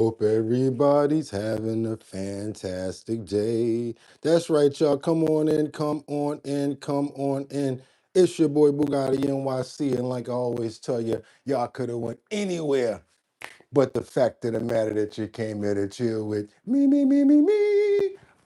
Hope everybody's having a fantastic day. That's right, y'all. Come on in, come on in, come on in. It's your boy Boogotti NYC, and like I always tell you, y'all could have went anywhere. But the fact of the matter that you came here to chill with me.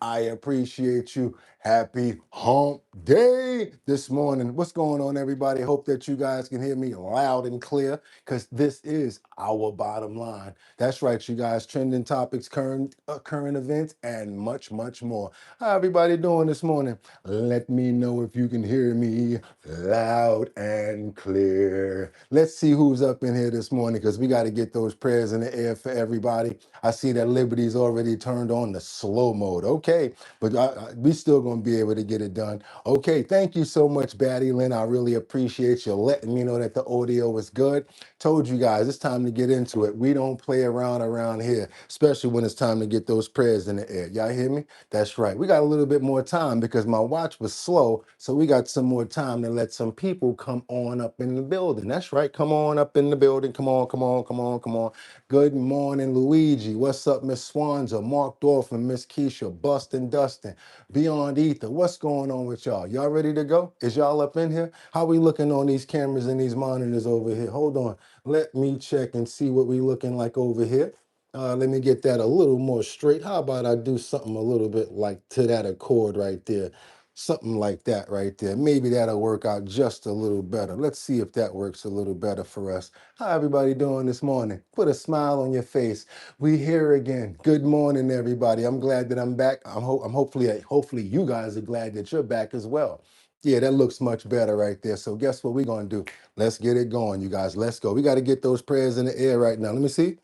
I appreciate you. Happy hump day this morning. What's going on, everybody? Hope that you guys can hear me loud and clear because this is our bottom line. That's right, you guys. Trending topics, current events, and much, much more. How everybody doing this morning? Let me know if you can hear me loud and clear. Let's see who's up in here this morning because we got to get those prayers in the air for everybody. I see that Liberty's already turned on the slow mode. Okay, but we still going to be able to get it done. Okay, thank you so much, Batty Lynn. I really appreciate you letting me know that the audio is good. Told you guys, it's time to get into it. We don't play around here, especially when it's time to get those prayers in the air. Y'all hear me? That's right. We got a little bit more time because my watch was slow, so we got some more time to let some people come on up in the building. That's right. Come on up in the building. Come on, come on, come on, come on. Good morning, Luigi. What's up, Miss Swanza, Mark Dorfman, Miss Keisha, Bustin' Dustin, Beyond Ether. What's going on with y'all? Y'all ready to go? Is y'all up in here? How we looking on these cameras and these monitors over here? Hold on. Let me check and see what we looking like over here. Let me get that a little more straight. How about I do something a little bit like to that accord right there? Something like that right there. Maybe that'll work out just a little better. Let's see if that works a little better for us. How everybody doing this morning? Put a smile on your face. We here again. Good morning, everybody. I'm glad that I'm back. Hopefully you guys are glad that you're back as well. Yeah, that looks much better right there. So guess what we're gonna do? Let's get it going, you guys. Let's go. We got to get those prayers in the air right now. Let me see.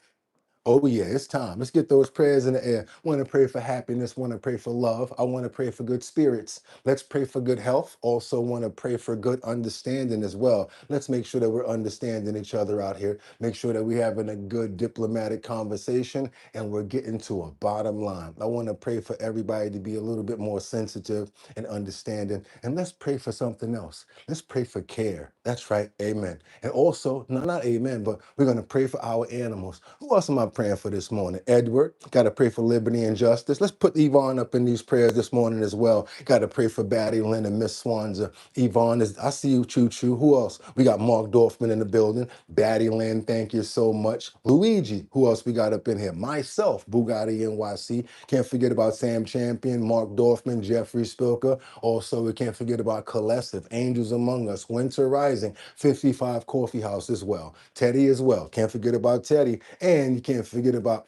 Oh, yeah, it's time. Let's get those prayers in the air. Want to pray for happiness, want to pray for love. I want to pray for good spirits. Let's pray for good health. Also want to pray for good understanding as well. Let's make sure that we're understanding each other out here. Make sure that we're having a good diplomatic conversation and we're getting to a bottom line. I want to pray for everybody to be a little bit more sensitive and understanding. And let's pray for something else. Let's pray for care. That's right. Amen. And also, no, not amen, but we're going to pray for our animals. Who else am I praying for this morning? Edward, got to pray for liberty and justice. Let's put Yvonne up in these prayers this morning as well. Got to pray for Batty Lynn and Miss Swanza. Yvonne, I see you, Choo Choo. Who else? We got Mark Dorfman in the building. Batty Lynn, thank you so much. Luigi, who else we got up in here? Myself, Boogotti NYC. Can't forget about Sam Champion, Mark Dorfman, Jeffrey Spilker. Also, we can't forget about Collective, Angels Among Us, Winter Rising, 55 Coffee House as well. Teddy as well. Can't forget about Teddy. And you can't forget about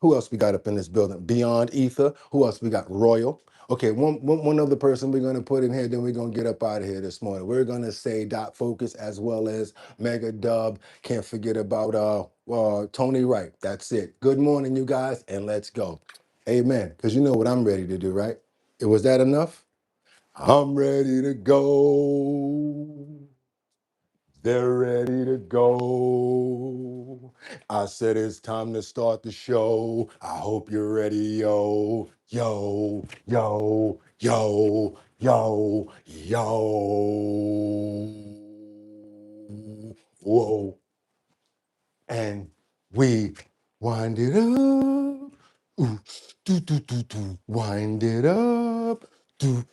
who else we got up in this building? Beyond Ether. Who else we got? Royal. Okay, one other person we're going to put in here, then we're going to get up out of here this morning. We're going to say Dot Focus as well as Mega Dub. Can't forget about Tony Wright. That's it. Good morning, you guys, and let's go. Amen. Because you know what I'm ready to do, right? Was that enough? I'm ready to go. They're ready to go. I said it's time to start the show. I hope you're ready, yo. Yo, yo, yo, yo, yo. Whoa. And we wind it up. Ooh, do. Wind it up. Do.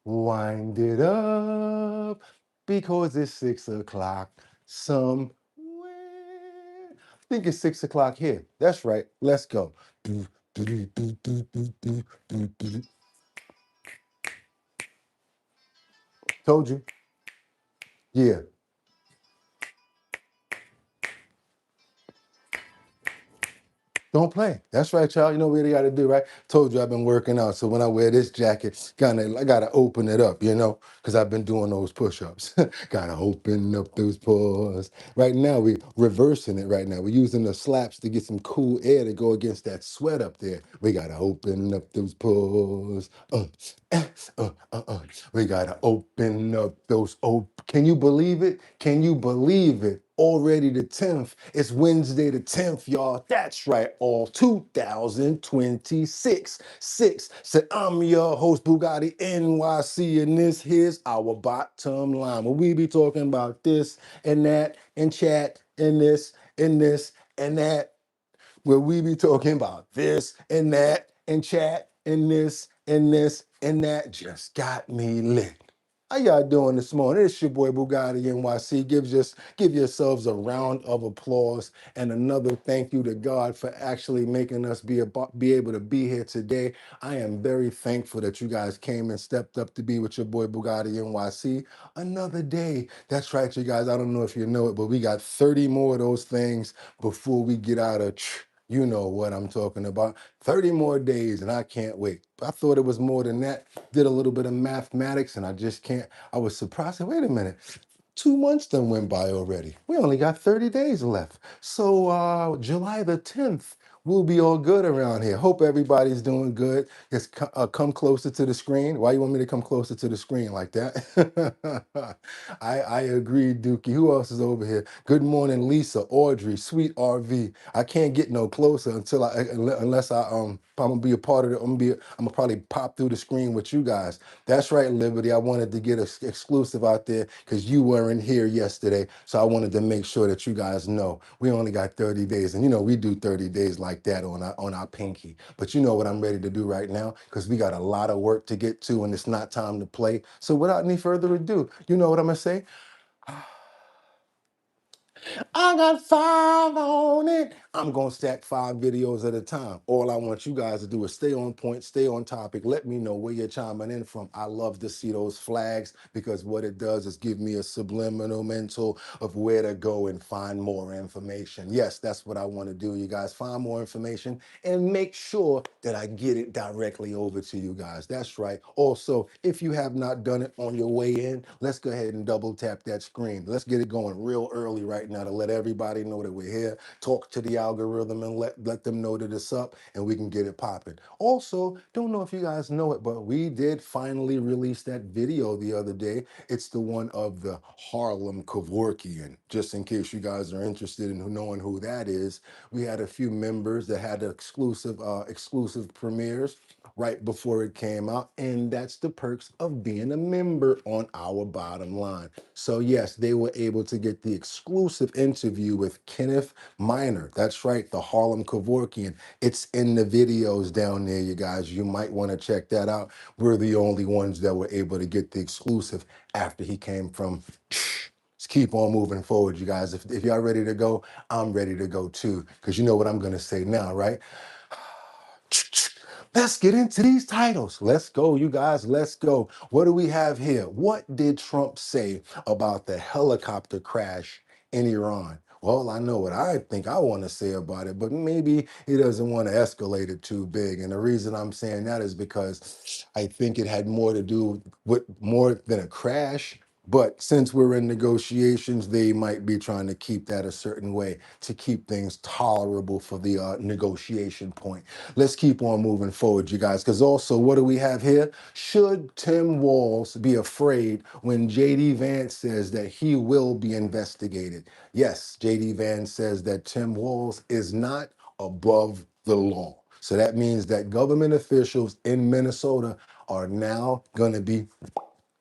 Wind it up. Because it's 6 o'clock somewhere. I think it's 6 o'clock here. That's right. Let's go. Do. Told you. Yeah. Don't play. That's right, y'all. You know what you got to do, right? Told you I've been working out. So when I wear this jacket, I got to open it up, because I've been doing those push-ups. Got to open up those pores. Right now, we're reversing it right now. We're using the slaps to get some cool air to go against that sweat up there. We got to open up those pores. We got to open up those. Can you believe it? Can you believe it? Already the 10th. It's Wednesday the 10th, y'all. That's right, all 2026. Said I'm your host, Boogotti NYC, and this here's our bottom line. Where we be talking about this and that and chat and this and that, where we be talking about this and that and chat and this and this and that. Just got me lit. How y'all doing this morning? It's your boy Boogotti NYC. Give yourselves a round of applause and another thank you to God for actually making us be able to be here today. I am very thankful that you guys came and stepped up to be with your boy Boogotti NYC. Another day. That's right, you guys. I don't know if you know it, but we got 30 more of those things before we get out of you know what I'm talking about. 30 more days, and I can't wait. I thought it was more than that. Did a little bit of mathematics, and I just can't. I was surprised. I said, wait a minute. 2 months done went by already. We only got 30 days left. So July the 10th, we'll be all good around here. Hope everybody's doing good. Just come closer to the screen. Why you want me to come closer to the screen like that? I agree, Dookie. Who else is over here? Good morning, Lisa, Audrey, Sweet RV. I can't get no closer unless I'm gonna be a part of it. I'm gonna probably pop through the screen with you guys. That's right, Liberty. I wanted to get an exclusive out there because you weren't here yesterday. So I wanted to make sure that you guys know we only got 30 days. And you know, we do 30 days like that on our pinky. But you know what I'm ready to do right now? Because we got a lot of work to get to and it's not time to play. So without any further ado, you know what I'm gonna say? I got 5 on it. I'm going to stack 5 videos at a time. All I want you guys to do is stay on point, stay on topic. Let me know where you're chiming in from. I love to see those flags because what it does is give me a subliminal mental of where to go and find more information. Yes, that's what I want to do, you guys. Find more information and make sure that I get it directly over to you guys. That's right. Also, if you have not done it on your way in, let's go ahead and double tap that screen. Let's get it going real early right now to let everybody know that we're here. Talk to the algorithm and let them know that it's up and we can get it popping. Also, don't know if you guys know it, but we did finally release that video the other day. It's the one of the Harlem Kevorkian. Just in case you guys are interested in knowing who that is, we had a few members that had exclusive premieres right before it came out, and that's the perks of being a member on our bottom line. So yes, they were able to get the exclusive interview with Kenneth Minor. That's right, the Harlem Kevorkian. It's in the videos down there, you guys. You might want to check that out. We're the only ones that were able to get the exclusive after he came from. Let's keep on moving forward, you guys. If y'all ready to go, I'm ready to go too. Because you know what I'm going to say now, right? Let's get into these titles. Let's go, you guys. Let's go. What do we have here? What did Trump say about the helicopter crash in Iran? Well, I know what I think I want to say about it, but maybe he doesn't want to escalate it too big. And the reason I'm saying that is because I think it had more to do with more than a crash. But since we're in negotiations, they might be trying to keep that a certain way to keep things tolerable for the negotiation point. Let's keep on moving forward, you guys, because also, what do we have here? Should Tim Walz be afraid when JD Vance says that he will be investigated? Yes, JD Vance says that Tim Walz is not above the law. So that means that government officials in Minnesota are now going to be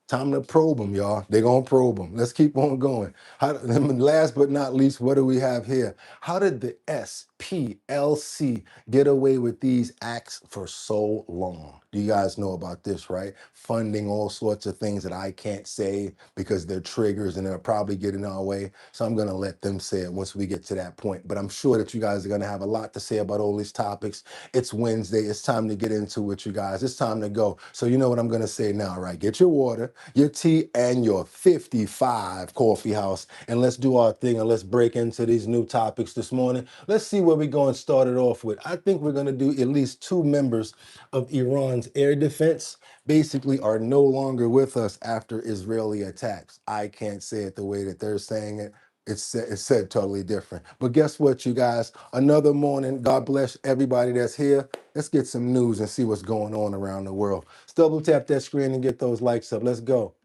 time to probe them, y'all. They're going to probe them. Let's keep on going. Last but not least, what do we have here? How did the SPLC get away with these acts for so long? Do you guys know about this, right? Funding all sorts of things that I can't say because they're triggers and they'll probably get in our way. So I'm going to let them say it once we get to that point. But I'm sure that you guys are going to have a lot to say about all these topics. It's Wednesday. It's time to get into it, you guys. It's time to go. So you know what I'm going to say now, right? Get your water, your tea, and your 55 coffee house. And let's do our thing and let's break into these new topics this morning. Let's see where we're going to start it off with. I think we're going to do at least 2 members of Iran's air defense basically are no longer with us after Israeli attacks. I can't say it the way that they're saying it. It's said totally different. But guess what, you guys? Another morning. God bless everybody that's here. Let's get some news and see what's going on around the world. Let's double tap that screen and get those likes up. Let's go.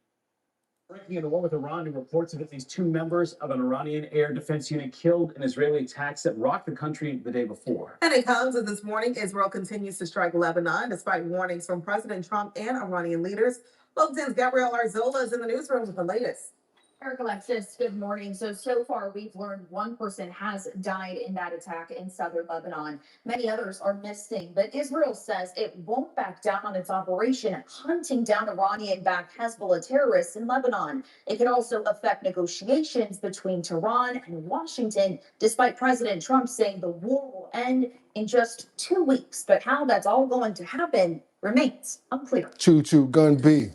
Breaking in the war with Iran, new reports of at least 2 members of an Iranian air defense unit killed in Israeli attacks that rocked the country the day before. And it comes as this morning, Israel continues to strike Lebanon despite warnings from President Trump and Iranian leaders. Local 10's Gabrielle Arzola is in the newsroom with the latest. Eric Alexis, good morning. So far, we've learned one person has died in that attack in southern Lebanon. Many others are missing, but Israel says it won't back down on its operation hunting down Iranian-backed Hezbollah terrorists in Lebanon. It could also affect negotiations between Tehran and Washington, despite President Trump saying the war will end in just 2 weeks. But how that's all going to happen remains unclear. Choo choo, gun B.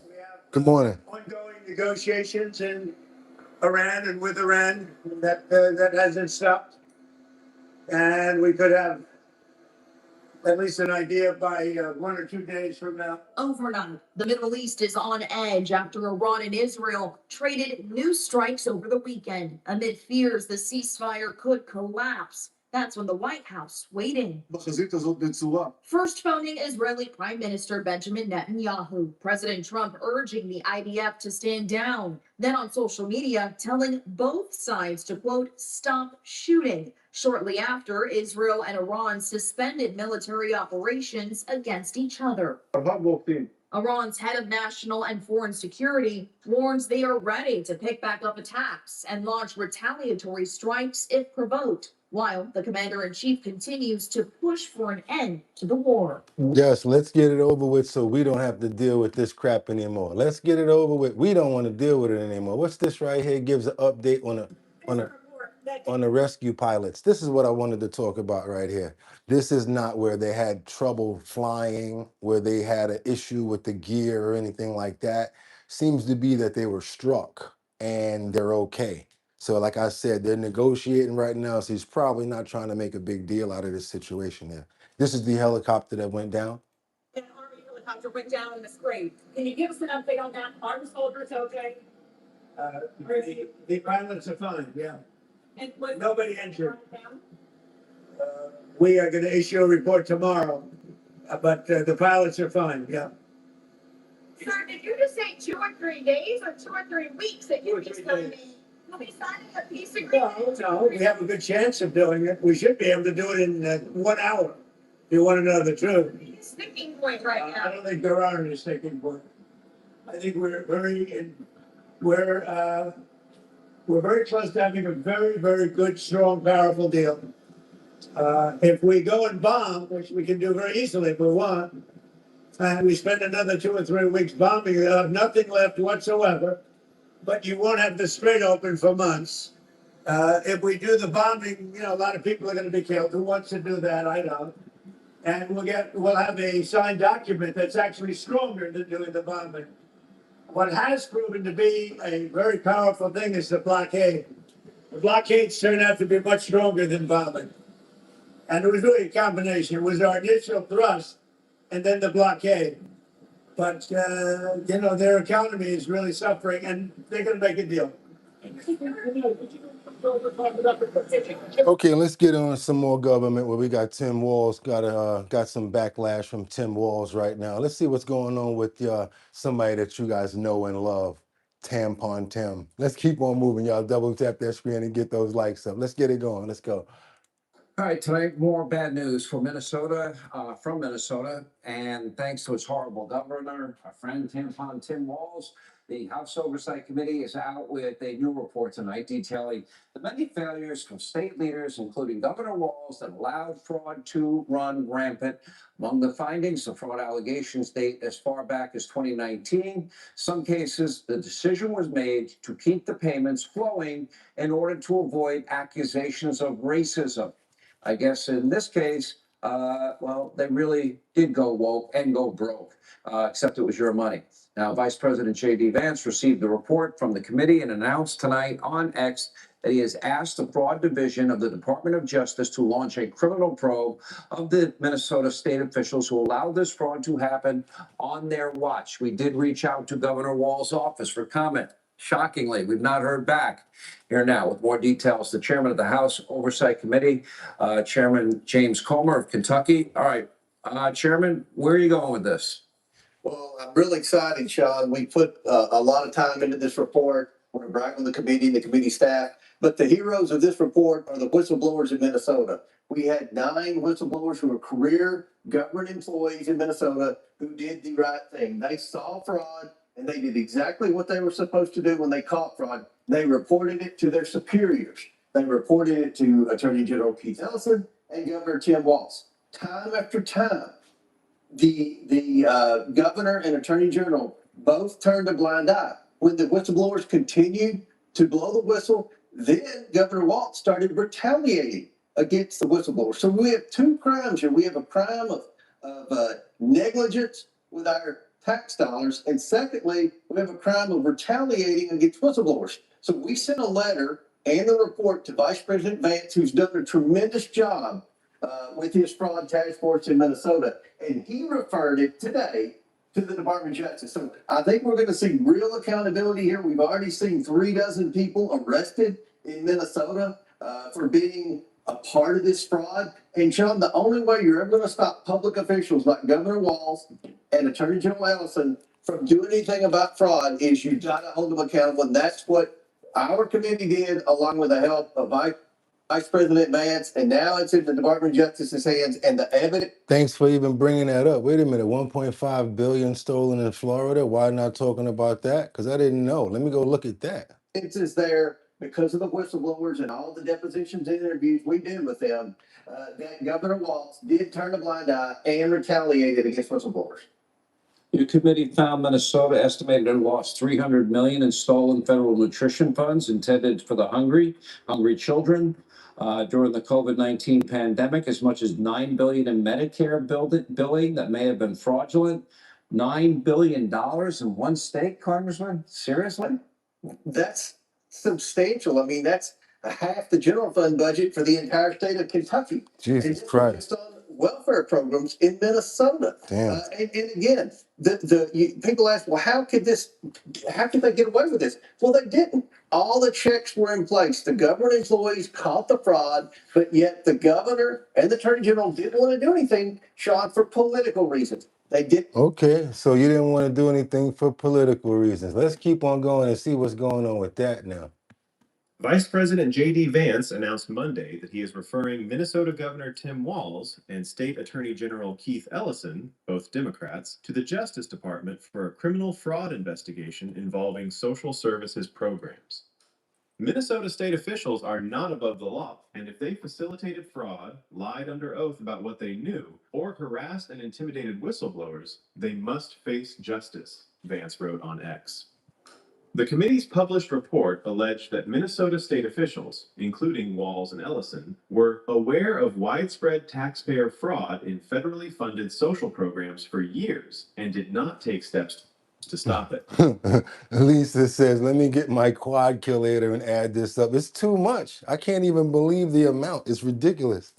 Good morning. Ongoing negotiations in Iran and with Iran that hasn't stopped, and we could have at least an idea by 1 or 2 days from now. Overnight, the Middle East is on edge after Iran and Israel traded new strikes over the weekend amid fears the ceasefire could collapse. That's when the White House weighed in. First phoning Israeli Prime Minister Benjamin Netanyahu, President Trump urging the IDF to stand down. Then on social media, telling both sides to, quote, stop shooting. Shortly after, Israel and Iran suspended military operations against each other. Iran's head of national and foreign security warns they are ready to pick back up attacks and launch retaliatory strikes if provoked, while the commander-in-chief continues to push for an end to the war. Yes, let's get it over with so we don't have to deal with this crap anymore. Let's get it over with. We don't want to deal with it anymore. What's this right here? Gives an update on the rescue pilots. This is what I wanted to talk about right here. This is not where they had trouble flying, where they had an issue with the gear or anything like that. Seems to be that they were struck and they're okay. So like I said, they're negotiating right now, so he's probably not trying to make a big deal out of this situation there. This is the helicopter that went down. An Army helicopter went down in the scrape. Can you give us an update on that? Are the soldiers okay? The pilots are fine, yeah. And was Nobody injured. We are going to issue a report tomorrow, but the pilots are fine, yeah. Sir, did you just say 2 or 3 days or 2 or 3 weeks that you just telling me? You'll be signing a peace agreement? No, we have a good chance of doing it. We should be able to do it in 1 hour. If you want to know the truth. Sticking point right I now. don't think there are any sticking point. I think we're very close to having a very, very good, strong, powerful deal. If we go and bomb, which we can do very easily if we want, and we spend another 2 or 3 weeks bombing, they'll have nothing left whatsoever. But you won't have the Strait open for months. If we do the bombing, you know, a lot of people are going to be killed. Who wants to do that? I don't. And we'll have a signed document that's actually stronger than doing the bombing. What has proven to be a very powerful thing is the blockade. The blockades turn out to be much stronger than bombing. And it was really a combination. It was our initial thrust and then the blockade. But, you know, their economy is really suffering and they're going to make a deal. Okay, let's get on some more government where we got Tim Walz, got some backlash from Tim Walz right now. Let's see what's going on with somebody that you guys know and love, Tampon Tim. Let's keep on moving, y'all. Double tap that screen and get those likes up. Let's get it going. Let's go. All right, tonight, more bad news for Minnesota, from Minnesota, and thanks to its horrible governor, our friend Tampon Tim Walz, the House Oversight Committee is out with a new report tonight detailing the many failures from state leaders, including Governor Walz, that allowed fraud to run rampant. Among the findings, the fraud allegations date as far back as 2019. Some cases, the decision was made to keep the payments flowing in order to avoid accusations of racism. I guess in this case, well, they really did go woke and go broke, except it was your money. Now, Vice President J.D. Vance received the report from the committee and announced tonight on X that he has asked the Fraud Division of the Department of Justice to launch a criminal probe of the Minnesota state officials who allowed this fraud to happen on their watch. We did reach out to Governor Walz's office for comment. Shockingly, we've not heard back. Here now with more details, the chairman of the House Oversight Committee, Chairman James Comer of Kentucky. All right, Chairman, where are you going with this? Well, I'm really excited, Sean. We put a lot of time into this report. We're brag on the committee and the committee staff. But the heroes of this report are the whistleblowers in Minnesota. We had 9 whistleblowers who were career government employees in Minnesota who did the right thing. They saw fraud. and they did exactly what they were supposed to do when they caught fraud. They reported it to their superiors. They reported it to Attorney General Keith Ellison and Governor Tim Walz. Time after time, the governor and attorney general both turned a blind eye. When the whistleblowers continued to blow the whistle, then Governor Walz started retaliating against the whistleblowers. So we have two crimes here. We have a crime of negligence with our tax dollars, and secondly, we have a crime of retaliating against whistleblowers. So we sent a letter and a report to Vice President Vance, who's done a tremendous job with his fraud task force in Minnesota, and he referred it today to the Department of Justice. So I think we're going to see real accountability here. We've already seen 36 people arrested in Minnesota for being a part of this fraud. And Sean, the only way you're ever going to stop public officials like Governor Walz and Attorney General Ellison from doing anything about fraud is you got to hold them accountable. And that's what our committee did, along with the help of Vice President Vance, and now it's in the Department of Justice's hands, and the evidence. Thanks for even bringing that up. Wait a minute, 1.5 billion stolen in Florida. Why not talking about that? Because I didn't know. Let me go look at that. Is there because of the whistleblowers and all the depositions and interviews we did with them, that Governor Walz did turn a blind eye and retaliated against whistleblowers. Your committee found Minnesota estimated it lost 300 million in stolen federal nutrition funds intended for the hungry children during the COVID-19 pandemic, as much as 9 billion in Medicare billing that may have been fraudulent. $9 billion in one state, Congressman? Seriously? That's substantial. I mean, that's half the general fund budget for the entire state of Kentucky. Jesus And this was Christ. just on welfare programs in Minnesota. Damn. And again, people ask, well, how could they get away with this? Well, they didn't. All the checks were in place. The government employees caught the fraud, but yet the governor and the attorney general didn't want to do anything, Sean, for political reasons. They did. Okay, so you didn't want to do anything for political reasons. Let's keep on going and see what's going on with that now. Vice President J.D. Vance announced Monday that he is referring Minnesota Governor Tim Walz and State Attorney General Keith Ellison, both Democrats, to the Justice Department for a criminal fraud investigation involving social services programs. Minnesota state officials are not above the law, and if they facilitated fraud, lied under oath about what they knew, or harassed and intimidated whistleblowers, they must face justice, Vance wrote on X. The committee's published report alleged that Minnesota state officials, including Walz and Ellison, were aware of widespread taxpayer fraud in federally funded social programs for years and did not take steps to stop it. Lisa says, let me get my quadculator and add this up. It's too much. I can't even believe the amount. It's ridiculous.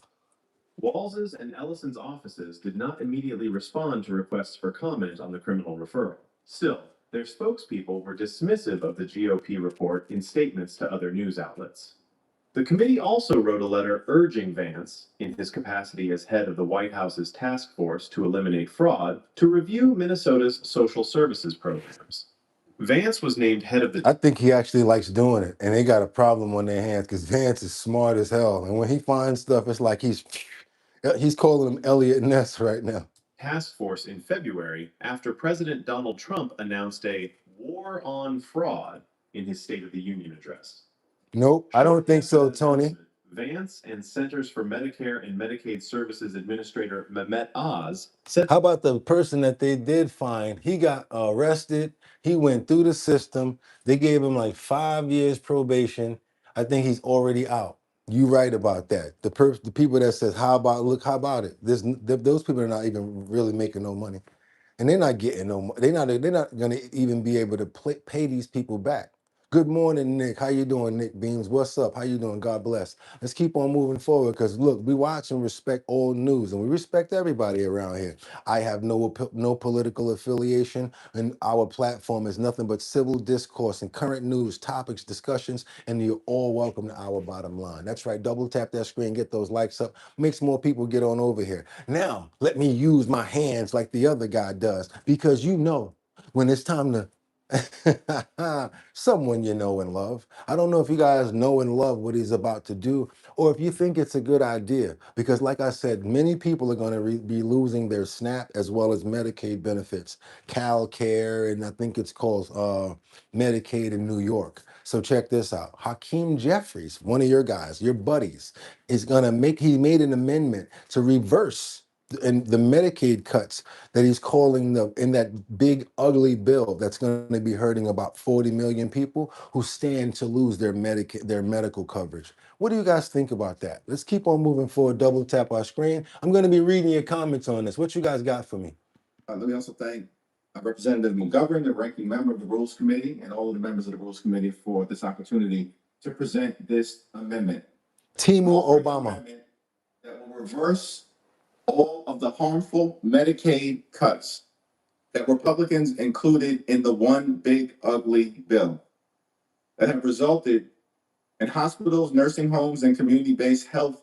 Walz's and Ellison's offices did not immediately respond to requests for comment on the criminal referral. Still, their spokespeople were dismissive of the GOP report in statements to other news outlets. The committee also wrote a letter urging Vance, in his capacity as head of the White House's task force to eliminate fraud, to review Minnesota's social services programs. Vance was named head of the... I think he actually likes doing it, and they got a problem on their hands because Vance is smart as hell. And when he finds stuff, it's like he's calling him Elliot Ness right now. Task force in February after President Donald Trump announced a war on fraud in his State of the Union address. Nope, I don't think so, Tony. Vance and Centers for Medicare and Medicaid Services Administrator Mehmet Oz said, how about the person that they did find? He got arrested. He went through the system. They gave him like 5 years probation. I think he's already out. You right about that. The people that says, how about it? Those people are not even really making no money. And they're not getting no money. They're not going to even be able to pay these people back. Good morning, Nick. How you doing, Nick Beams? What's up? How you doing? God bless. Let's keep on moving forward because, look, we watch and respect all news, and we respect everybody around here. I have no political affiliation, and our platform is nothing but civil discourse and current news, topics, discussions, and you're all welcome to Our Bottom Line. That's right. Double tap that screen, get those likes up, makes more people get on over here. Now, let me use my hands like the other guy does because you know when it's time to someone you know and love. I don't know if you guys know and love what he's about to do or if you think it's a good idea. Because, like I said, many people are going to be losing their SNAP as well as Medicaid benefits, Cal Care, and I think it's called Medicaid in New York. So check this out. Hakeem Jeffries, one of your guys, your buddies, is going to he made an amendment to reverse and the Medicaid cuts that he's calling in that big ugly bill that's going to be hurting about 40 million people who stand to lose their medical coverage. What do you guys think about that? Let's keep on moving forward. Double tap our screen. I'm going to be reading your comments on this. What you guys got for me? Let me also thank Representative McGovern, the ranking member of the Rules Committee, and all of the members of the Rules Committee for this opportunity to present this amendment. Timu Obama. Amendment that will reverse all of the harmful Medicaid cuts that Republicans included in the one big ugly bill that have resulted in hospitals, nursing homes, and community-based health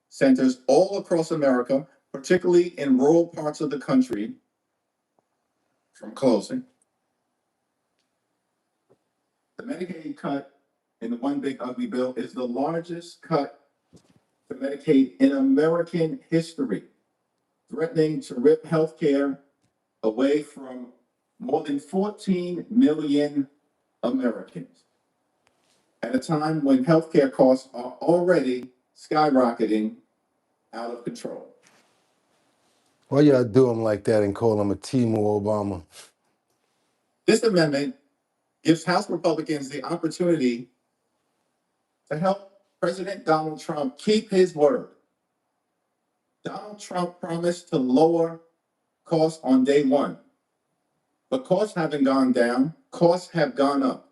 centers all across America, particularly in rural parts of the country, from closing. The Medicaid cut in the one big ugly bill is the largest cut to Medicaid in American history, threatening to rip healthcare away from more than 14 million Americans at a time when healthcare costs are already skyrocketing out of control. Why y'all do him like that and call him a Timu Obama? This amendment gives House Republicans the opportunity to help President Donald Trump keep his word. Donald Trump promised to lower costs on day one, but costs haven't gone down, costs have gone up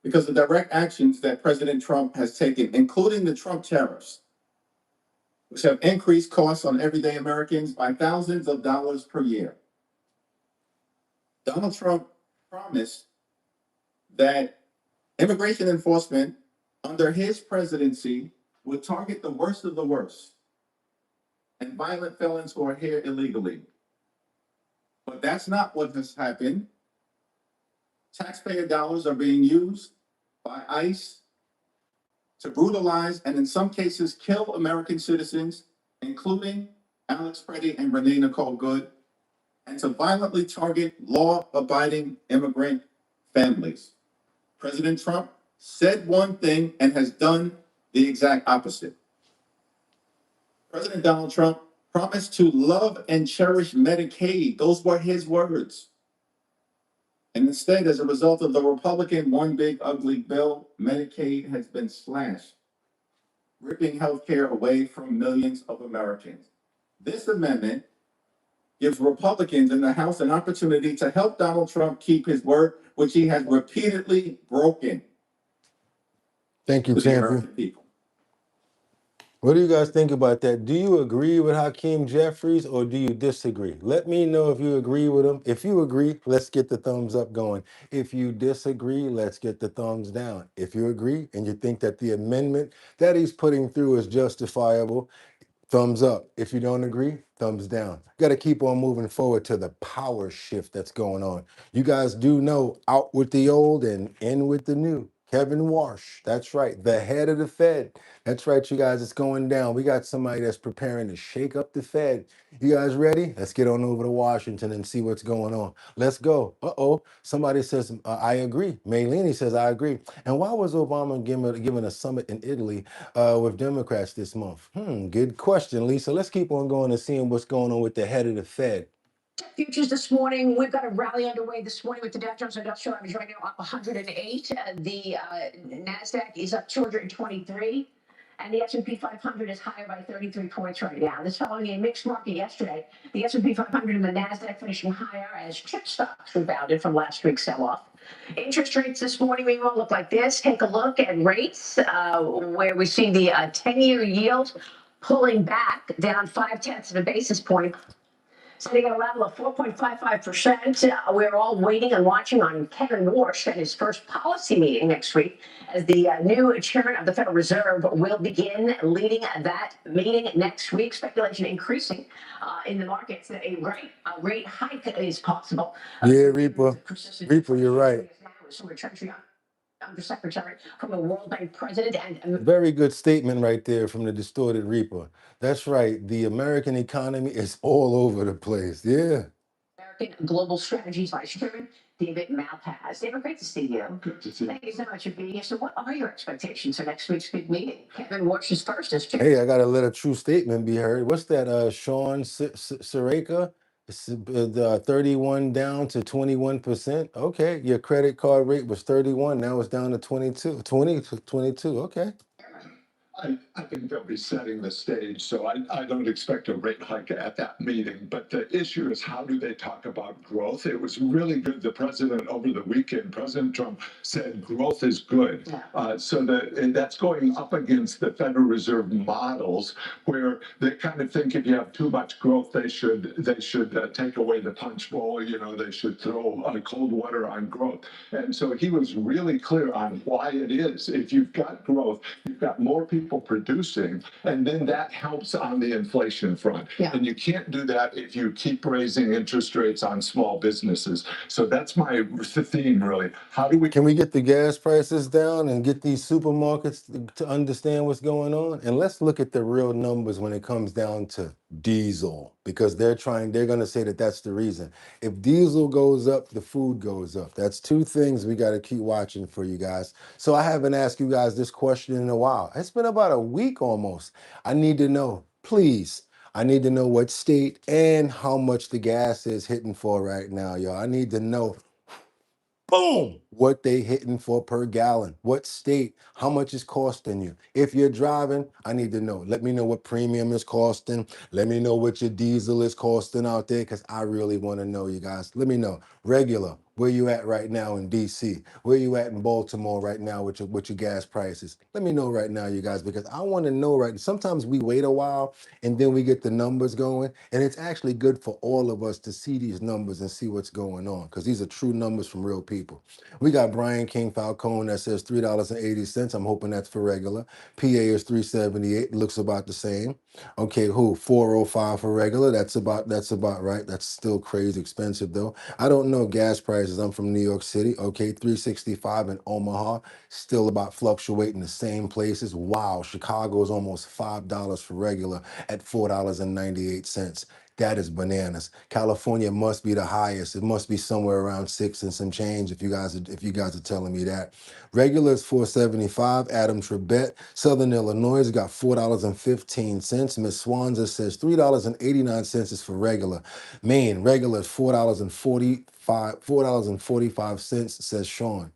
because of direct actions that President Trump has taken, including the Trump tariffs, which have increased costs on everyday Americans by thousands of dollars per year. Donald Trump promised that immigration enforcement under his presidency would target the worst of the worst and violent felons who are here illegally. But that's not what has happened. Taxpayer dollars are being used by ICE to brutalize and in some cases kill American citizens, including Alex Preddy and Renee Nicole Good, and to violently target law-abiding immigrant families. President Trump said one thing and has done the exact opposite. President Donald Trump promised to love and cherish Medicaid. Those were his words. And instead, as a result of the Republican one big ugly bill, Medicaid has been slashed, ripping healthcare away from millions of Americans. This amendment gives Republicans in the House an opportunity to help Donald Trump keep his word, which he has repeatedly broken. Thank you, to the champion. American people. What do you guys think about that? Do you agree with Hakeem Jeffries or do you disagree? Let me know if you agree with him. If you agree, let's get the thumbs up going. If you disagree, let's get the thumbs down. If you agree and you think that the amendment that he's putting through is justifiable, thumbs up. If you don't agree, thumbs down. Got to keep on moving forward to the power shift that's going on. You guys do know out with the old and in with the new. Kevin Warsh, that's right, the head of the Fed. That's right, you guys, it's going down. We got somebody that's preparing to shake up the Fed. You guys ready? Let's get on over to Washington and see what's going on. Let's go. Uh-oh, somebody says, I agree. Maylene says, I agree. And why was Obama giving a summit in Italy with Democrats this month? Good question, Lisa. Let's keep on going and seeing what's going on with the head of the Fed. Futures this morning, we've got a rally underway this morning with the Dow Jones Industrial Average right now up 108. The NASDAQ is up 223. And the S&P 500 is higher by 33 points right now. This following a mixed market yesterday. The S&P 500 and the NASDAQ finishing higher as chip stocks rebounded from last week's sell-off. Interest rates this morning, we will look like this. Take a look at rates where we see the 10-year yield pulling back down 0.5 of a basis point, sitting at a level of 4.55%. We're all waiting and watching on Kevin Warsh and his first policy meeting next week as the new chairman of the Federal Reserve will begin leading that meeting next week. Speculation increasing in the markets that a rate hike is possible. Yeah, Reaper, you're right. Undersecretary from the World Bank President and Very good statement right there from the distorted reaper. That's right. The American economy is all over the place. Yeah. American Global Strategies Vice Chairman David Malpass. David, great to see you. Good to see you. Thank you so much for being here. So, what are your expectations for next week's big meeting? Kevin Warsh is first as chair. Hey, I gotta let a true statement be heard. What's that? Sean Sareka, the 31 down to 21%. Okay, your credit card rate was 31. Now it's down to 22, 20 to 22. Okay. I think they'll be setting the stage, so I don't expect a rate hike at that meeting. But the issue is, how do they talk about growth? It was really good. The president over the weekend, President Trump said growth is good. And that's going up against the Federal Reserve models, where they kind of think if you have too much growth, they should take away the punch bowl. You know, they should throw cold water on growth. And so he was really clear on why it is. If you've got growth, you've got more people producing, and then that helps on the inflation front. Yeah. And you can't do that if you keep raising interest rates on small businesses. So that's my theme, really. How do we? Can we get the gas prices down and get these supermarkets to understand what's going on? And let's look at the real numbers when it comes down to diesel, because they're going to say that that's the reason. If diesel goes up, the food goes up. That's two things we got to keep watching for, you guys. So I haven't asked you guys this question in a while. It's been about a week almost. I need to know, please. I need to know what state and how much the gas is hitting for right now, y'all. I need to know, boom, what they hitting for per gallon, what state, how much is costing you. If you're driving, I need to know. Let me know what premium is costing. Let me know what your diesel is costing out there, because I really want to know, you guys. Let me know. Regular, where you at right now in DC? Where you at in Baltimore right now with your gas prices? Let me know right now, you guys, because I want to know. Right, sometimes we wait a while and then we get the numbers going, and it's actually good for all of us to see these numbers and see what's going on, because these are true numbers from real people. We got Brian King Falcone that says $3.80. I'm hoping that's for regular. PA is $3.78. Looks about the same. Okay, who? $4.05 for regular. That's about right. That's still crazy expensive though. I don't know gas prices. I'm from New York City. Okay, $3.65 in Omaha. Still about fluctuating the same places. Wow, Chicago is almost $5 for regular at $4.98. That is bananas. California must be the highest. It must be somewhere around 6 and some change if you guys are telling me that. Regular is $4.75. Adam Trebet, Southern Illinois, has got $4.15. Miss Swanza says $3.89 is for regular. Maine, regular is $4.45, says Sean.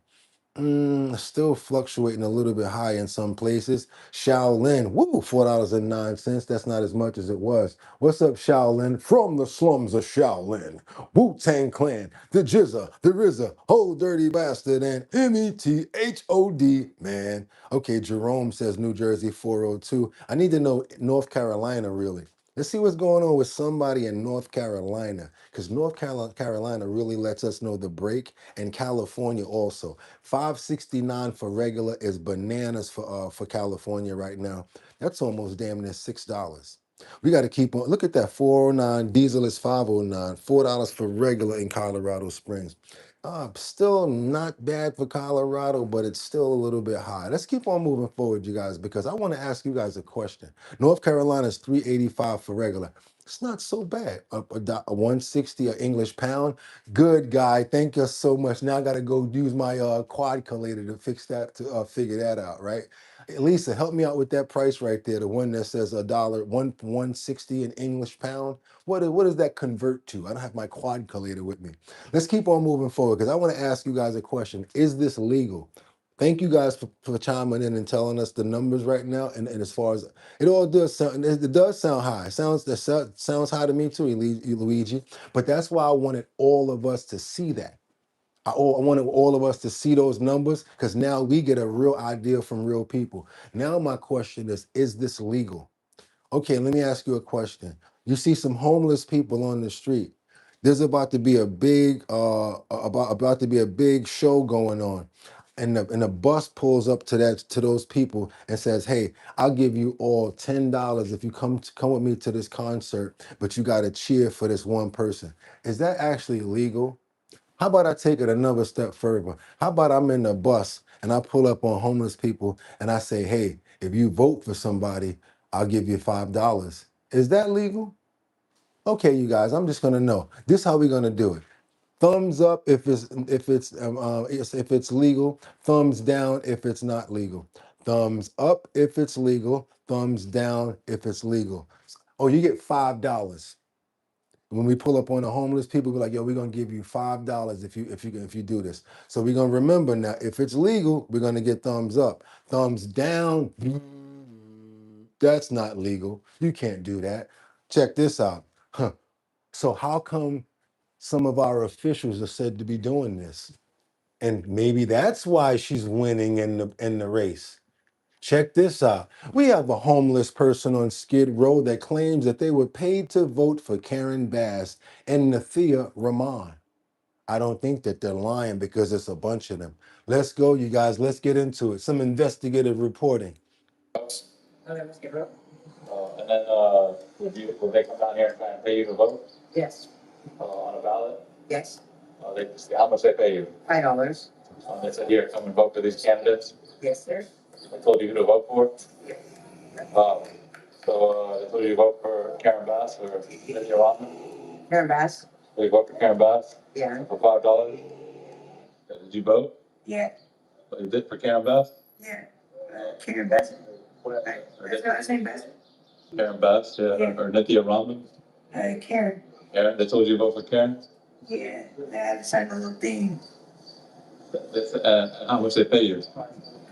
Still fluctuating a little bit high in some places. Shaolin, woo, $4.09. That's not as much as it was. What's up, Shaolin? From the slums of Shaolin. Wu-Tang Clan, the Jizza, the RZA, Whole Dirty Bastard, and METHOD, man. Okay, Jerome says New Jersey 402. I need to know North Carolina, really. Let's see what's going on with somebody in North Carolina, because North Carolina really lets us know the break, and California also. 569 for regular is bananas for California right now. That's almost damn near $6. We got to keep on. Look at that, 409. Diesel is 509. $4 for regular in Colorado Springs. Still not bad for Colorado, but it's still a little bit high. Let's keep on moving forward, you guys, because I want to ask you guys a question. North Carolina is 385 for regular. It's not so bad. A 160 an English pound. Good guy. Thank you so much. Now I got to go use my quad collator to fix that, to figure that out, right? Lisa, help me out with that price right there. The one that says $1.60 an English pound. What does that convert to? I don't have my quad collator with me. Let's keep on moving forward, because I want to ask you guys a question. Is this legal? Thank you guys for chiming in and telling us the numbers right now. And as far as it all does sound, it does sound high. Sounds high to me too, Luigi. But that's why I wanted all of us to see that. I wanted all of us to see those numbers, because now we get a real idea from real people. Now my question is this legal? Okay, let me ask you a question. You see some homeless people on the street. There's about to be a big about to be a big show going on. And the bus pulls up to those people and says, "Hey, I'll give you all $10 if you come with me to this concert, but you got to cheer for this one person." Is that actually legal? How about I take it another step further? How about I'm in the bus and I pull up on homeless people and I say, hey, if you vote for somebody, I'll give you $5. Is that legal? Okay, you guys, I'm just gonna know. This is how we're gonna do it. Thumbs up if it's legal. Thumbs down if it's not legal. Thumbs up if it's legal. Thumbs down if it's legal. Oh, you get $5. When we pull up on the homeless people, we're like, yo, we're gonna give you $5 if you do this. So we're gonna remember now, if it's legal, we're gonna get thumbs up. Thumbs down, that's not legal. You can't do that. Check this out. Huh. So how come some of our officials are said to be doing this? And maybe that's why she's winning in the race. Check this out. We have a homeless person on Skid Row that claims that they were paid to vote for Karen Bass and Nathia Rahman. I don't think that they're lying because it's a bunch of them. Let's go, you guys. Let's get into it. Some investigative reporting. Okay, let's get real. And then, will they come down here and try and pay you to vote, Yes, on a ballot? yes, How much they pay you? $5. They said, here, come and vote for these candidates. Yes, sir. They told you who to vote for? Yeah. They told you to vote for Karen Bass or Cynthia Rahman? Karen Bass? Did you vote for Karen Bass Yeah. for $5? Did you vote? Yeah. Oh, you did for Karen Bass? Yeah. Karen Bass. That's not the same Bass. Karen Bass, yeah, Yeah. or Nithya Rahman? Karen. Karen, they told you to vote for Karen? Yeah. They had to sign a little thing. How much they pay you?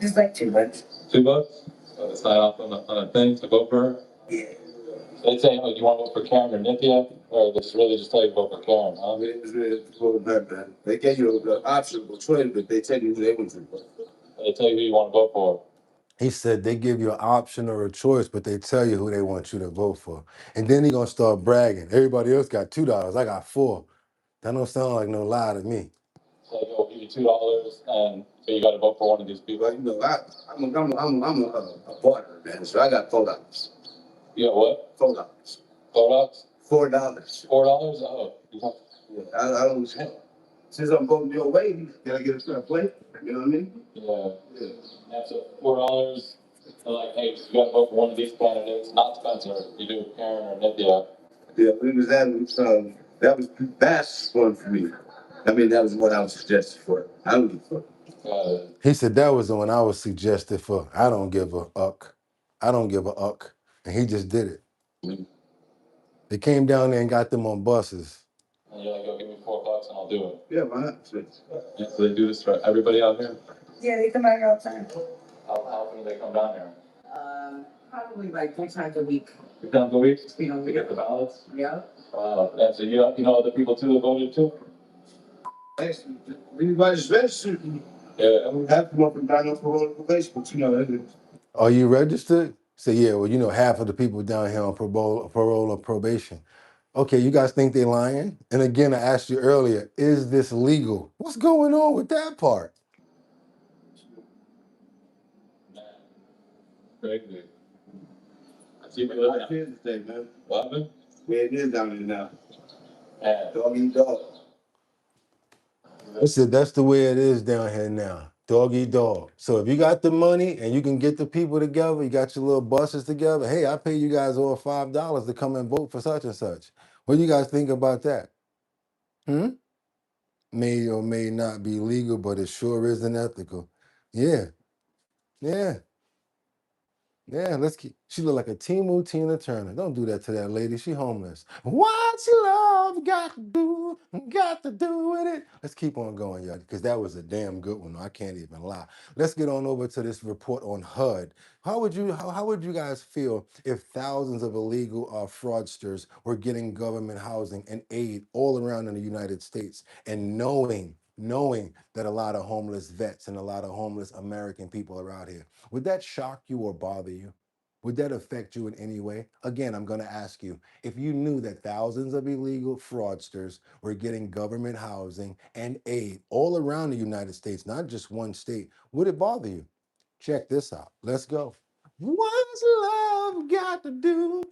Just like $2. $2? To sign off on a thing to vote for her? Yeah. They say, oh, you want to vote for Karen or Nithya? Or they really just tell you to vote for Karen, huh? It's really man. They gave you the option of choice, but they tell you who they want to vote. They tell you who you want to vote for. He said they give you an option or a choice, but they tell you who they want you to vote for. And then he gonna start bragging. Everybody else got $2. I got $4. That don't sound like no lie to me. So they'll give you $2 and so you got to vote for one of these people. Well, you know, I'm a barter man, so I got $4. You got what? $4. $4? $4. $4? Oh, Yeah, I don't. Since I'm voting your way, can I get a fair play? You know what I mean? yeah. Yeah. That's $4. They're like, hey, you got to vote for one of these candidates, not Spencer. You do Karen or Nithya. Yeah, it was that was that's one for me. I mean, that was what I was suggested for. I don't give a fuck. He said that was the one I was suggested for. I don't give a uck. I don't give a uck. And he just did it. Mm-hmm. They came down there and got them on buses. And you're like, go give me $4 and I'll do it. Yeah, why not? Yeah, so they do this for everybody out here? Yeah, they come out here all the time. How often do they come down here? Probably like 3 times a week. 3 times a week? You know, To get the ballots? Yeah. Wow. And so you know other people too that voted too? Everybody's registered. Yeah. I would have to come up and down on parole and probation, but you know, that is. Are you registered? Say, yeah, well, you know, half of the people down here on parole or probation. Okay, you guys think they're lying? And again, I asked you earlier, is this legal? What's going on with that part? Crazy. I see people living. Here's the thing, man. What happened? Where it is down here now. Yeah. Dog eat dog. I said, that's the way it is down here now. Dog eat dog. So if you got the money and you can get the people together, you got your little buses together, hey, I pay you guys all $5 to come and vote for such and such. What do you guys think about that? May or may not be legal, but it sure isn't ethical. Yeah. Let's keep. She look like a Timu Tina Turner. Don't do that to that lady. She homeless. What's love got to do? Got to do with it. Let's keep on going, y'all, because that was a damn good one. I can't even lie. Let's get on over to this report on HUD. How would you guys feel if thousands of illegal fraudsters were getting government housing and aid all around in the United States, and knowing that a lot of homeless vets and a lot of homeless American people are out here? Would that shock you or bother you? Would that affect you in any way? Again, I'm going to ask you, if you knew that thousands of illegal fraudsters were getting government housing and aid all around the United States, not just one state, would it bother you? Check this out. Let's go. What's love got to do?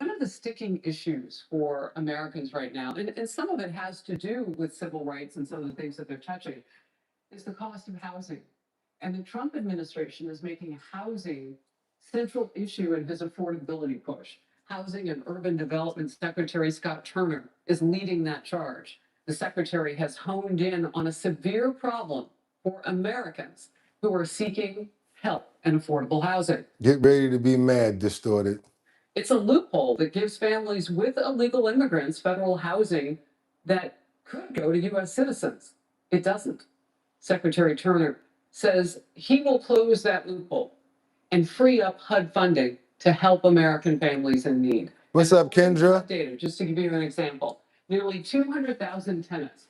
One of the sticking issues for Americans right now, and some of it has to do with civil rights and some of the things that they're touching, is the cost of housing. And the Trump administration is making housing central issue in his affordability push. Housing and Urban Development Secretary Scott Turner is leading that charge. The secretary has honed in on a severe problem for Americans who are seeking help and affordable housing. Get ready to be mad, Distorted. It's a loophole that gives families with illegal immigrants federal housing that could go to U.S. citizens. It doesn't. Secretary Turner says he will close that loophole and free up HUD funding to help American families in need. What's up, Kendra? Data, just to give you an example, nearly 200,000 tenants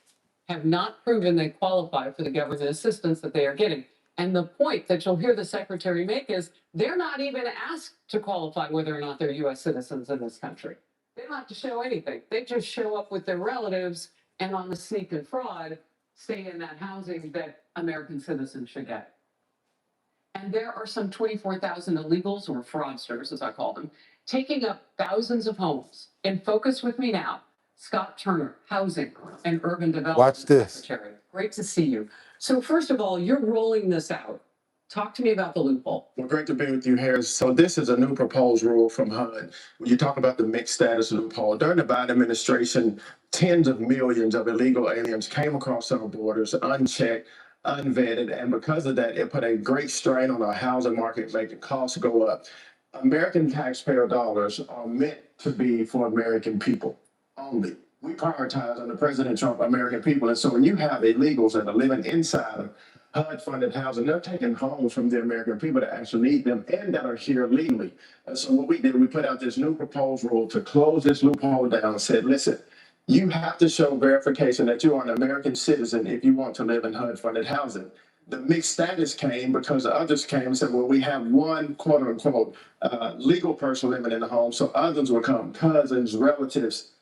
have not proven they qualify for the government assistance that they are getting. And the point that you'll hear the secretary make is they're not even asked to qualify whether or not they're U.S. citizens in this country. They don't have to show anything. They just show up with their relatives and on the sneak and fraud, stay in that housing that American citizens should get. And there are some 24,000 illegals, or fraudsters, as I call them, taking up thousands of homes. And focus with me now, Scott Turner, Housing and Urban Development Watch this. Secretary. Great to see you. So first of all, you're rolling this out. Talk to me about the loophole. Well, great to be with you, Harris. So this is a new proposed rule from HUD. When you talk about the mixed status loophole, during the Biden administration, tens of millions of illegal aliens came across our borders unchecked, unvetted, and because of that, it put a great strain on our housing market, making costs go up. American taxpayer dollars are meant to be for American people only. We prioritize under President Trump American people, and so when you have illegals that are living inside of HUD-funded housing, they're taking homes from the American people that actually need them and that are here legally. And so what we did, we put out this new proposed rule to close this loophole down and said, listen, you have to show verification that you are an American citizen if you want to live in HUD-funded housing. The mixed status came because others came and said, well, we have one quote unquote legal person living in the home, so others will come, cousins, relatives,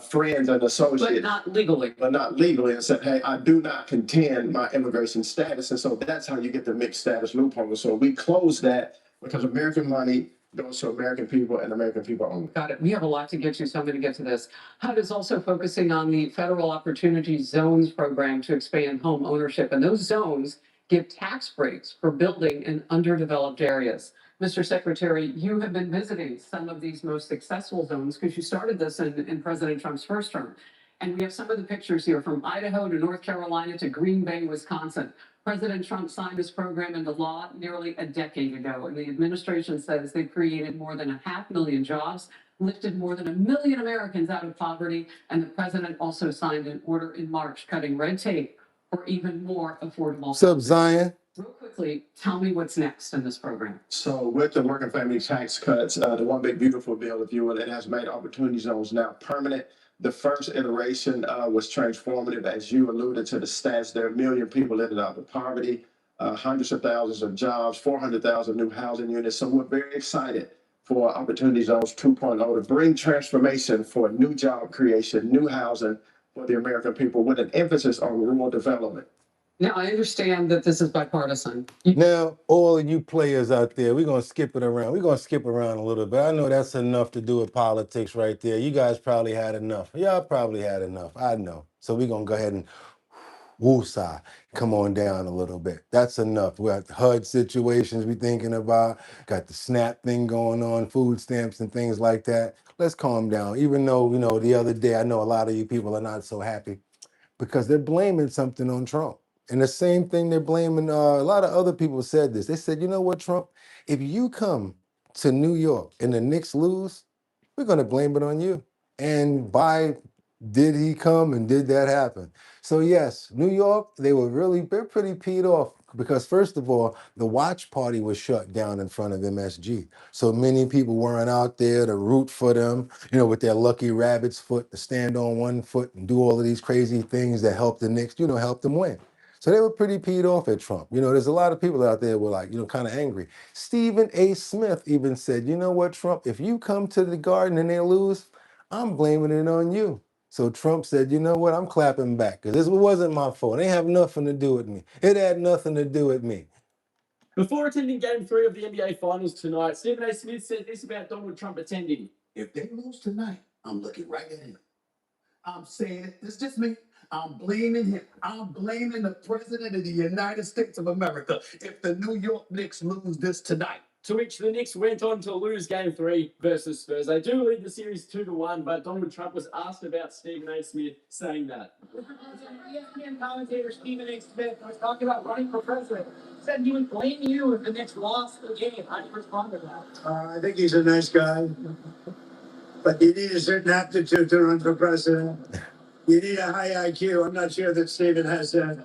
friends and associates. But not legally. But not legally, and said, hey, I do not contend my immigration status. And so that's how you get the mixed status loophole. So we closed that because American money goes to American people and American people only. Got it. We have a lot to get to, so I'm going to get to this. HUD is also focusing on the Federal Opportunity Zones program to expand home ownership, and those zones give tax breaks for building in underdeveloped areas. Mr. Secretary, you have been visiting some of these most successful zones because you started this in President Trump's first term. And we have some of the pictures here from Idaho to North Carolina to Green Bay, Wisconsin. President Trump signed this program into law nearly a decade ago, and the administration says they've created more than 500,000 jobs, lifted more than 1 million Americans out of poverty, and the president also signed an order in March cutting red tape for even more affordable. What's up, Zion? Real quickly, tell me what's next in this program. So with the working family tax cuts, the One Big Beautiful Bill, if you will, it has made opportunity zones now permanent. The first iteration was transformative, as you alluded to the stats. There are 1 million people living out of poverty, hundreds of thousands of jobs, 400,000 new housing units. So we're very excited for Opportunity Zones 2.0 to bring transformation for new job creation, new housing for the American people with an emphasis on rural development. Now, I understand that this is bipartisan. Now, all of you players out there, we're going to skip it around. We're going to skip around a little bit. I know that's enough to do with politics right there. You guys probably had enough. Y'all probably had enough. I know. So we're going to go ahead and woosah, come on down a little bit. That's enough. We got the HUD situations we thinking about, got the SNAP thing going on, food stamps and things like that. Let's calm down. Even though, you know, the other day, I know a lot of you people are not so happy because they're blaming something on Trump. And the same thing they're blaming, a lot of other people said this. They said, you know what, Trump, if you come to New York and the Knicks lose, we're going to blame it on you. And did he come and did that happen? So yes, New They're pretty peed off because first of all, the watch party was shut down in front of MSG. So many people weren't out there to root for them, you know, with their lucky rabbit's foot, to stand on one foot and do all of these crazy things that helped the Knicks, you know, help them win. So they were pretty peed off at Trump. You know, there's a lot of people out there who were like, you know, kind of angry. Stephen A. Smith even said, you know what, Trump, if you come to the Garden and they lose, I'm blaming it on you. So Trump said, you know what, I'm clapping back because this wasn't my fault. It had nothing to do with me. It had nothing to do with me. Before attending Game 3 of the NBA Finals tonight, Stephen A. Smith said this about Donald Trump attending. If they lose tonight, I'm looking right at him. I'm saying it. It's just me. I'm blaming him. I'm blaming the president of the United States of America if the New York Knicks lose this tonight. To which the Knicks went on to lose Game 3 versus Spurs. They do lead the series 2-1, but Donald Trump was asked about Stephen A. Smith saying that. ESPN commentator Stephen A. Smith was talking about running for president. Said he would blame you if the Knicks lost the game. How do you respond to that? I think he's a nice guy, but you need a certain aptitude to run for president. You need a high IQ. I'm not sure that Stephen has that.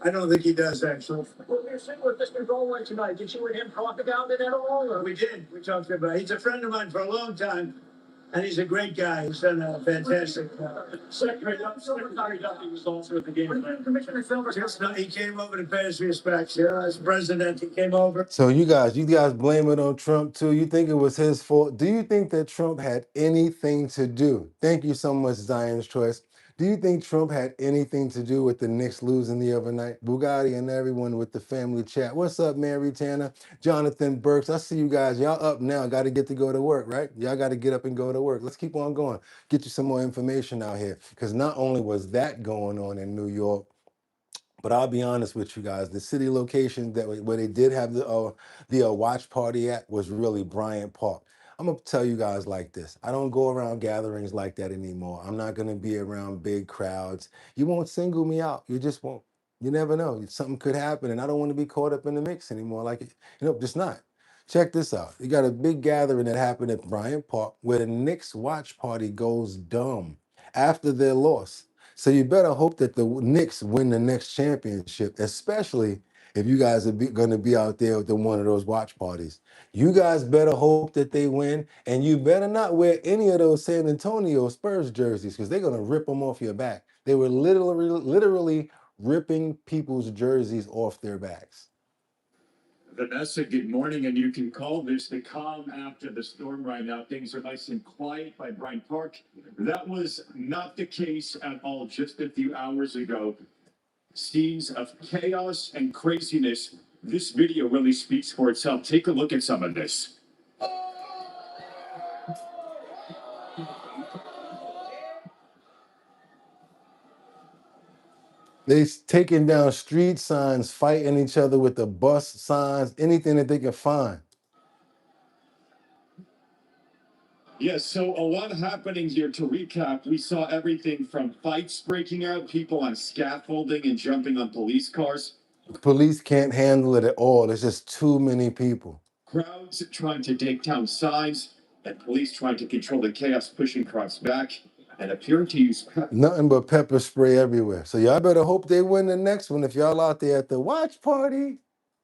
I don't think he does, actually. Well, we were sitting with Mr. Goldwyn tonight. Did you and him talk about it at all? Or? We did. We talked about it. He's a friend of mine for a long time, and he's a great guy. He's done a fantastic Secretary Duffy was also at the game. Commissioner Silver. He came over to pay his respects. Yeah, as president, he came over. So you guys blame it on Trump too. You think it was his fault? Do you think that Trump had anything to do? Thank you so much, Zion's Choice. Do you think Trump had anything to do with the Knicks losing the other night? Boogotti and everyone with the family chat. What's up, Mary Tanner? Jonathan Burks. I see you guys. Y'all up now. Got to get to go to work, right? Y'all got to get up and go to work. Let's keep on going. Get you some more information out here. Because not only was that going on in New York, but I'll be honest with you guys, the city location where they did have the watch party at was really Bryant Park. I'm gonna tell you guys like this. I don't go around gatherings like that anymore. I'm not gonna be around big crowds. You won't single me out. You just won't. You never know. Something could happen, and I don't want to be caught up in the mix anymore. Just not. Check this out. You got a big gathering that happened at Bryant Park where the Knicks watch party goes dumb after their loss. So you better hope that the Knicks win the next championship, especially if you guys are going to be out there with one of those watch parties. You guys better hope that they win, and you better not wear any of those San Antonio Spurs jerseys because they're going to rip them off your back. They were literally ripping people's jerseys off their backs. Vanessa, good morning, and you can call this the calm after the storm right now. Things are nice and quiet by Bryant Park. That was not the case at all just a few hours ago. Scenes of chaos and craziness. This video really speaks for itself. Take a look at some of this. They taking down street signs, fighting each other with the bus signs, anything that they can find. Yes, so a lot happening here. To recap, we saw everything from fights breaking out, people on scaffolding and jumping on police cars. Police can't handle it at all. There's just too many people. Crowds trying to take down signs, and police trying to control the chaos, pushing crowds back, and appearing to use nothing but pepper spray everywhere. So y'all better hope they win the next one if y'all out there at the watch party.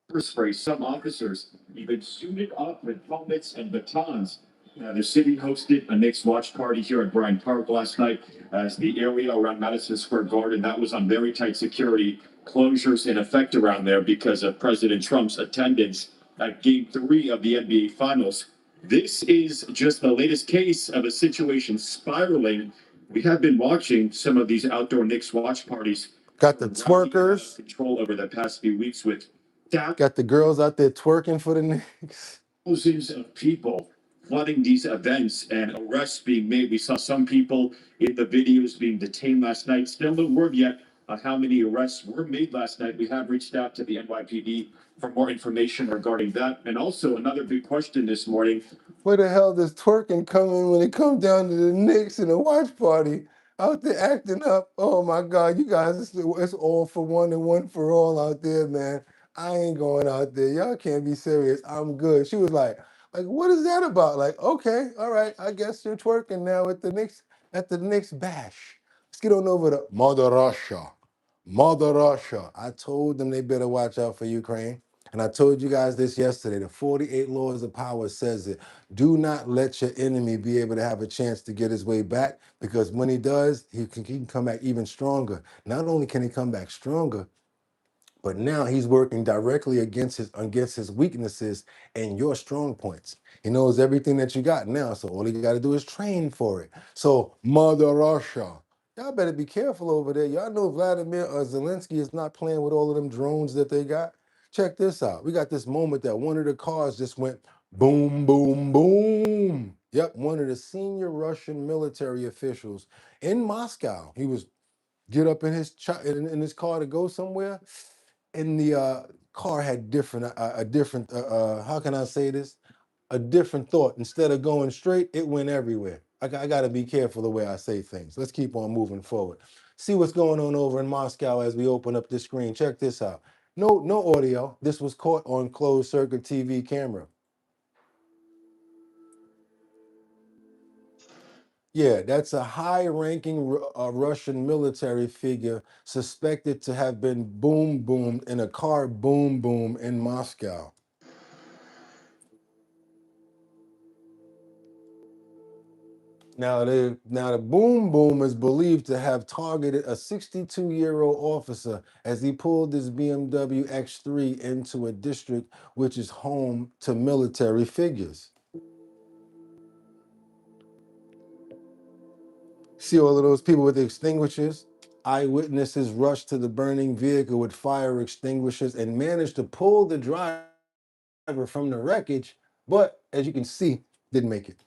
Pepper spray. Some officers even suited up with helmets and batons. The city hosted a Knicks watch party here at Bryant Park last night as the area around Madison Square Garden, that was on very tight security, closures in effect around there because of President Trump's attendance at Game 3 of the NBA Finals. This is just the latest case of a situation spiraling. We have been watching some of these outdoor Knicks watch parties. Got the twerkers. Control over the past few weeks with got the girls out there twerking for the Knicks. Thousands of people flooding these events and arrests being made. We saw some people in the videos being detained last night. Still no word yet on how many arrests were made last night. We have reached out to the NYPD for more information regarding that. And also another big question this morning. Where the hell does twerking come in when it comes down to the Knicks and the watch party? Out there acting up. Oh my God, you guys, it's all for one and one for all out there, man. I ain't going out there. Y'all can't be serious. I'm good. She was like, what is that about? Like, okay, all right, I guess you're twerking now at the Knicks bash. Let's get on over to Mother Russia. Mother Russia. I told them they better watch out for Ukraine. And I told you guys this yesterday. The 48 Laws of Power says it. Do not let your enemy be able to have a chance to get his way back, because when he does, he can come back even stronger. Not only can he come back stronger, but now he's working directly against his weaknesses and your strong points. He knows everything that you got now, so all you got to do is train for it. So, Mother Russia, y'all better be careful over there. Y'all know Vladimir Zelensky is not playing with all of them drones that they got. Check this out. We got this moment that one of the cars just went boom, boom, boom. Yep, one of the senior Russian military officials in Moscow. He was get up in in his car to go somewhere, and the car had a different how can I say this? A different thought. Instead of going straight, it went everywhere. I got to be careful the way I say things. Let's keep on moving forward. See what's going on over in Moscow as we open up the screen. Check this out. No audio. This was caught on closed circuit TV camera. Yeah, that's a high-ranking Russian military figure suspected to have been boomed in a car boom in Moscow. Now the boom is believed to have targeted a 62-year-old officer as he pulled his BMW X3 into a district which is home to military figures. See all of those people with extinguishers? Eyewitnesses rushed to the burning vehicle with fire extinguishers and managed to pull the driver from the wreckage, but as you can see, didn't make it.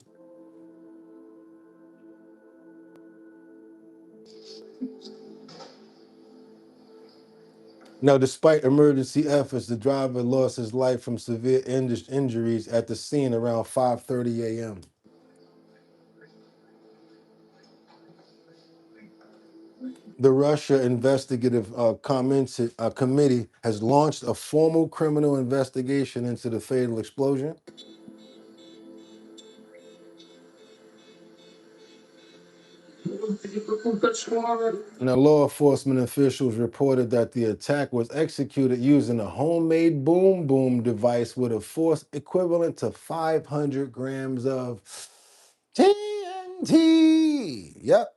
Now, despite emergency efforts, the driver lost his life from severe injuries at the scene around 5:30 a.m. The Russia Investigative Committee has launched a formal criminal investigation into the fatal explosion. Now, law enforcement officials reported that the attack was executed using a homemade boom device with a force equivalent to 500 grams of TNT. Yep.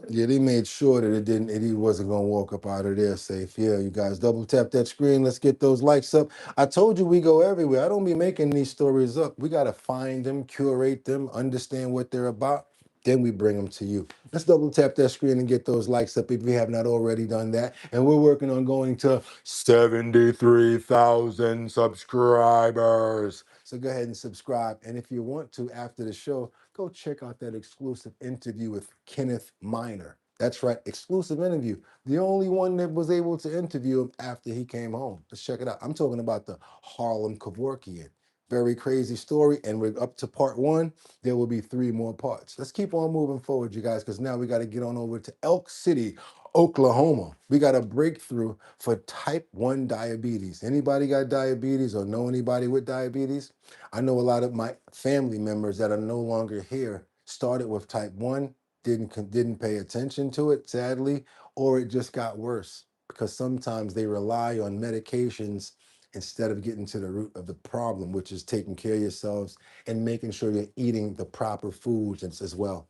Yeah, they made sure that he wasn't gonna walk up out of there safe. Yeah, you guys double tap that screen. Let's get those likes up. I told you we go everywhere. I don't be making these stories up. We gotta find them, curate them, understand what they're about. Then we bring them to you. Let's double tap that screen and get those likes up if we have not already done that. And we're working on going to 73,000 subscribers. So go ahead and subscribe. And if you want to, after the show, go check out that exclusive interview with Kenneth Miner. That's right, exclusive interview. The only one that was able to interview him after he came home. Let's check it out. I'm talking about the Harlem Kevorkian. Very crazy story, and we're up to part 1. There will be 3 more parts. Let's keep on moving forward, you guys, because now we got to get on over to Elk City, Oklahoma. We got a breakthrough for type 1 diabetes. Anybody got diabetes or know anybody with diabetes? I know a lot of my family members that are no longer here started with type 1, didn't pay attention to it, sadly, or it just got worse because sometimes they rely on medications instead of getting to the root of the problem, which is taking care of yourselves and making sure you're eating the proper foods as well.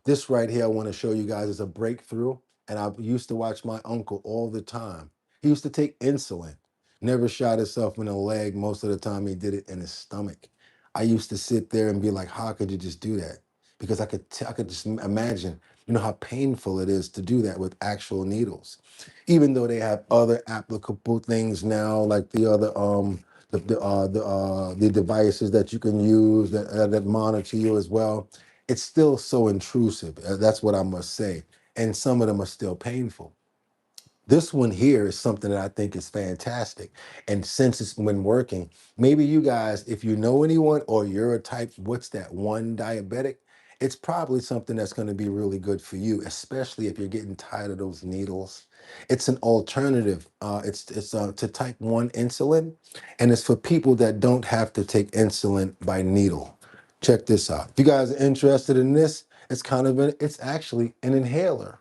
This right here I want to show you guys is a breakthrough, and I used to watch my uncle all the time. He used to take insulin, never shot himself in the leg. Most of the time he did it in his stomach. I used to sit there and be like, how could you just do that? Because I could just imagine, how painful it is to do that with actual needles. Even though they have other applicable things now, like the other the devices that you can use that monitor you as well, it's still so intrusive. That's what I must say. And some of them are still painful. This one here is something that I think is fantastic. And since it's been working, maybe you guys, if you know anyone or you're a type, what's that, 1 diabetic, it's probably something that's going to be really good for you, especially if you're getting tired of those needles. It's an alternative. It's to type 1 insulin, and it's for people that don't have to take insulin by needle. Check this out. If you guys are interested in this, it's actually an inhaler.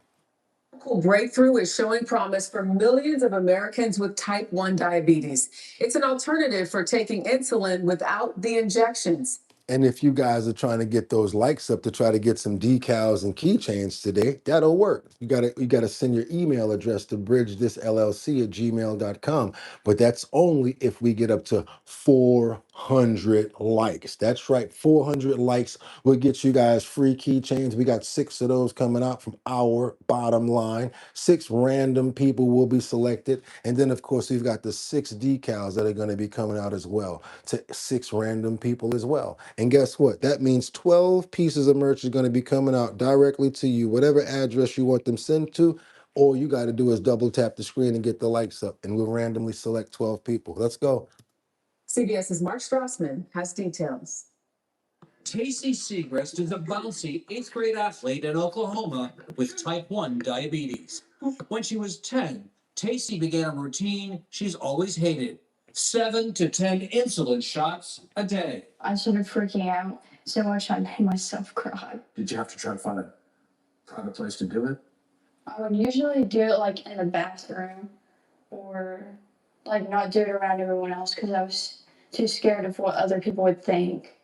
Breakthrough is showing promise for millions of Americans with type 1 diabetes. It's an alternative for taking insulin without the injections. And if you guys are trying to get those likes up to try to get some decals and keychains today, that'll work. You gotta send your email address to bridgethisllc@gmail.com. But that's only if we get up to 400 likes. That's right, 400 likes will get you guys free keychains. We got 6 of those coming out from our bottom line. 6 random people will be selected. And then of course we've got the 6 decals that are going to be coming out as well to 6 random people as well. And guess what? That means 12 pieces of merch is going to be coming out directly to you, whatever address you want them sent to. All you got to do is double tap the screen and get the likes up, and we'll randomly select 12 people. Let's go. CBS's Mark Strassman has details. Tacey Segrist is a bouncy 8th grade athlete in Oklahoma with type 1 diabetes. When she was 10, Tacey began a routine she's always hated: 7 to 10 insulin shots a day. I started freaking out so much I made myself cry. Did you have to try to find a private place to do it? I would usually do it like in the bathroom or like not do it around everyone else because I was too scared of what other people would think.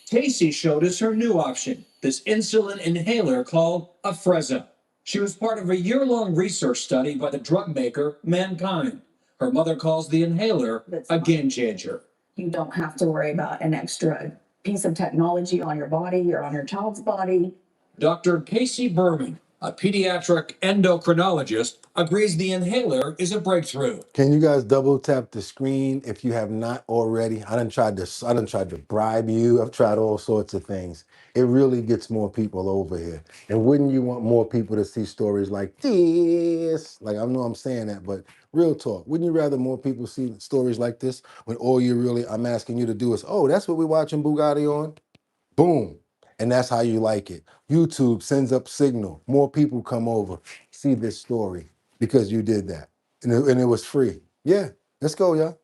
Tacey showed us her new option, this insulin inhaler called Afrezza. She was part of a year-long research study by the drug maker Mankind. Her mother calls the inhaler a game changer. You don't have to worry about an extra piece of technology on your body or on your child's body. Dr. Casey Berman, a pediatric endocrinologist, agrees the inhaler is a breakthrough. Can you guys double tap the screen if you have not already? I done tried to bribe you. I've tried all sorts of things. It really gets more people over here. And wouldn't you want more people to see stories like this? Like, I know I'm saying that, but real talk. Wouldn't you rather more people see stories like this when all I'm asking you to do is, oh, that's what we're watching Boogotti on? Boom. And that's how you like it. YouTube sends up signal. More people come over, see this story because you did that. And it was free. Yeah, let's go, y'all.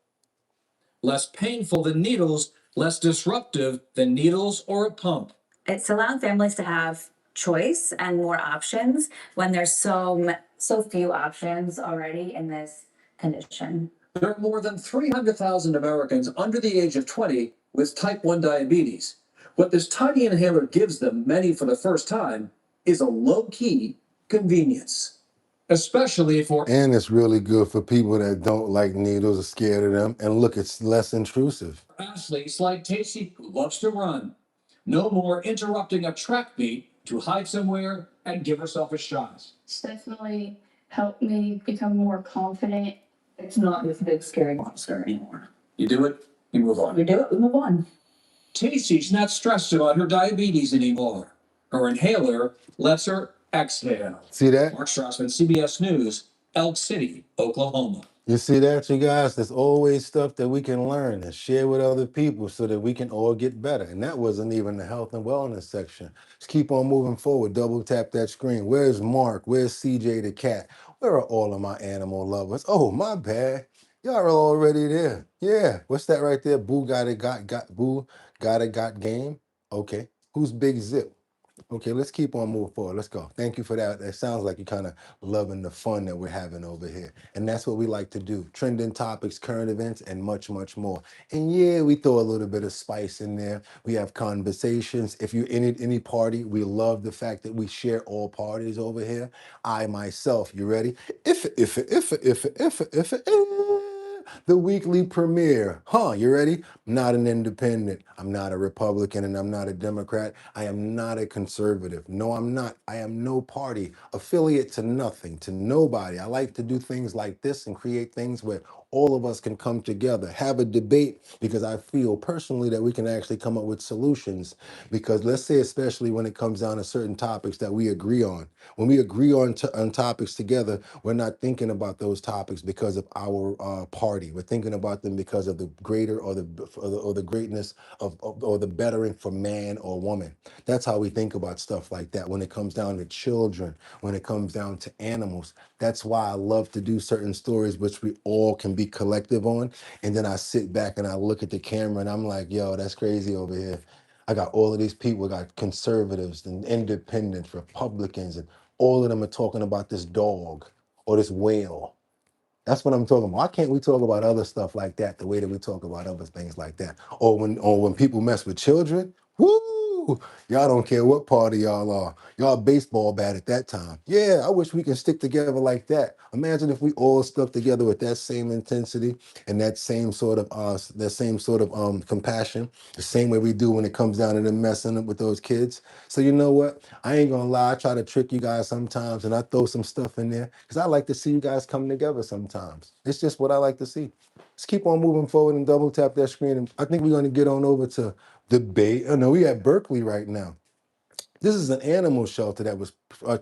Less painful than needles, less disruptive than needles or a pump. It's allowed families to have choice and more options when there's so few options already in this condition. There are more than 300,000 Americans under the age of 20 with type 1 diabetes. What this tiny inhaler gives them, many for the first time, is a low-key convenience. Especially for... And it's really good for people that don't like needles or scared of them. And look, it's less intrusive. athletes like Tacey, who loves to run. No more interrupting a track meet to hide somewhere and give herself a shot. It's definitely helped me become more confident. It's not this big scary monster anymore. You do it, you move on. We do it, we move on. Tacey's not stressed about her diabetes anymore. Her inhaler lets her exhale. See that? Mark Strassman, CBS News, Elk City, Oklahoma. You see that, you guys? There's always stuff that we can learn and share with other people so that we can all get better. And that wasn't even the health and wellness section. Let's keep on moving forward. Double tap that screen. Where's Mark? Where's CJ the cat? Where are all of my animal lovers? Oh, my bad. Y'all are already there. Yeah. What's that right there? Boo got game. Okay. Who's Big Zip? Okay, let's keep on moving forward. Let's go. Thank you for that. It sounds like you're kind of loving the fun that we're having over here. And that's what we like to do. Trending topics, current events, and much, much more. And yeah, we throw a little bit of spice in there. We have conversations. If you're in any party, we love the fact that we share all parties over here. I myself, you ready? If the weekly premiere. You ready? I'm not an independent. I'm not a Republican and I'm not a Democrat. I am not a conservative. No, I'm not. I am no party affiliate to nothing, to nobody. I like to do things like this and create things where all of us can come together, have a debate, because I feel personally that we can actually come up with solutions. Because let's say, especially when it comes down to certain topics that we agree on, when we agree on topics together, we're not thinking about those topics because of our party. We're thinking about them because of the greater or the greatness or the bettering for man or woman. That's how we think about stuff like that. When it comes down to children, when it comes down to animals, that's why I love to do certain stories which we all can be collective on. And then I sit back and I look at the camera and I'm like, yo, that's crazy over here. I got all of these people, I got conservatives and independents, Republicans, and all of them are talking about this dog or this whale. That's what I'm talking about. Why can't we talk about other stuff like that the way that we talk about other things like that? Or when people mess with children, woo! Y'all don't care what party y'all are. Y'all baseball bat at that time. Yeah, I wish we could stick together like that. Imagine if we all stuck together with that same intensity and that same sort of compassion, the same way we do when it comes down to them messing up with those kids. So you know what? I ain't gonna lie, I try to trick you guys sometimes and I throw some stuff in there because I like to see you guys come together sometimes. It's just what I like to see. Let's keep on moving forward and double tap that screen. And I think we're gonna get on over to the Bay. Oh no, we at Berkeley right now. This is an animal shelter that was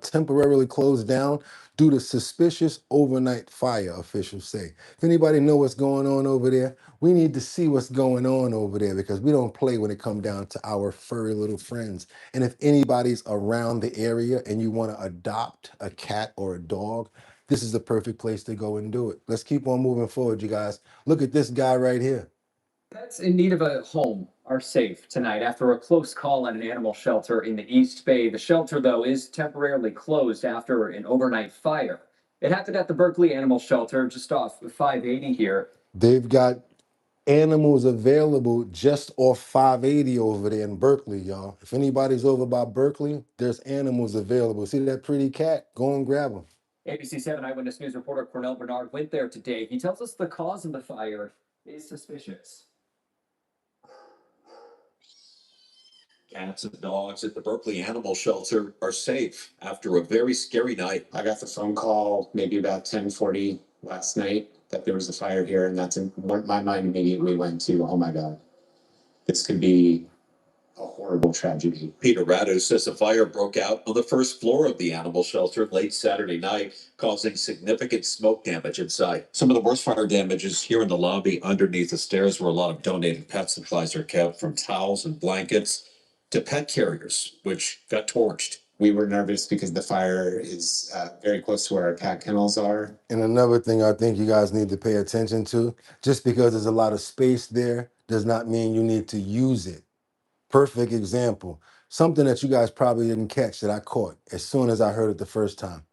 temporarily closed down due to suspicious overnight fire, officials say. If anybody know what's going on over there, we need to see what's going on over there because we don't play when it comes down to our furry little friends. And if anybody's around the area and you want to adopt a cat or a dog, this is the perfect place to go and do it. Let's keep on moving forward, you guys. Look at this guy right here. Pets in need of a home are safe tonight after a close call at an animal shelter in the East Bay. The shelter, though, is temporarily closed after an overnight fire. It happened at the Berkeley Animal Shelter just off 580 here. They've got animals available just off 580 over there in Berkeley, y'all. If anybody's over by Berkeley, there's animals available. See that pretty cat? Go and grab them. ABC7 Eyewitness News reporter Cornell Bernard went there today. He tells us the cause of the fire is suspicious. Cats and dogs at the Berkeley Animal Shelter are safe after a very scary night. I got the phone call maybe about 10:40 last night that there was a fire here, and my mind immediately went to, oh my God, this could be a horrible tragedy. Peter Radu says a fire broke out on the first floor of the animal shelter late Saturday night, causing significant smoke damage inside. Some of the worst fire damage is here in the lobby underneath the stairs where a lot of donated pet supplies are kept, from towels and blankets to pet carriers, which got torched. We were nervous because the fire is very close to where our cat kennels are. And another thing I think you guys need to pay attention to, just because there's a lot of space there does not mean you need to use it. Perfect example. Something that you guys probably didn't catch that I caught as soon as I heard it the first time.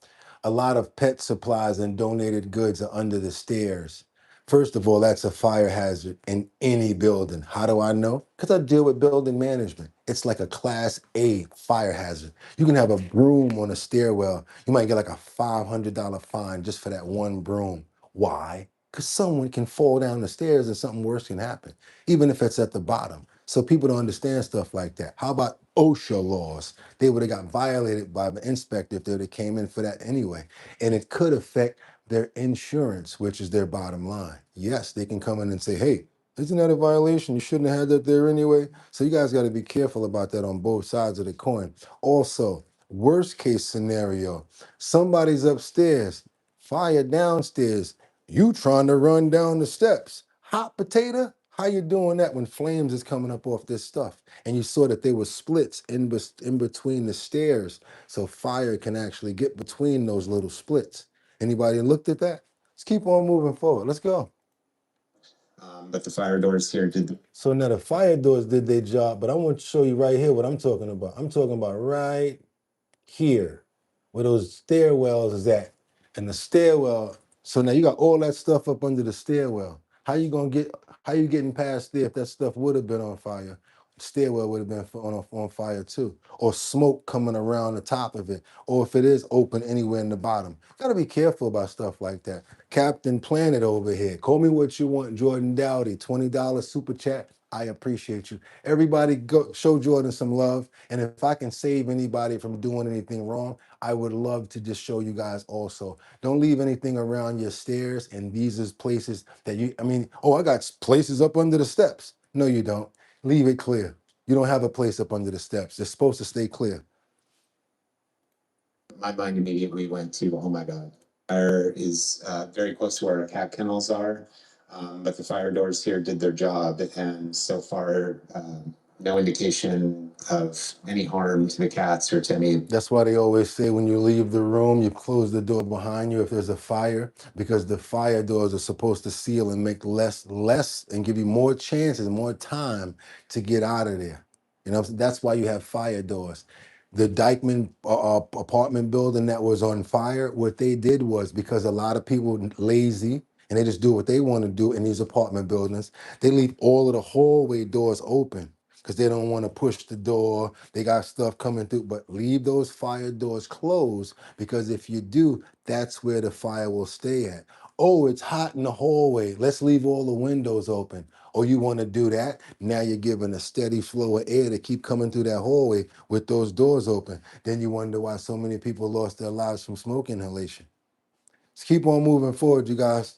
A lot of pet supplies and donated goods are under the stairs. First of all, that's a fire hazard in any building. How do I know? Because I deal with building management. It's like a class A fire hazard. You can have a broom on a stairwell. You might get like a $500 fine just for that one broom. Why? Because someone can fall down the stairs and something worse can happen, even if it's at the bottom. So people don't understand stuff like that. How about OSHA laws? They would have got violated by the inspector if they would have came in for that anyway. And it could affect their insurance, which is their bottom line. Yes, they can come in and say, hey, isn't that a violation? You shouldn't have had that there anyway. So you guys got to be careful about that on both sides of the coin. Also, worst case scenario, somebody's upstairs, fire downstairs, you trying to run down the steps. Hot potato? How you doing that when flames is coming up off this stuff? And you saw that there were splits in between the stairs, so fire can actually get between those little splits. Anybody looked at that? Let's keep on moving forward. Let's go. But the fire doors here So now the fire doors did their job, but I want to show you right here what I'm talking about. I'm talking about right here, where those stairwells is at. And the stairwell, so now you got all that stuff up under the stairwell. How you getting past there if that stuff would have been on fire? The stairwell would have been on fire too. Or smoke coming around the top of it. Or if it is open anywhere in the bottom. Gotta be careful about stuff like that. Captain Planet over here. Call me what you want, Jordan Dowdy. $20 super chat. I appreciate you. Everybody go show Jordan some love. And if I can save anybody from doing anything wrong, I would love to just show you guys also. Don't leave anything around your stairs, and these is places that I got places up under the steps. No, you don't. Leave it clear. You don't have a place up under the steps. They're supposed to stay clear. My mind immediately went to, oh my God. Fire is very close to where our cat kennels are, but the fire doors here did their job, and so far, no indication of any harm to the cats or to any. That's why they always say when you leave the room, you close the door behind you if there's a fire, because the fire doors are supposed to seal and make less and give you more chances, more time to get out of there. You know, that's why you have fire doors. The Dykeman apartment building that was on fire, what they did was, because a lot of people lazy and they just do what they want to do in these apartment buildings, they leave all of the hallway doors open because they don't want to push the door. They got stuff coming through, but leave those fire doors closed, because if you do, that's where the fire will stay at. Oh, it's hot in the hallway. Let's leave all the windows open. Oh, you want to do that? Now you're giving a steady flow of air to keep coming through that hallway with those doors open. Then you wonder why so many people lost their lives from smoke inhalation. Let's keep on moving forward, you guys.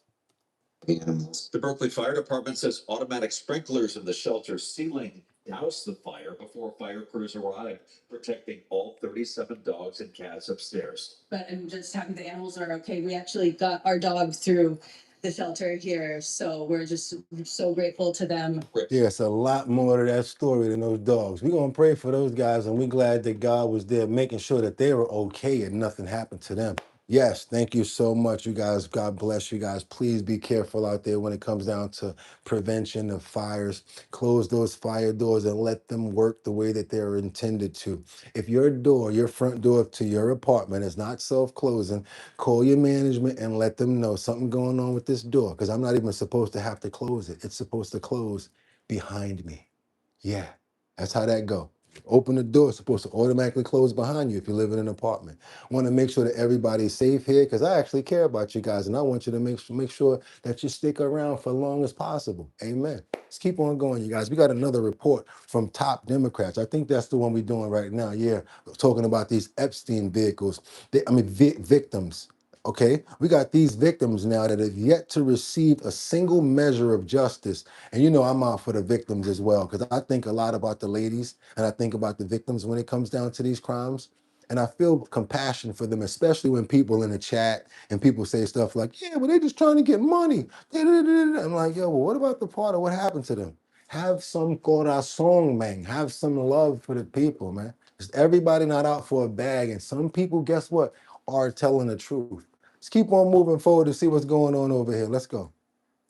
The Berkeley Fire Department says automatic sprinklers in the shelter ceiling doused the fire before fire crews arrived, protecting all 37 dogs and cats upstairs. But I'm just happy the animals are okay. We actually got our dog through the shelter here, so we're just so grateful to them. Yeah, it's a lot more to that story than those dogs. We're going to pray for those guys, and we're glad that God was there making sure that they were okay and nothing happened to them. Yes, thank you so much, you guys. God bless you guys. Please be careful out there when it comes down to prevention of fires. Close those fire doors and let them work the way that they're intended to. If your door, your front door to your apartment is not self-closing, call your management and let them know something going on with this door, because I'm not even supposed to have to close it. It's supposed to close behind me. Yeah, that's how that go. Open the door, it's supposed to automatically close behind you if you live in an apartment. Want to make sure that everybody's safe here, because I actually care about you guys, and I want you to make sure that you stick around for long as possible. Amen. Let's keep on going, you guys. We got another report from top Democrats. I think that's the one we're doing right now. Yeah, talking about these Epstein vehicles. Victims. Okay, we got these victims now that have yet to receive a single measure of justice. And you know, I'm out for the victims as well, because I think a lot about the ladies and I think about the victims when it comes down to these crimes. And I feel compassion for them, especially when people in the chat and people say stuff like, yeah, well, they're just trying to get money. I'm like, yo, well, what about the part of what happened to them? Have some corazón, man. Have some love for the people, man. Just everybody not out for a bag. And some people, guess what, are telling the truth. Let's keep on moving forward to see what's going on over here. Let's go.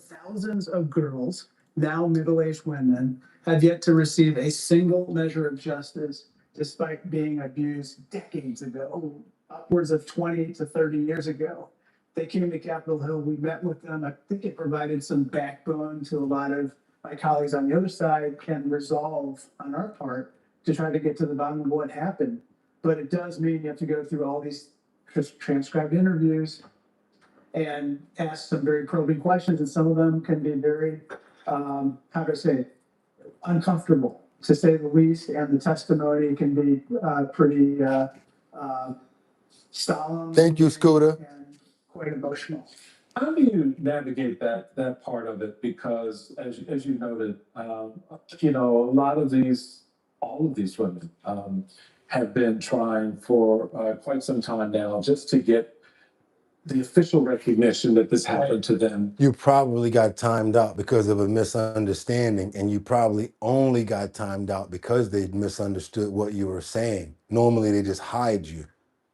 Thousands of girls, now middle-aged women, have yet to receive a single measure of justice despite being abused decades ago, upwards of 20 to 30 years ago. They came to Capitol Hill, we met with them. I think it provided some backbone to a lot of my colleagues on the other side can resolve on our part to try to get to the bottom of what happened. But it does mean you have to go through all these transcribed interviews and ask some very probing questions, and some of them can be very, how do I say, uncomfortable, to say the least, and the testimony can be pretty solemn. Thank you, Scooter. And quite emotional. How do you navigate that part of it? Because as you noted, you know, all of these women have been trying for quite some time now just to get the official recognition that this happened to them. You probably got timed out because of a misunderstanding, and you probably only got timed out because they misunderstood what you were saying. Normally, they just hide you.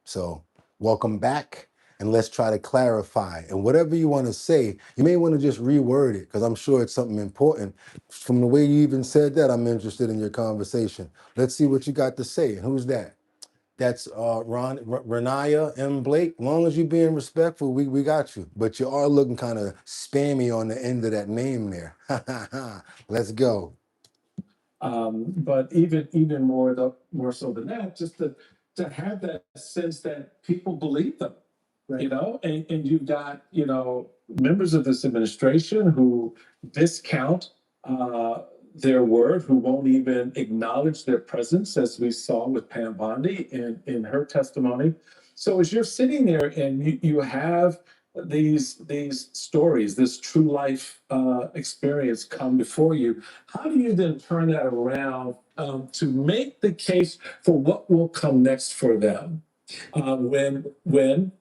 So, welcome back, and let's try to clarify. And whatever you want to say, you may want to just reword it, because I'm sure it's something important. From the way you even said that, I'm interested in your conversation. Let's see what you got to say. Who's that? That's Renaya M. Blake. As long as you're being respectful, we got you. But you are looking kind of spammy on the end of that name there. Let's go. But even more so than that, just to have that sense that people believe them, right. You know, and you've got, you know, members of this administration who discount their word, who won't even acknowledge their presence, as we saw with Pam Bondi in her testimony. So as you're sitting there and you have these stories, this true life experience come before you, how do you then turn that around to make the case for what will come next for them when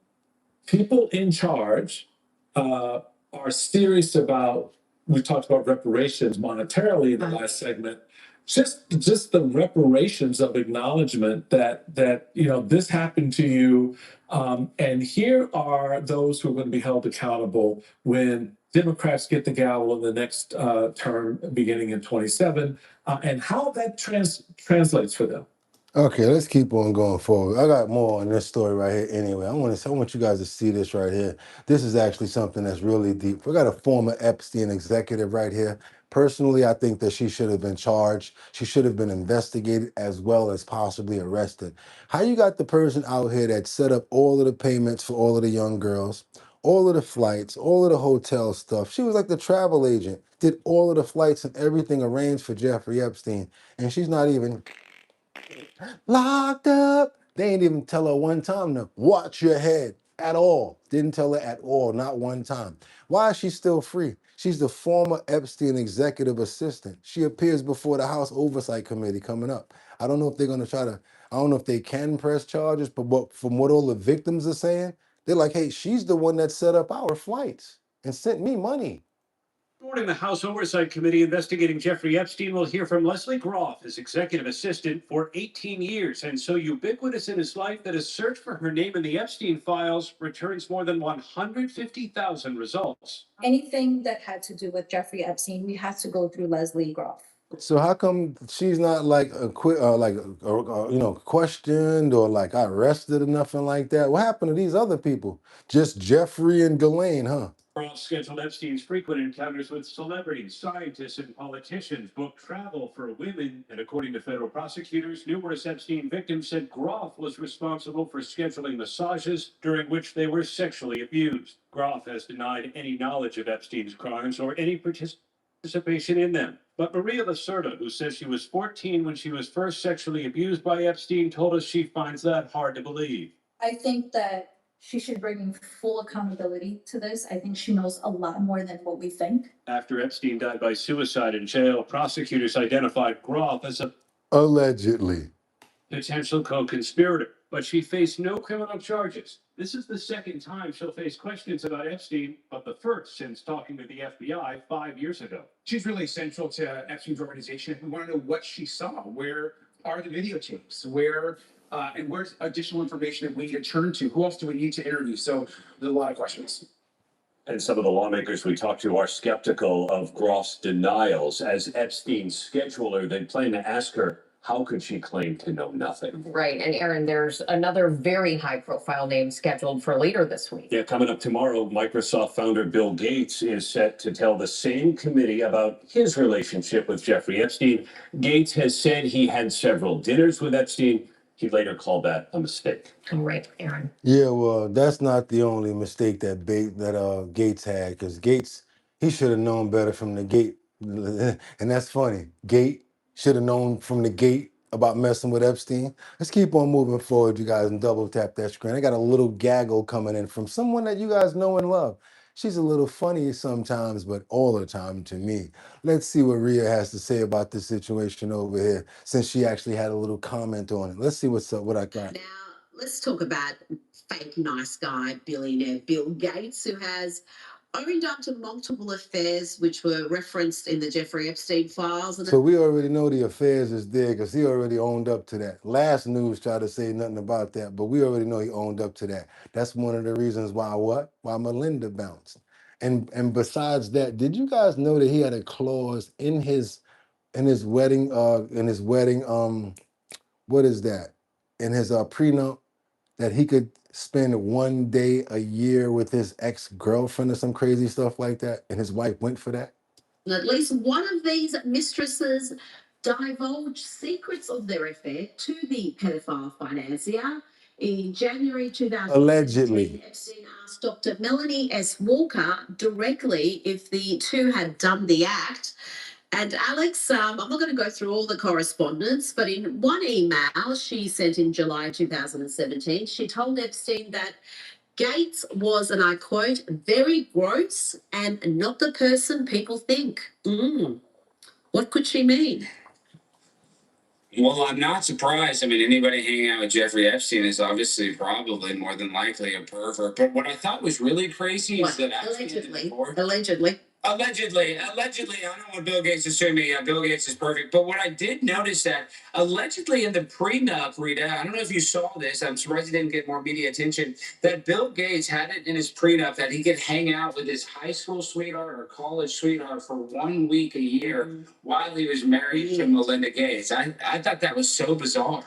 people in charge are serious about, we talked about reparations monetarily in the last segment, just the reparations of acknowledgement that you know this happened to you, and here are those who are going to be held accountable when Democrats get the gavel in the next term beginning in 27, and how that translates for them. Okay, let's keep on going forward. I got more on this story right here anyway. I want you guys to see this right here. This is actually something that's really deep. We got a former Epstein executive right here. Personally, I think that she should have been charged. She should have been investigated as well as possibly arrested. How you got the person out here that set up all of the payments for all of the young girls, all of the flights, all of the hotel stuff. She was like the travel agent, did all of the flights and everything arranged for Jeffrey Epstein. And she's not even locked up. They ain't even tell her one time to watch your head at all. Didn't tell her at all, not one time. Why is she still free? She's the former Epstein executive assistant. She appears before the House Oversight Committee coming up. I don't know if they're going to I don't know if they can press charges, but from what all the victims are saying, they're like, hey, she's the one that set up our flights and sent me money. Morning, the House Oversight Committee investigating Jeffrey Epstein will hear from Leslie Groff, his executive assistant for 18 years, and so ubiquitous in his life that a search for her name in the Epstein files returns more than 150,000 results. Anything that had to do with Jeffrey Epstein, we had to go through Leslie Groff. So how come she's not like questioned or like arrested or nothing like that? What happened to these other people? Just Jeffrey and Ghislaine, huh? Groff scheduled Epstein's frequent encounters with celebrities, scientists, and politicians, booked travel for women, and according to federal prosecutors, numerous Epstein victims said Groff was responsible for scheduling massages during which they were sexually abused. Groff has denied any knowledge of Epstein's crimes or any participation in them. But Maria Lacerda, who says she was 14 when she was first sexually abused by Epstein, told us she finds that hard to believe. I think that she should bring full accountability to this. I think she knows a lot more than what we think. After Epstein died by suicide in jail, prosecutors identified Groff as a Allegedly. potential co-conspirator, but she faced no criminal charges. This is the second time she'll face questions about Epstein, but the first since talking to the FBI 5 years ago. She's really central to Epstein's organization. We want to know what she saw. Where are the videotapes? And where's additional information that we need to turn to? Who else do we need to interview? So there's a lot of questions. And some of the lawmakers we talked to are skeptical of Groff's denials. As Epstein's scheduler, they plan to ask her, how could she claim to know nothing? Right. And Aaron, there's another very high profile name scheduled for later this week. Yeah, coming up tomorrow, Microsoft founder Bill Gates is set to tell the same committee about his relationship with Jeffrey Epstein. Gates has said he had several dinners with Epstein. He later called that a mistake. All right, Aaron. Yeah, well, that's not the only mistake that Gates had, because Gates, he should have known better from the gate. And that's funny. Gate should have known from the gate about messing with Epstein. Let's keep on moving forward, you guys, and double tap that screen. I got a little gaggle coming in from someone that you guys know and love. She's a little funny sometimes, but all the time to me. Let's see what Rhea has to say about this situation over here, since she actually had a little comment on it. Let's see what's up, what I got. Now, let's talk about fake nice guy billionaire Bill Gates, who has owned up to multiple affairs which were referenced in the Jeffrey Epstein files. So we already know the affairs is there because he already owned up to that. Last news tried to say nothing about that, but we already know he owned up to that. That's one of the reasons why what? Why Melinda bounced. And besides that, did you guys know that he had a clause in his wedding what is that? In his prenup, that he could spend 1 day a year with his ex-girlfriend or some crazy stuff like that, and his wife went for that? At least one of these mistresses divulged secrets of their affair to the pedophile financier. In January 2000, Allegedly. Epstein asked Dr. Melanie S. Walker directly if the two had done the act. And Alex, I'm not going to go through all the correspondence, but in one email she sent in July 2017, she told Epstein that Gates was, and I quote, very gross and not the person people think. What could she mean? Well, I'm not surprised. I mean, anybody hanging out with Jeffrey Epstein is obviously probably more than likely a pervert. But what I thought was really crazy is that Allegedly, I don't want Bill Gates to sue me. Bill Gates is perfect. But what I did notice that allegedly in the prenup, Rita, I don't know if you saw this. I'm surprised he didn't get more media attention. That Bill Gates had it in his prenup that he could hang out with his high school sweetheart or college sweetheart for 1 week a year while he was married to Melinda Gates. I thought that was so bizarre.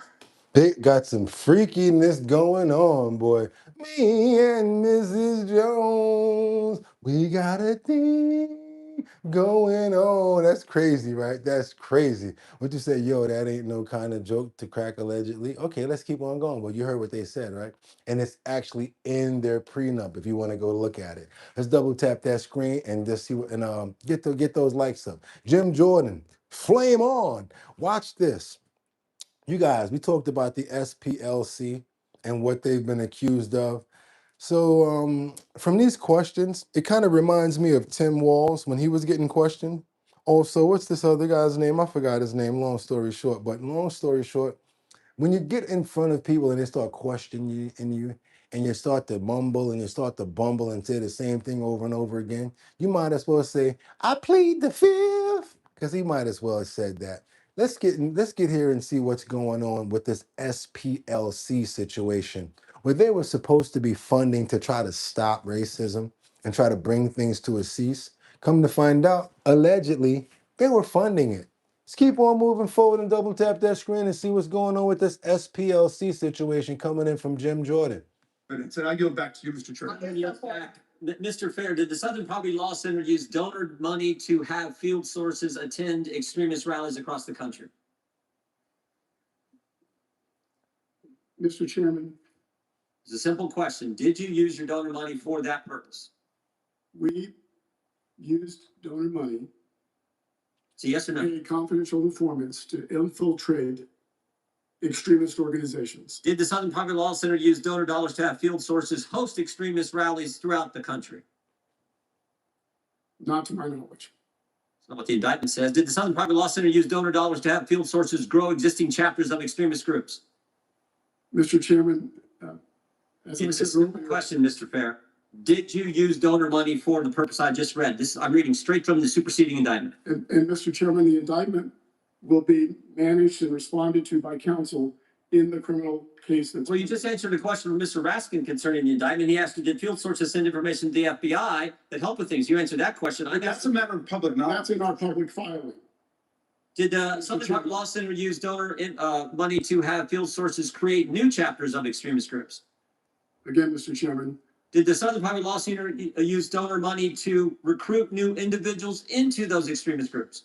They got some freakiness going on, boy. Me and Mrs. Jones, we got a thing going on. That's crazy, right? That's crazy. What you say, yo, that ain't no kind of joke to crack allegedly. Okay, let's keep on going. Well, you heard what they said, right? And it's actually in their prenup if you want to go look at it. Let's double tap that screen and just see what, and get those likes up. Jim Jordan, flame on. Watch this. You guys, we talked about the SPLC and what they've been accused of. So from these questions, it kind of reminds me of Tim Walz when he was getting questioned. Also, what's this other guy's name? I forgot his name, long story short. But long story short, when you get in front of people and they start questioning you and you start to mumble and you start to bumble and say the same thing over and over again, you might as well say, I plead the fifth, because he might as well have said that. Let's get here and see what's going on with this SPLC situation, where they were supposed to be funding to try to stop racism and try to bring things to a cease. Come to find out, allegedly, they were funding it. Let's keep on moving forward and double tap that screen and see what's going on with this SPLC situation coming in from Jim Jordan. So I yield back to you, Mr. Chair. Mr. Fair, did the Southern Poverty Law Center use donor money to have field sources attend extremist rallies across the country? Mr. Chairman, It's a simple question. Did you use your donor money for that purpose? we used donor money So yes or no? to pay confidential informants to infiltrate extremist organizations. Did the Southern Poverty Law Center use donor dollars to have field sources host extremist rallies throughout the country? Not to my knowledge. That's not what the indictment says. Did the Southern Poverty Law Center use donor dollars to have field sources grow existing chapters of extremist groups? Mr. Chairman, as I It's a said simple earlier, question, Mr. Fair. Did you use donor money for the purpose I just read? I'm reading straight from the superseding indictment. and Mr. Chairman, the indictment will be managed and responded to by counsel in the criminal case. Well, you just answered a question from Mr. Raskin concerning the indictment. He asked you, did field sources send information to the FBI that help with things? You answered that question. That's a matter of public knowledge. That's in our public filing. Did Southern Poverty Law Center use donor money to have field sources create new chapters of extremist groups? Again, Mr. Chairman. Did the Southern Poverty Law Center use donor money to recruit new individuals into those extremist groups?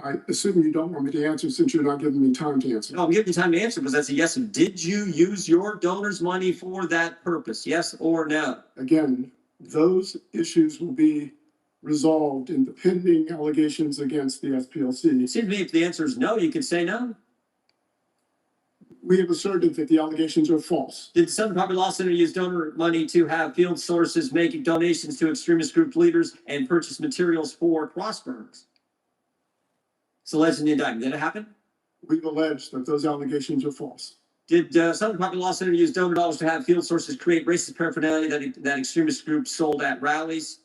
I assume you don't want me to answer since you're not giving me time to answer. No, I'm giving you time to answer because that's a yes. Did you use your donors' money for that purpose? Yes or no? Again, those issues will be resolved in the pending allegations against the SPLC. It seems to me if the answer is no, you could say no. We have asserted that the allegations are false. Did the Southern Poverty Law Center use donor money to have field sources making donations to extremist group leaders and purchase materials for cross burns? It's alleged in the indictment. Did it happen? We've alleged that those allegations are false. Did Southern Poverty Law Center use donor dollars to have field sources create racist paraphernalia that extremist groups sold at rallies?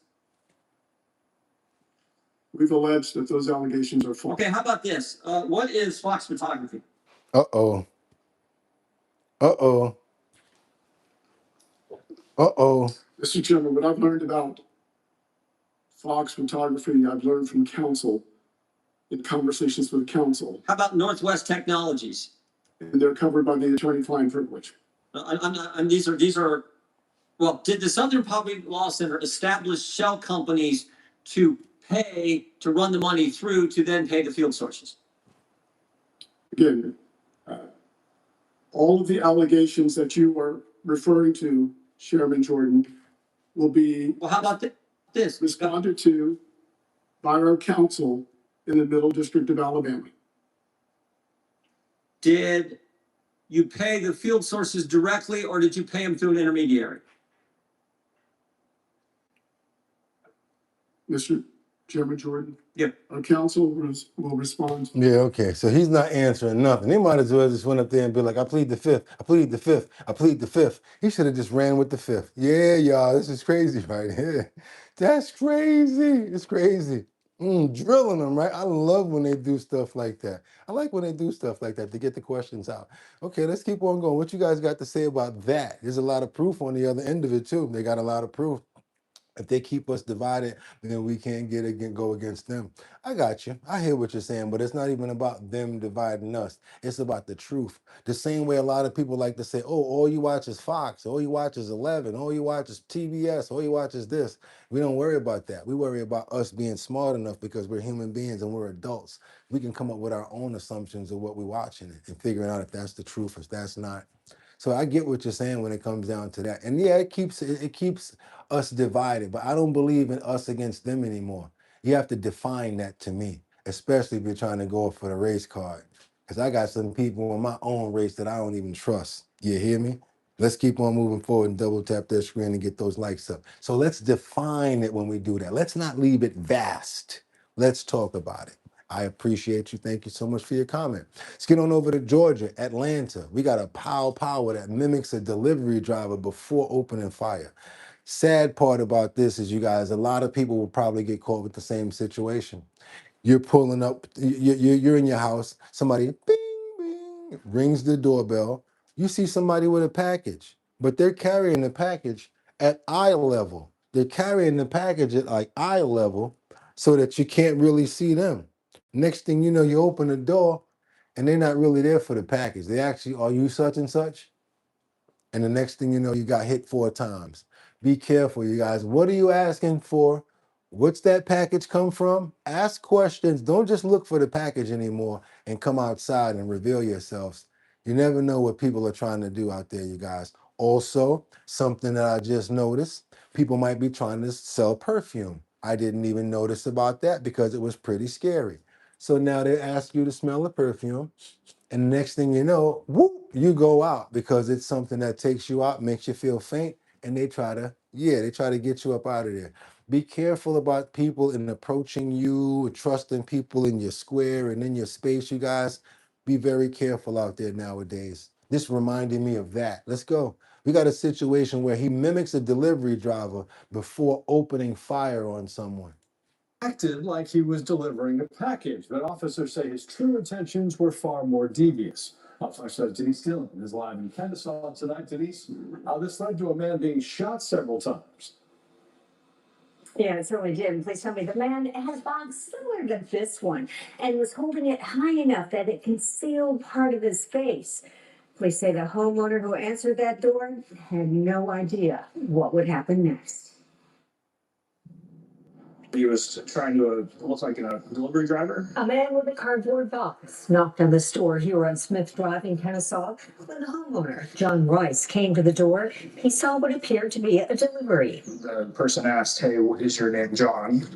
We've alleged that those allegations are false. Okay, how about this? What is Fox photography? Uh-oh. Uh-oh. Uh-oh. Mr. Chairman, what I've learned about Fox photography, I've learned from counsel in conversations with counsel. How about Northwest Technologies? And they're covered by the attorney-client privilege. These are, well, did the Southern Poverty Law Center establish shell companies to pay, to run the money through to then pay the field sources? Again, all of the allegations that you are referring to, Chairman Jordan, will be Well, how about this? responded to by our counsel in the Middle District of Alabama. Did you pay the field sources directly or did you pay them through an intermediary? Mr. Chairman Jordan? Yep. Our counsel will respond. Yeah, okay. So he's not answering nothing. He might as well just went up there and be like, I plead the fifth. I plead the fifth. I plead the fifth. He should have just ran with the fifth. Yeah, y'all, this is crazy right here. That's crazy. It's crazy. Drilling them, right? I love when they do stuff like that. I like when they do stuff like that to get the questions out. Okay, let's keep on going. What you guys got to say about that? There's a lot of proof on the other end of it, too. They got a lot of proof. If they keep us divided, then we can't go against them. I got you. I hear what you're saying, but it's not even about them dividing us. It's about the truth. The same way a lot of people like to say, "Oh, all you watch is Fox. All you watch is 11. All you watch is TBS. All you watch is this." We don't worry about that. We worry about us being smart enough because we're human beings and we're adults. We can come up with our own assumptions of what we're watching and figuring out if that's the truth or if that's not. So I get what you're saying when it comes down to that. And yeah, it keeps us divided, but I don't believe in us against them anymore. You have to define that to me, especially if you're trying to go for the race card. Because I got some people in my own race that I don't even trust. You hear me? Let's keep on moving forward and double tap that screen and get those likes up. So let's define it when we do that. Let's not leave it vast. Let's talk about it. I appreciate you. Thank you so much for your comment. Let's get on over to Georgia, Atlanta. We got a power that mimics a delivery driver before opening fire. Sad part about this is, you guys, a lot of people will probably get caught with the same situation. You're pulling up, you're in your house, somebody bing, bing, rings the doorbell. You see somebody with a package, but they're carrying the package at eye level. They're carrying the package at like eye level so that you can't really see them. Next thing you know, you open the door and they're not really there for the package. They actually, "Are you such and such?" And the next thing you know, you got hit 4 times. Be careful, you guys. What are you asking for? What's that package come from? Ask questions. Don't just look for the package anymore and come outside and reveal yourselves. You never know what people are trying to do out there, you guys. Also, something that I just noticed, people might be trying to sell perfume. I didn't even notice about that because it was pretty scary. So now they ask you to smell the perfume. And the next thing you know, whoop, you go out because it's something that takes you out, makes you feel faint, and they try to get you up out of there. Be careful about people in approaching you, trusting people in your square and in your space, you guys. Be very careful out there nowadays. This reminded me of that. Let's go. We got a situation where he mimics a delivery driver before opening fire on someone. Acted like he was delivering a package, but officers say his true intentions were far more devious. Officer Denise Dillon is live in Kennesaw tonight. Denise, this led to a man being shot several times. Yeah, it certainly did. Please tell me, the man had a box similar to this one and was holding it high enough that it concealed part of his face. Police say the homeowner who answered that door had no idea what would happen next. He was trying to look like a delivery driver. A man with a cardboard box knocked on the store here on Smith Drive in Kennesaw when the homeowner, John Rice, came to the door. He saw what appeared to be a delivery. The person asked, "Hey, is your name John?"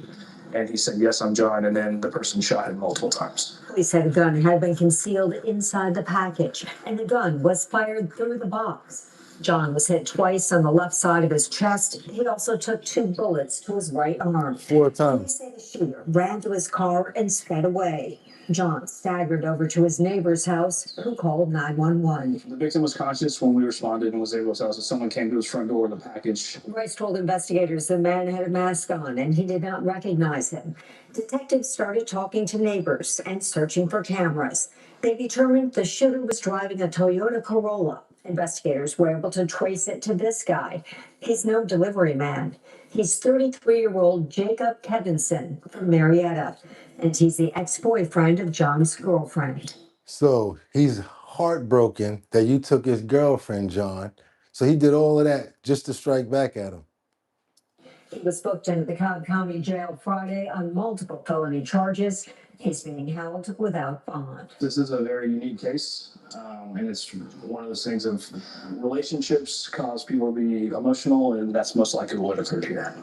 And he said, "Yes, I'm John." And then the person shot him multiple times. Police said a gun had been concealed inside the package, and the gun was fired through the box. John was hit twice on the left side of his chest. He also took 2 bullets to his right arm. 4 times. Police say the shooter ran to his car and sped away. John staggered over to his neighbor's house, who called 911. The victim was conscious when we responded and was able to tell us that someone came to his front door with a package. Rice told investigators the man had a mask on and he did not recognize him. Detectives started talking to neighbors and searching for cameras. They determined the shooter was driving a Toyota Corolla. Investigators were able to trace it to this guy. He's no delivery man. He's 33-year-old Jacob Kevinson from Marietta, and he's the ex-boyfriend of John's girlfriend. So he's heartbroken that you took his girlfriend, John. So he did all of that just to strike back at him. He was booked into the Cobb County Jail Friday on multiple felony charges. He's being held without bond. This is a very unique case, and it's one of those things of relationships cause people to be emotional, and that's most likely what occurred here.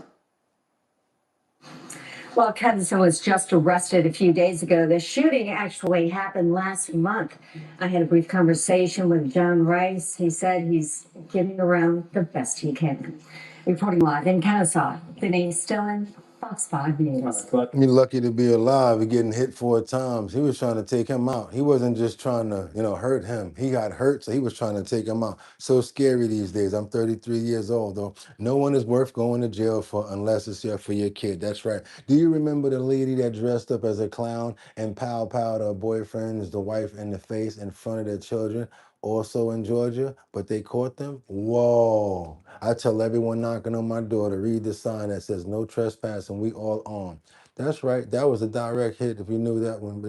While Kevinson was just arrested a few days ago, the shooting actually happened last month. I had a brief conversation with John Rice. He said he's getting around the best he can. Reporting live in Kennesaw, Denise Dillon, Fox 5 News. You're lucky to be alive. You're getting hit 4 times. He was trying to take him out. He wasn't just trying to, hurt him. He got hurt, so he was trying to take him out. So scary these days. I'm 33 years old, though. No one is worth going to jail for unless it's for your kid. That's right. Do you remember the lady that dressed up as a clown and pow-powed her boyfriend's, the wife, in the face in front of their children? also in Georgia, but they caught them. Whoa. I tell everyone knocking on my door to read the sign that says no trespassing, we all armed. That's right. That was a direct hit. If you knew that when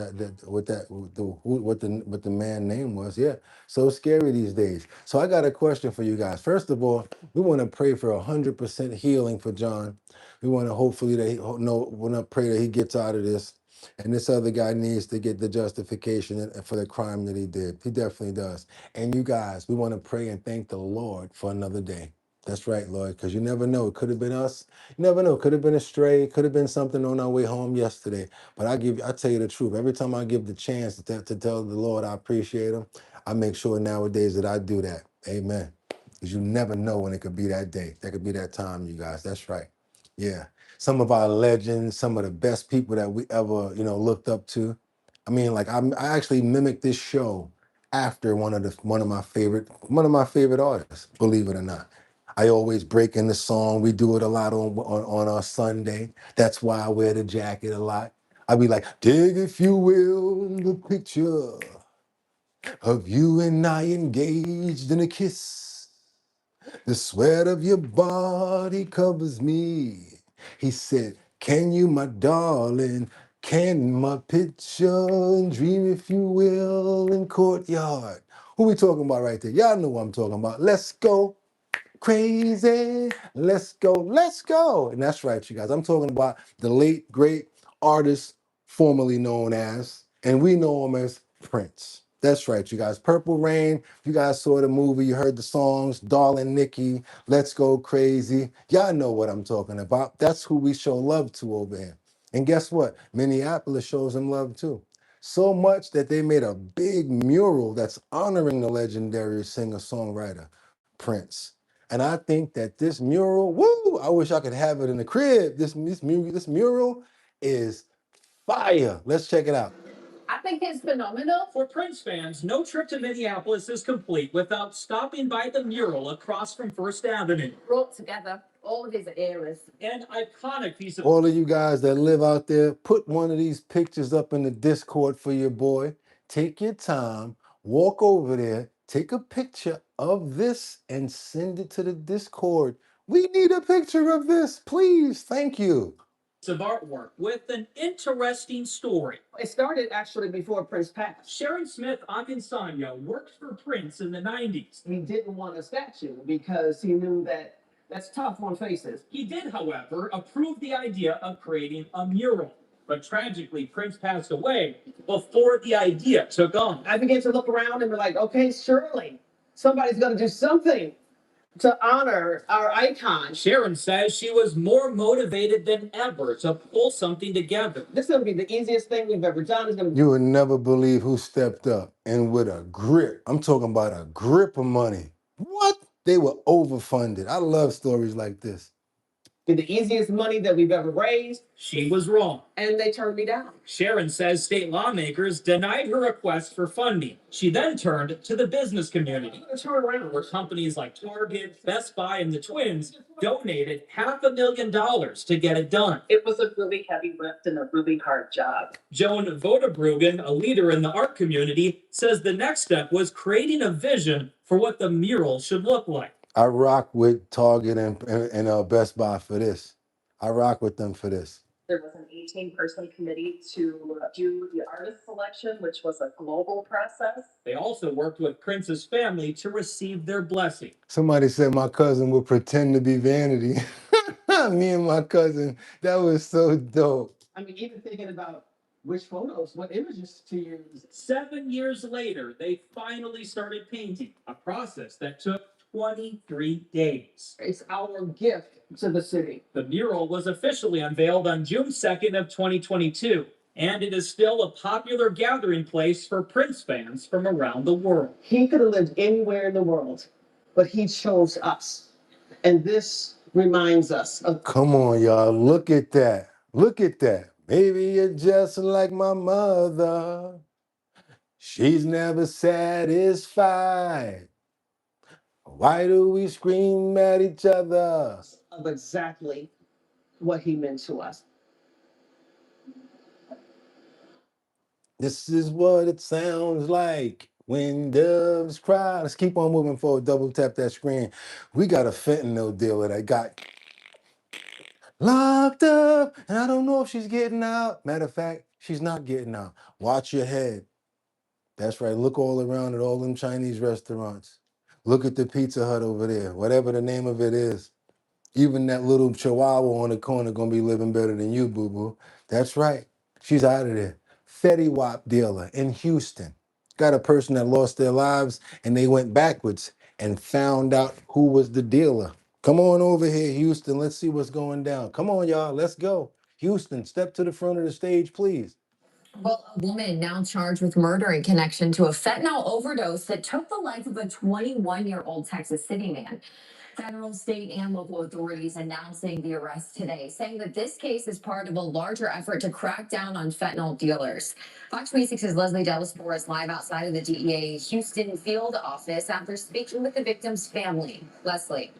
what the man name was, yeah. So scary these days. So I got a question for you guys. First of all, we want to pray for 100% healing for John. We want to hopefully that we want to pray that he gets out of this, and this other guy needs to get the justification for the crime that he did. He definitely does. And you guys, we want to pray and thank the Lord for another day. That's right, Lord, because you never know. It could have been us. You never know. Could have been a stray. Could have been something on our way home yesterday. But I tell you the truth. Every time I give the chance to tell the Lord I appreciate him, I make sure nowadays that I do that. Amen. Because you never know when it could be that day. That could be that time, you guys. That's right. Yeah. Some of our legends, some of the best people that we ever, looked up to. I mean, like I actually mimicked this show after one of my favorite artists, believe it or not. I always break in the song. We do it a lot on our Sunday. That's why I wear the jacket a lot. I'll be like, dig if you will, the picture of you and I engaged in a kiss. The sweat of your body covers me. He said, can you, my darling, can my picture and dream if you will in courtyard. Who we talking about right there? Y'all know what I'm talking about. Let's go crazy. Let's go. Let's go. And that's right, you guys. I'm talking about the late, great artist formerly known as, and we know him as Prince. That's right, you guys. Purple Rain. You guys saw the movie. You heard the songs. Darling Nikki. Let's Go Crazy. Y'all know what I'm talking about. That's who we show love to over here. And guess what? Minneapolis shows him love too. So much that they made a big mural that's honoring the legendary singer-songwriter, Prince. And I think that this mural, woo, I wish I could have it in the crib. This mural is fire. Let's check it out. I think it's phenomenal. For Prince fans, no trip to Minneapolis is complete without stopping by the mural across from First Avenue. Brought together all of his eras. An iconic piece of... All of you guys that live out there, put one of these pictures up in the Discord for your boy. Take your time, walk over there, take a picture of this and send it to the Discord. We need a picture of this, please. Thank you. Of artwork with an interesting story. It started actually before Prince passed. Sharon Smith Akinsanya worked for Prince in the 90s. He didn't want a statue because he knew that that's tough on faces. He did, however, approve the idea of creating a mural. But tragically, Prince passed away before the idea took on. I began to look around and be like, okay, surely somebody's going to do something to honor our icon. Sharon says she was more motivated than ever to pull something together. This is going to be the easiest thing we've ever done. You would never believe who stepped up and with a grip. I'm talking about a grip of money. What? They were overfunded. I love stories like this. The easiest money that we've ever raised. She was wrong. And they turned me down. Sharon says state lawmakers denied her request for funding. She then turned to the business community. Turn around where companies like Target, Best Buy, and the Twins donated $500,000 to get it done. It was a really heavy lift and a really hard job. Joan Vodabrugen, a leader in the art community, says the next step was creating a vision for what the mural should look like. I rock with Target and Best Buy for this. I rock with them for this. There was an 18-person committee to do the artist selection, which was a global process. They also worked with Prince's family to receive their blessing. Somebody said my cousin would pretend to be Vanity. Me and my cousin, that was so dope. I mean, even thinking about which photos, what images to use. 7 years later, they finally started painting, a process that took 23 days. It's our gift to the city. The mural was officially unveiled on June 2nd of 2022, and it is still a popular gathering place for Prince fans from around the world. He could have lived anywhere in the world, but he chose us. And this reminds us of... Come on, y'all. Look at that. Look at that. Maybe you're just like my mother. She's never satisfied. Why do we scream at each other? Of exactly what he meant to us. This is what it sounds like When doves cry. Let's keep on moving forward. Double tap that screen. We got a fentanyl dealer that got locked up, and I don't know if she's getting out. Matter of fact, she's not getting out. Watch your head. That's right. Look all around at all them Chinese restaurants. Look at the Pizza Hut over there, whatever the name of it is. Even that little chihuahua on the corner gonna be living better than you, boo boo. That's right. She's out of there. Fetty Wap dealer in Houston. Got a person that lost their lives and they went backwards and found out who was the dealer. Come on over here, Houston. Let's see what's going down. Come on, y'all. Let's go. Houston, step to the front of the stage, please. Well, a woman now charged with murder in connection to a fentanyl overdose that took the life of a 21-year-old Texas City man. Federal, state, and local authorities announcing the arrest today, saying that this case is part of a larger effort to crack down on fentanyl dealers. Fox 26's Leslie Delaspore is live outside of the DEA Houston field office after speaking with the victim's family. Leslie.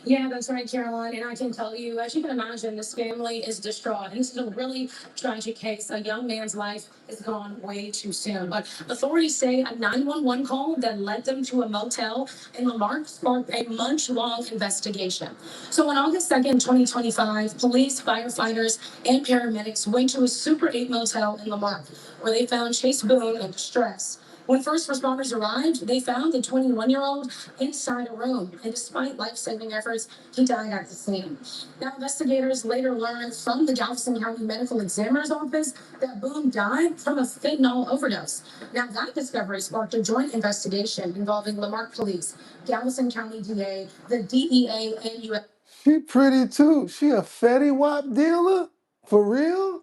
Yeah, that's right, Caroline. And I can tell you, as you can imagine, this family is distraught. And this is a really tragic case. A young man's life has gone way too soon. But authorities say a 911 call that led them to a motel in Lamar sparked a month-long investigation. So on August 2nd, 2025, police, firefighters, and paramedics went to a Super 8 motel in Lamar, where they found Chase Boone in distress. When first responders arrived, they found the 21-year-old inside a room, and despite life-saving efforts, he died at the scene. Now, investigators later learned from the Galveston County Medical Examiner's Office that Boone died from a fentanyl overdose. Now, that discovery sparked a joint investigation involving Lamar Police, Galveston County DA, the DEA, and U.S. She pretty too. She a Fetty Wap dealer? For real?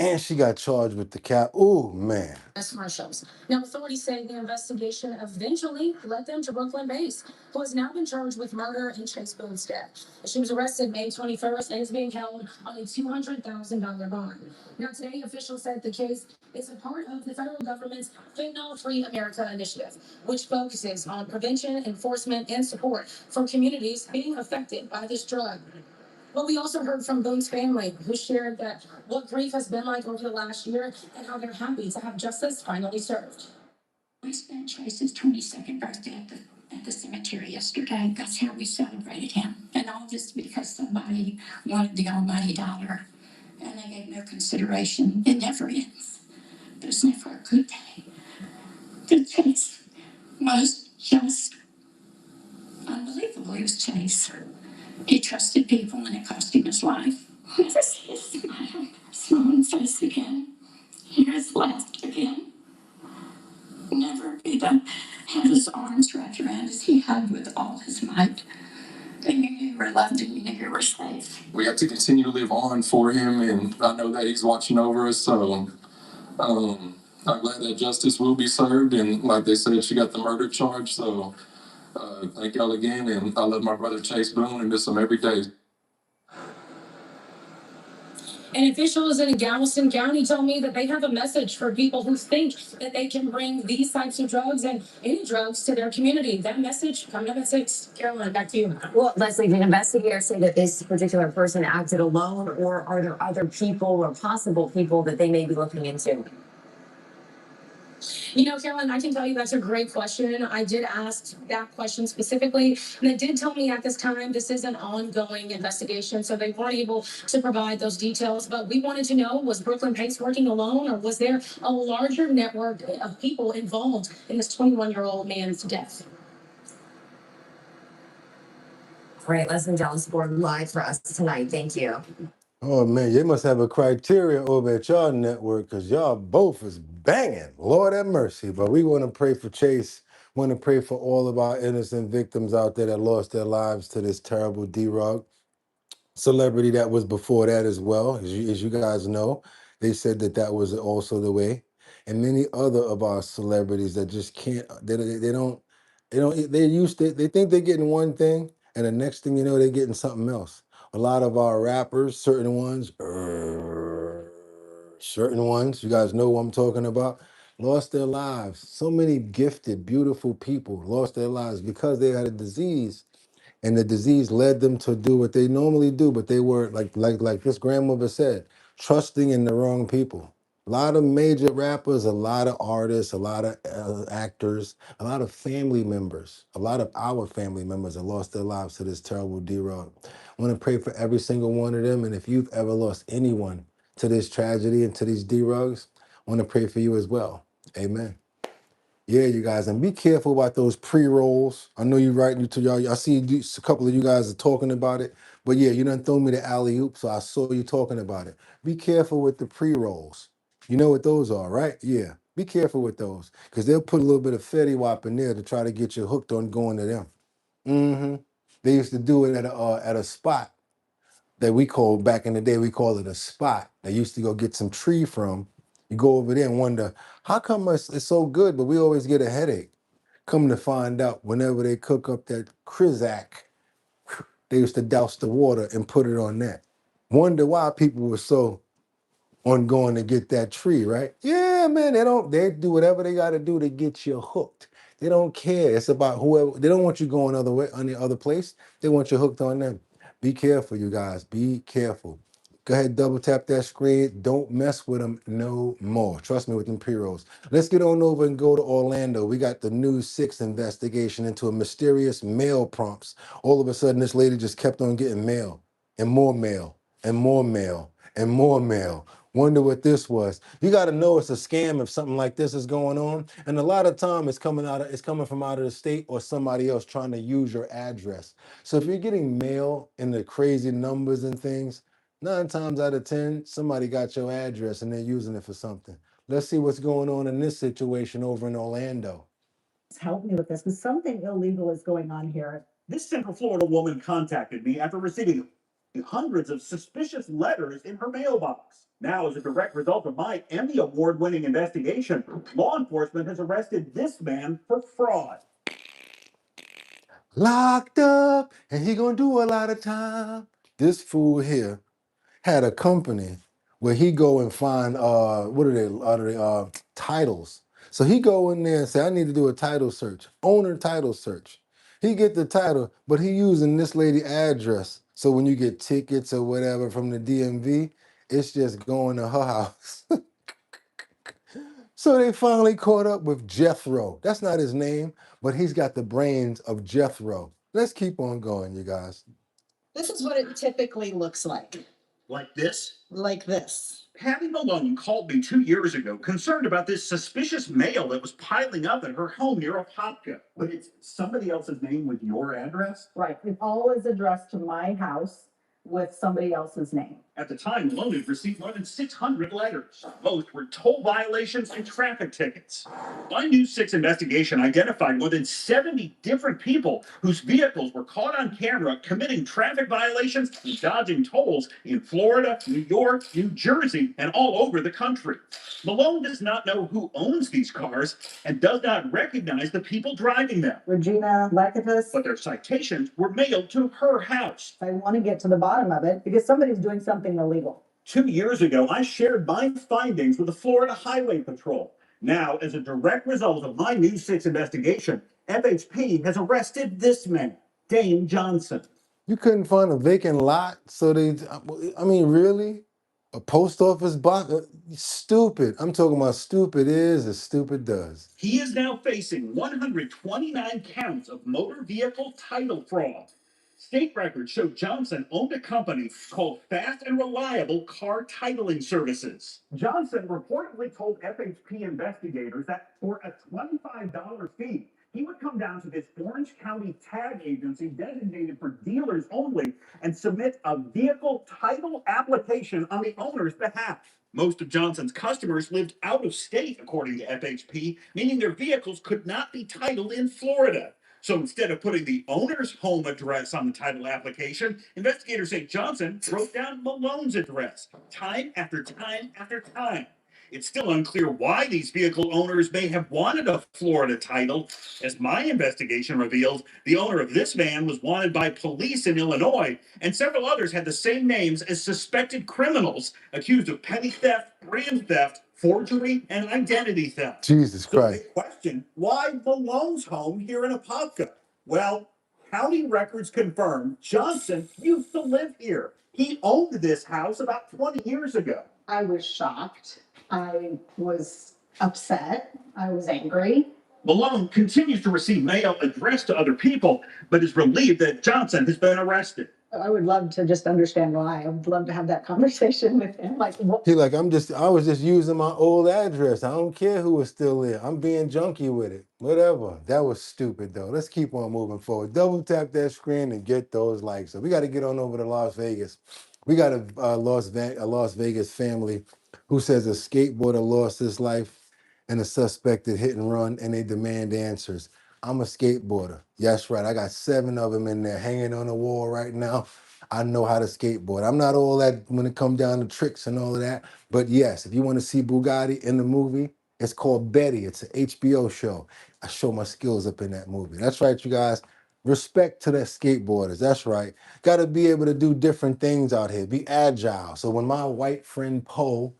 And she got charged with the cap. Oh, man. Marshals. Now, authorities say the investigation eventually led them to Brooklyn Base, who has now been charged with murder in Chase Boone's death. She was arrested May 21st and is being held on a $200,000 bond. Now, today, officials said the case is a part of the federal government's Fentanyl Free America initiative, which focuses on prevention, enforcement, and support for communities being affected by this drug. But we also heard from Boone's family, who shared that what grief has been like over the last year and how they're happy to have justice finally served. We spent Chase's 22nd birthday at the cemetery yesterday. That's how we celebrated him. And all this because somebody wanted the almighty dollar. And they gave no consideration. It never ends. There's never a good day. The Chase was just unbelievable. He was Chase. He trusted people and it cost him his life. Never see his smiling face again. Hear his laughed again. Never either had his arms wrapped around us. He hugged with all his might. And you knew you were loved and you knew you were safe. We have to continue to live on for him, and I know that he's watching over us, so I'm glad that justice will be served. And like they said, she got the murder charge, so thank y'all again, and I love my brother Chase Boone and miss him every day. And officials in Galveston County told me that they have a message for people who think that they can bring these types of drugs and any drugs to their community. That message coming up at 6. Caroline, back to you. Well, Leslie, did investigators say that this particular person acted alone, or are there other people or possible people that they may be looking into? You know, Caroline, I can tell you that's a great question. I did ask that question specifically, and they did tell me at this time this is an ongoing investigation, so they weren't able to provide those details. But we wanted to know, was Brooklyn Pace working alone, or was there a larger network of people involved in this 21-year-old man's death? Great. Leslie Delaspore live for us tonight. Thank you. Oh man, you must have a criteria over at y'all network because y'all both is banging. Lord have mercy. But we want to pray for Chase. Want to pray for all of our innocent victims out there that lost their lives to this terrible D-Rug celebrity that was before that as well. As you guys know, they said that that was also the way. And many other of our celebrities that just can't, they think they're getting one thing and the next thing you know, they're getting something else. A lot of our rappers, certain ones, you guys know what I'm talking about, lost their lives. So many gifted, beautiful people lost their lives because they had a disease, and the disease led them to do what they normally do, but they were like this grandmother said, trusting in the wrong people. A lot of major rappers, a lot of artists, a lot of actors, a lot of family members, a lot of our family members have lost their lives to this terrible D-Rug. I want to pray for every single one of them. And if you've ever lost anyone to this tragedy and to these D-Rugs, I want to pray for you as well. Amen. Yeah, you guys, and be careful about those pre-rolls. I know you're right, to y'all. I see a couple of you guys are talking about it, but yeah, you done throw me the alley-oop, so I saw you talking about it. Be careful with the pre-rolls. You know what those are, right? Yeah, be careful with those, because they'll put a little bit of Fetty Wap in there to try to get you hooked on going to them. They used to do it at a spot that we called, back in the day, we called it a spot. They used to go get some tree from. You go over there and wonder, how come it's so good, but we always get a headache? Come to find out, whenever they cook up that Krizak, they used to douse the water and put it on that. Wonder why people were so on going to get that tree, right? Yeah, man, they do whatever they got to do to get you hooked. They don't care. It's about whoever. They don't want you going other way on the other place. They want you hooked on them. Be careful, you guys. Be careful. Go ahead, double tap that screen. Don't mess with them no more. Trust me with them pre-rolls. Let's get on over and go to Orlando. We got the News 6 investigation into a mysterious mail prompts. All of a sudden, this lady just kept on getting mail and more mail and more mail and more mail. Wonder what this was. You got to know it's a scam if something like this is going on. And a lot of time it's coming from out of the state or somebody else trying to use your address. So if you're getting mail in the crazy numbers and things, 9 times out of 10, somebody got your address and they're using it for something. Let's see what's going on in this situation over in Orlando. Help me with this, because something illegal is going on here. This Central Florida woman contacted me after receiving hundreds of suspicious letters in her mailbox. Now, as a direct result of my Emmy Award-winning investigation, law enforcement has arrested this man for fraud. Locked up, and he gonna do a lot of time. This fool here had a company where he go and find titles. So he go in there and say, I need to do a title search, owner title search. He get the title, but he using this lady address. So when you get tickets or whatever from the DMV, it's just going to her house. So they finally caught up with Jethro. That's not his name, but he's got the brains of Jethro. Let's keep on going, you guys. This is what it typically looks like. Like this? Like this. Patty Malone called me 2 years ago concerned about this suspicious mail that was piling up at her home near Apopka. But it's somebody else's name with your address? Right. It all is addressed to my house with somebody else's name. At the time, Malone had received more than 600 letters. Most were toll violations and traffic tickets. My News 6 investigation identified more than 70 different people whose vehicles were caught on camera committing traffic violations and dodging tolls in Florida, New York, New Jersey, and all over the country. Malone does not know who owns these cars and does not recognize the people driving them. Regina Lakatos. But their citations were mailed to her house. I want to get to the bottom of it because somebody's doing something illegal. 2 years ago, I shared my findings with the Florida Highway Patrol. Now, as a direct result of my News 6 investigation, FHP has arrested this man, Dane Johnson. You couldn't find a vacant lot, so I mean, really? A post office box? Stupid. I'm talking about stupid is as stupid does. He is now facing 129 counts of motor vehicle title fraud. State records show Johnson owned a company called Fast and Reliable Car Titling Services. Johnson reportedly told FHP investigators that for a $25 fee, he would come down to this Orange County tag agency designated for dealers only and submit a vehicle title application on the owner's behalf. Most of Johnson's customers lived out of state, according to FHP, meaning their vehicles could not be titled in Florida. So instead of putting the owner's home address on the title application, investigators say Johnson wrote down Malone's address time after time after time. It's still unclear why these vehicle owners may have wanted a Florida title. As my investigation revealed, the owner of this van was wanted by police in Illinois, and several others had the same names as suspected criminals accused of petty theft, brand theft, forgery, and identity theft. Jesus Christ. So they question, why Malone's home here in Apopka? Well, county records confirm Johnson used to live here. He owned this house about 20 years ago. I was shocked. I was upset. I was angry. Malone continues to receive mail addressed to other people, but is relieved that Johnson has been arrested. I would love to just understand why. I would love to have that conversation with him. Like, what? He like, I was just using my old address. I don't care who was still there. I'm being junky with it. Whatever. That was stupid though. Let's keep on moving forward. Double tap that screen and get those likes. So we got to get on over to Las Vegas. We got a Las Vegas family who says a skateboarder lost his life in a suspected hit and run, and they demand answers. I'm a skateboarder. Yes, right. I got 7 of them in there hanging on the wall right now. I know how to skateboard. I'm not all that when it comes down to tricks and all of that. But yes, if you want to see Boogotti in the movie, it's called Betty. It's an HBO show. I show my skills up in that movie. That's right, you guys. Respect to the skateboarders. That's right. Got to be able to do different things out here. Be agile. So when my white friend Poe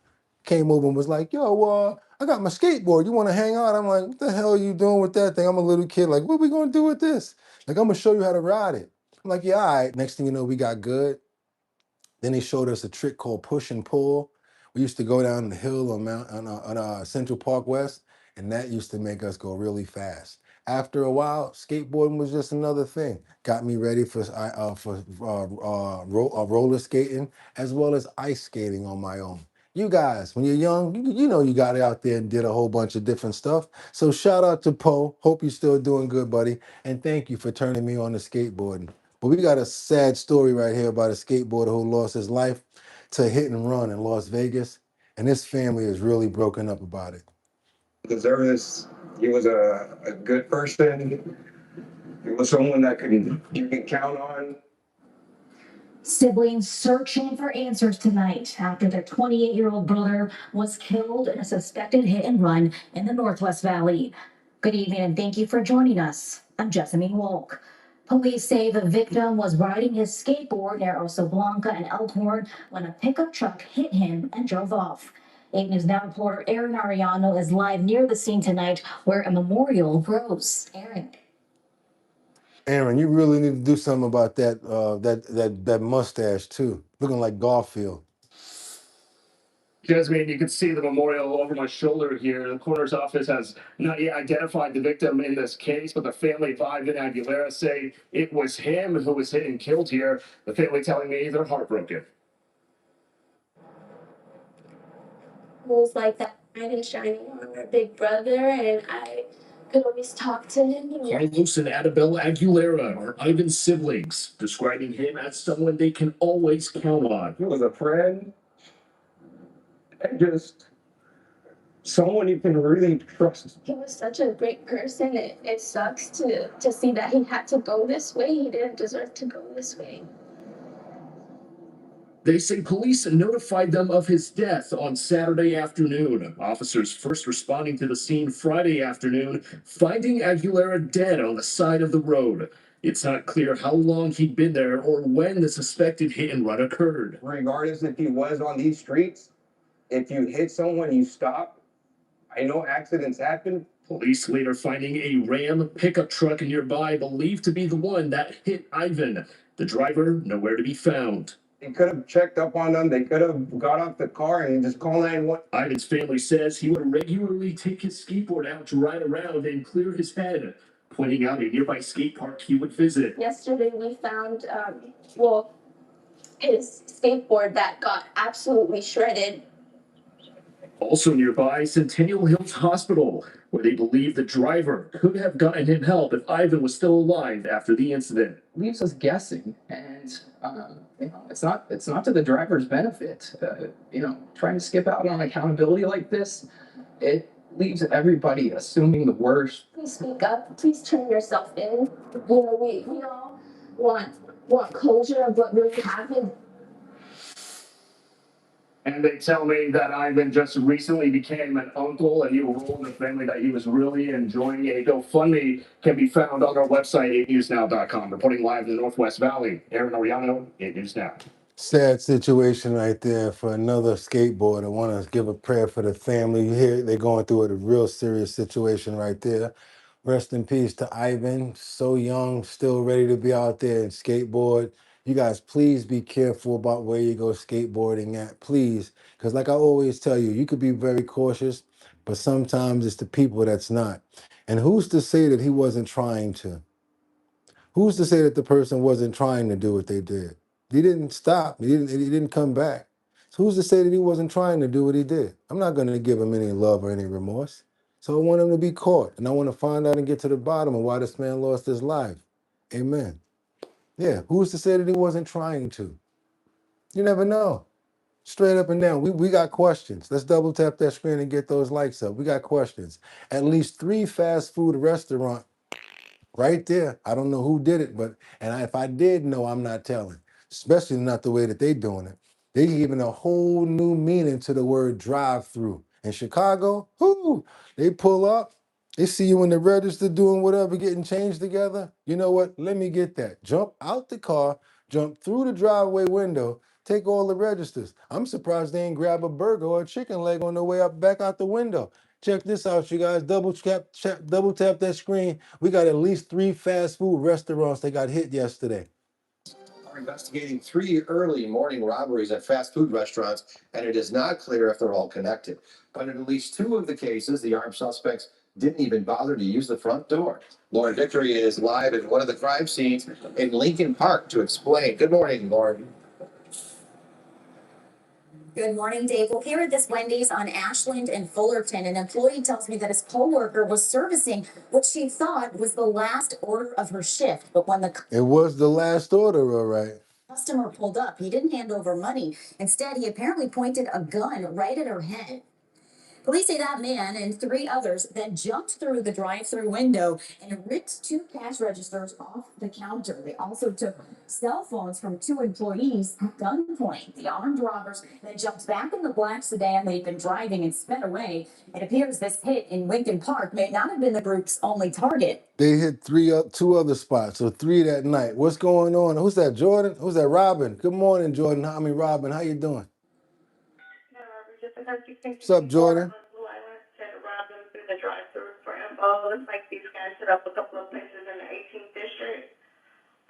came over and was like, yo, I got my skateboard. You want to hang out? I'm like, what the hell are you doing with that thing? I'm a little kid. Like, what are we going to do with this? Like, I'm going to show you how to ride it. I'm like, yeah, all right. Next thing you know, we got good. Then they showed us a trick called push and pull. We used to go down the hill on Central Park West, and that used to make us go really fast. After a while, skateboarding was just another thing. Got me ready for roller skating as well as ice skating on my own. You guys, when you're young, you know you got out there and did a whole bunch of different stuff. So shout out to Poe. Hope you're still doing good, buddy. And thank you for turning me on to skateboarding. But we got a sad story right here about a skateboarder who lost his life to a hit and run in Las Vegas. And his family is really broken up about it. Deserves. He was a good person. He was someone that you can count on. Siblings searching for answers tonight after their 28-year-old brother was killed in a suspected hit and run in the Northwest Valley. Good evening and thank you for joining us. I'm Jessamine Wolk. Police say the victim was riding his skateboard near Oso Blanca and Elkhorn when a pickup truck hit him and drove off. 8 News Now reporter Aaron Ariano is live near the scene tonight where a memorial grows. Aaron, you really need to do something about that mustache too. Looking like Garfield. Jasmine, you can see the memorial over my shoulder here. The coroner's office has not yet identified the victim in this case, but the family of Ivan Aguilera say it was him who was hit and killed here. The family telling me they're heartbroken. It was like that knight in shining armor, big brother, and I could always talk to him. Carlos and Annabelle Aguilera are Ivan's siblings, describing him as someone they can always count on. He was a friend and just someone you can really trust. He was such a great person. It sucks to see that he had to go this way. He didn't deserve to go this way. They say police notified them of his death on Saturday afternoon. Officers first responding to the scene Friday afternoon, finding Aguilera dead on the side of the road. It's not clear how long he'd been there or when the suspected hit and run occurred. Regardless if he was on these streets, if you hit someone, you stop. I know accidents happen. Police later finding a Ram pickup truck nearby believed to be the one that hit Ivan. The driver nowhere to be found. They could have checked up on them. They could have got off the car and just called 911. Ivan's family says he would regularly take his skateboard out to ride around and clear his head, pointing out a nearby skate park he would visit. Yesterday we found, his skateboard that got absolutely shredded. Also nearby, Centennial Hills Hospital, where they believe the driver could have gotten him help if Ivan was still alive after the incident. Leaves us guessing, and it's not to the driver's benefit. Trying to skip out on accountability like this, it leaves everybody assuming the worst. Please speak up. Please turn yourself in. We all want closure of what really happened. And they tell me that Ivan just recently became an uncle, and he will role in the family that he was really enjoying. A GoFundMe can be found on our website, 8newsnow.com. Reporting live in the Northwest Valley, Aaron Ariano, 8 News Now. Sad situation right there for another skateboarder. I want to give a prayer for the family. You hear they're going through a real serious situation right there. Rest in peace to Ivan. So young, still ready to be out there and skateboard. You guys, please be careful about where you go skateboarding at, please. Because like I always tell you, you could be very cautious, but sometimes it's the people that's not. And who's to say that he wasn't trying to? Who's to say that the person wasn't trying to do what they did? He didn't stop. He didn't come back. So who's to say that he wasn't trying to do what he did? I'm not going to give him any love or any remorse. So I want him to be caught, and I want to find out and get to the bottom of why this man lost his life. Amen. Yeah, who's to say that he wasn't trying to? You never know. Straight up and down. We got questions. Let's double tap that screen and get those likes up. We got questions. At least 3 fast food restaurants right there. I don't know who did it, but if I did know, I'm not telling. Especially not the way that they doing it. They giving a whole new meaning to the word drive-through. In Chicago, whoo, they pull up, they see you in the register doing whatever, getting changed together. You know what? Let me get that. Jump out the car, jump through the driveway window, take all the registers. I'm surprised they ain't grab a burger or a chicken leg on the way up back out the window. Check this out, you guys. Double tap that screen. We got at least 3 fast food restaurants that got hit yesterday. Are investigating 3 early morning robberies at fast food restaurants, and it is not clear if they're all connected. But in at least 2 of the cases, the armed suspects didn't even bother to use the front door. Lauren Victory is live at one of the crime scenes in Lincoln Park to explain. Good morning, Lauren. Good morning, Dave. Well, here at this Wendy's on Ashland and Fullerton, an employee tells me that his coworker was servicing what she thought was the last order of her shift. But when it was the last order, all right. Customer pulled up, he didn't hand over money. Instead, he apparently pointed a gun right at her head. Police say that man and 3 others then jumped through the drive-through window and ripped 2 cash registers off the counter. They also took cell phones from 2 employees at gunpoint. The armed robbers then jumped back in the black sedan they'd been driving and sped away. It appears this hit in Lincoln Park may not have been the group's only target. They hit 2 other spots, so 3 that night. What's going on? Who's that, Jordan? Who's that, Robin? Good morning, Jordan. Robin, how you doing? What's up, Jordan? The drive-through for info. Looks like these guys set up a couple of places in the 18th district.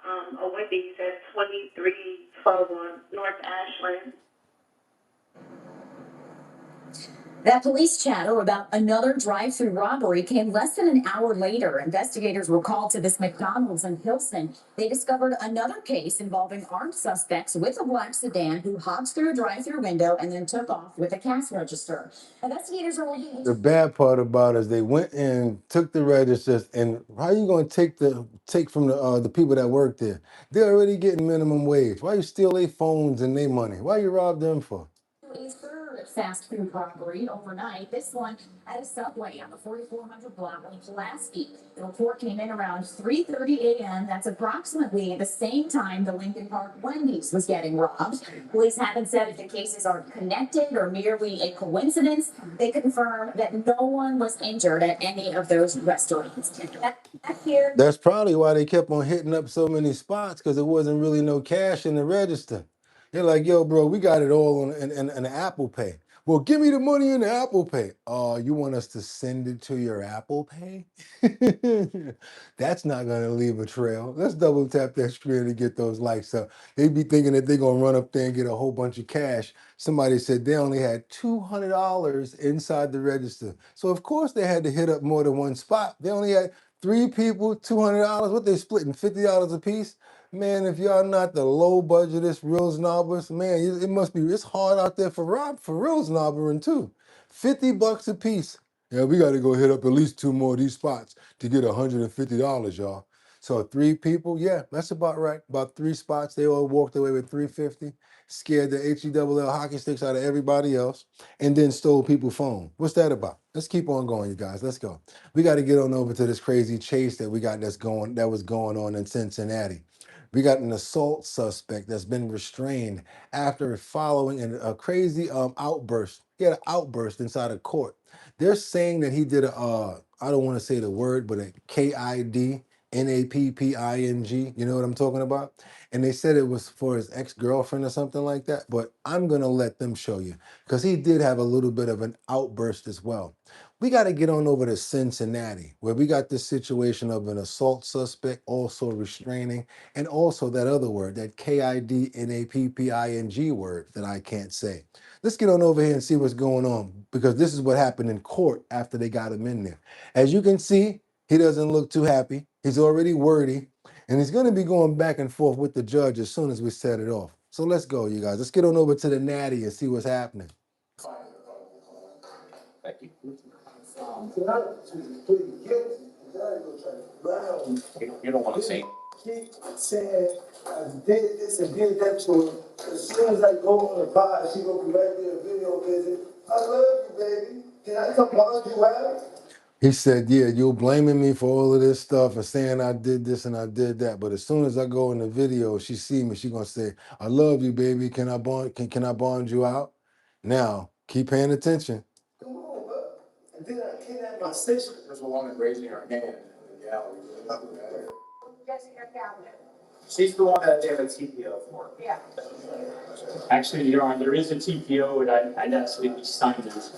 A Wendy's at 2312 on North Ashland. That police chatter about another drive-through robbery came less than an hour later. Investigators were called to this McDonald's in Pilsen. They discovered another case involving armed suspects with a black sedan who hopped through a drive-through window and then took off with a cash register. Investigators are looking. The bad part about it is they went in, took the registers, and how are you going to take from the people that work there? They're already getting minimum wage. Why you steal their phones and their money? Why you rob them for? Is for fast food robbery overnight. This one at a Subway on the 4400 block in Pulaski. The report came in around 3:30 a.m. That's approximately the same time the Lincoln Park Wendy's was getting robbed. Police haven't said if the cases are connected or merely a coincidence. They confirm that no one was injured at any of those restaurants. Here. That's probably why they kept on hitting up so many spots, because there wasn't really no cash in the register. They're like, yo, bro, we got it all in Apple Pay. Well, give me the money in the Apple Pay. Oh, you want us to send it to your Apple Pay? That's not going to leave a trail. Let's double tap that screen to get those likes up. They be thinking that they're going to run up there and get a whole bunch of cash. Somebody said they only had $200 inside the register. So, of course, they had to hit up more than one spot. They only had 3 people, $200. What, they splitting $50 a piece? Man, if y'all not the low budgetest real snobbers, man, it must be, it's hard out there for real snobbering too. $50 a piece. Yeah, we got to go hit up at least 2 more of these spots to get $150, y'all. So 3 people, yeah, that's about right. About 3 spots, they all walked away with $350, scared the HELL hockey sticks out of everybody else, and then stole people's phone. What's that about? Let's keep on going, you guys. Let's go. We got to get on over to this crazy chase that we got that was going on in Cincinnati. We got an assault suspect that's been restrained after following a crazy outburst. He had an outburst inside a court. They're saying that he did I don't want to say the word, but a KID, NAPPING. You know what I'm talking about? And they said it was for his ex-girlfriend or something like that. But I'm going to let them show you because he did have a little bit of an outburst as well. We got to get on over to Cincinnati, where we got this situation of an assault suspect, also restraining, and also that other word, that KIDNAPPING word that I can't say. Let's get on over here and see what's going on, because this is what happened in court after they got him in there. As you can see, he doesn't look too happy. He's already wordy, and he's going to be going back and forth with the judge as soon as we set it off. So let's go, you guys. Let's get on over to the Natty and see what's happening. Thank you. You don't want to see. Keep saying I did this and did that to her. As soon as I go on the pod, she gonna be right there, video visit. I love you, baby. Can I come bond you out? He said, yeah, you're blaming me for all of this stuff and saying I did this and I did that. But as soon as I go in the video, she see me, she gonna say, I love you, baby. Can I bond you out? Now, keep paying attention. Come on, bro. And then I kidnapped my sister. There's a woman raising her hand in the gallery. She's the one that they have a TPO for. Yeah. Actually, Your Honor, there is a TPO, and I'd ask that you sign this.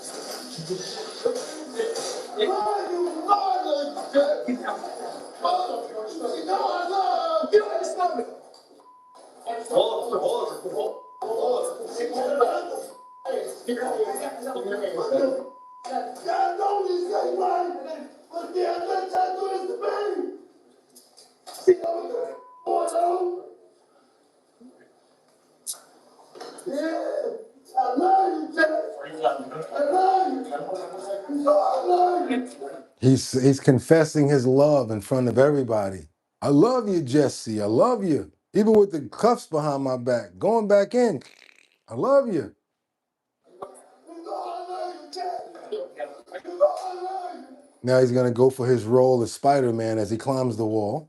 He's confessing his love in front of everybody. I love you, Jesse. I love you. Even with the cuffs behind my back, going back in. I love you. Now he's gonna go for his role as Spider-Man as he climbs the wall.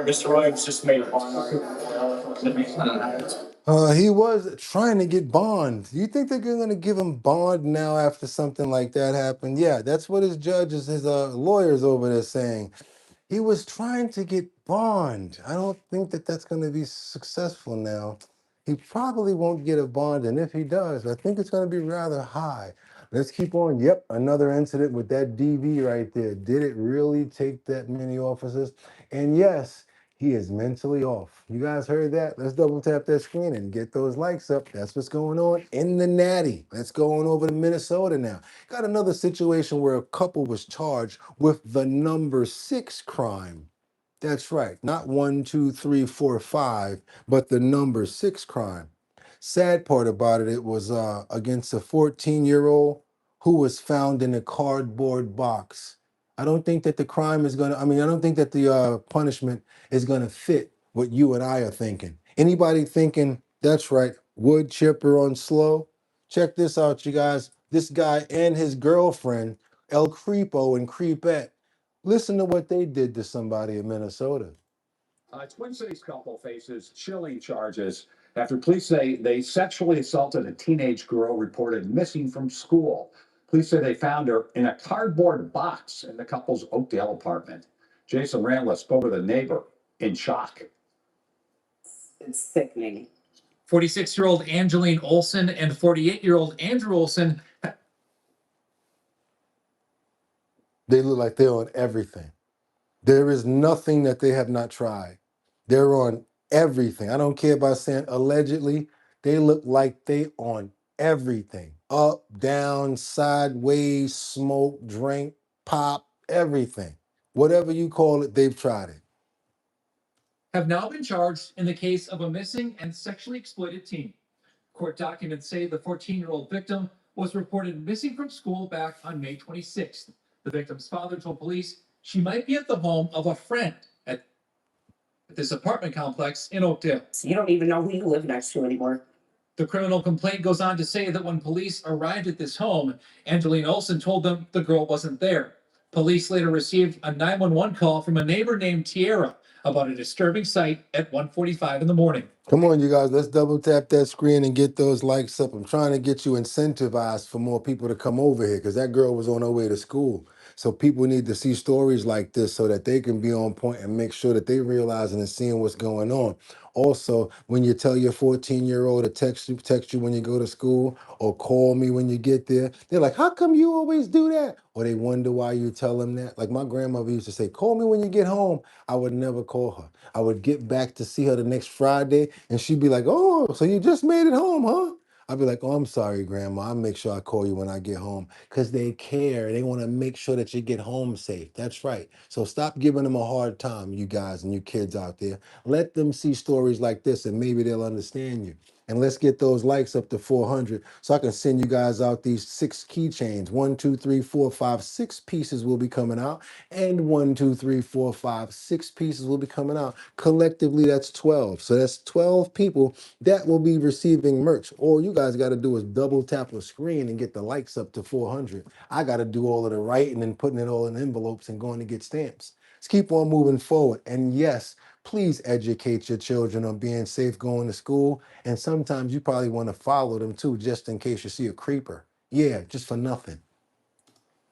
Mr. Williams just made a bond. He was trying to get bond. You think they're going to give him bond now after something like that happened? Yeah, that's what his judges, his lawyers over there saying. He was trying to get bond. I don't think that that's going to be successful now. He probably won't get a bond, and if he does, I think it's going to be rather high. Let's keep on. Yep, another incident with that DV right there. Did it really take that many officers? And yes, he is mentally off. You guys heard that? Let's double tap that screen and get those likes up. That's what's going on in the Natty. Let's go on over to Minnesota now. Got another situation where a couple was charged with the number 6 crime. That's right. Not 1, 2, 3, 4, 5, but the number 6 crime. Sad part about it, it was against a 14-year-old who was found in a cardboard box. I don't think that the crime is gonna, I don't think that the punishment is gonna fit what you and I are thinking. Anybody thinking, that's right, wood chipper on slow? Check this out, you guys. This guy and his girlfriend, El Creepo and Creepette, listen to what they did to somebody in Minnesota. Twin Cities couple faces chilling charges after police say they sexually assaulted a teenage girl reported missing from school. Police say they found her in a cardboard box in the couple's Oakdale apartment. Jason Randless spoke with a neighbor in shock. It's sickening. 46-year-old Angeline Olson and 48-year-old Andrew Olson. They look like they're on everything. There is nothing that they have not tried. They're on everything. I don't care about saying allegedly. They look like they on everything. Up, down, sideways, smoke, drink, pop, everything. Whatever you call it, they've tried it. Have now been charged in the case of a missing and sexually exploited teen. Court documents say the 14-year-old victim was reported missing from school back on May 26th. The victim's father told police she might be at the home of a friend at this apartment complex in Oakdale. So you don't even know who you live next to anymore. The criminal complaint goes on to say that when police arrived at this home, Angeline Olson told them the girl wasn't there. Police later received a 911 call from a neighbor named Tierra about a disturbing sight at 1:45 in the morning. Come on, you guys, let's double tap that screen and get those likes up. I'm trying to get you incentivized for more people to come over here because that girl was on her way to school. So people need to see stories like this so that they can be on point and make sure that they realizing and seeing what's going on. Also, when you tell your 14-year-old to text you when you go to school or call me when you get there, they're like, how come you always do that? Or they wonder why you tell them that. Like my grandmother used to say, call me when you get home. I would never call her. I would get back to see her the next Friday and she'd be like, oh, so you just made it home, huh? I'd be like, oh, I'm sorry, Grandma. I'll make sure I call you when I get home because they care. They want to make sure that you get home safe. That's right. So stop giving them a hard time, you guys and you kids out there. Let them see stories like this and maybe they'll understand you. And let's get those likes up to 400 so I can send you guys out these 6 keychains. 1, 2, 3, 4, 5, 6 pieces will be coming out. And 1, 2, 3, 4, 5, 6 pieces will be coming out. Collectively, that's 12. So that's 12 people that will be receiving merch. All you guys got to do is double tap a screen and get the likes up to 400. I got to do all of the writing and putting it all in envelopes and going to get stamps. Let's keep on moving forward. And yes, please educate your children on being safe going to school. And sometimes you probably want to follow them too, just in case you see a creeper. Yeah, just for nothing.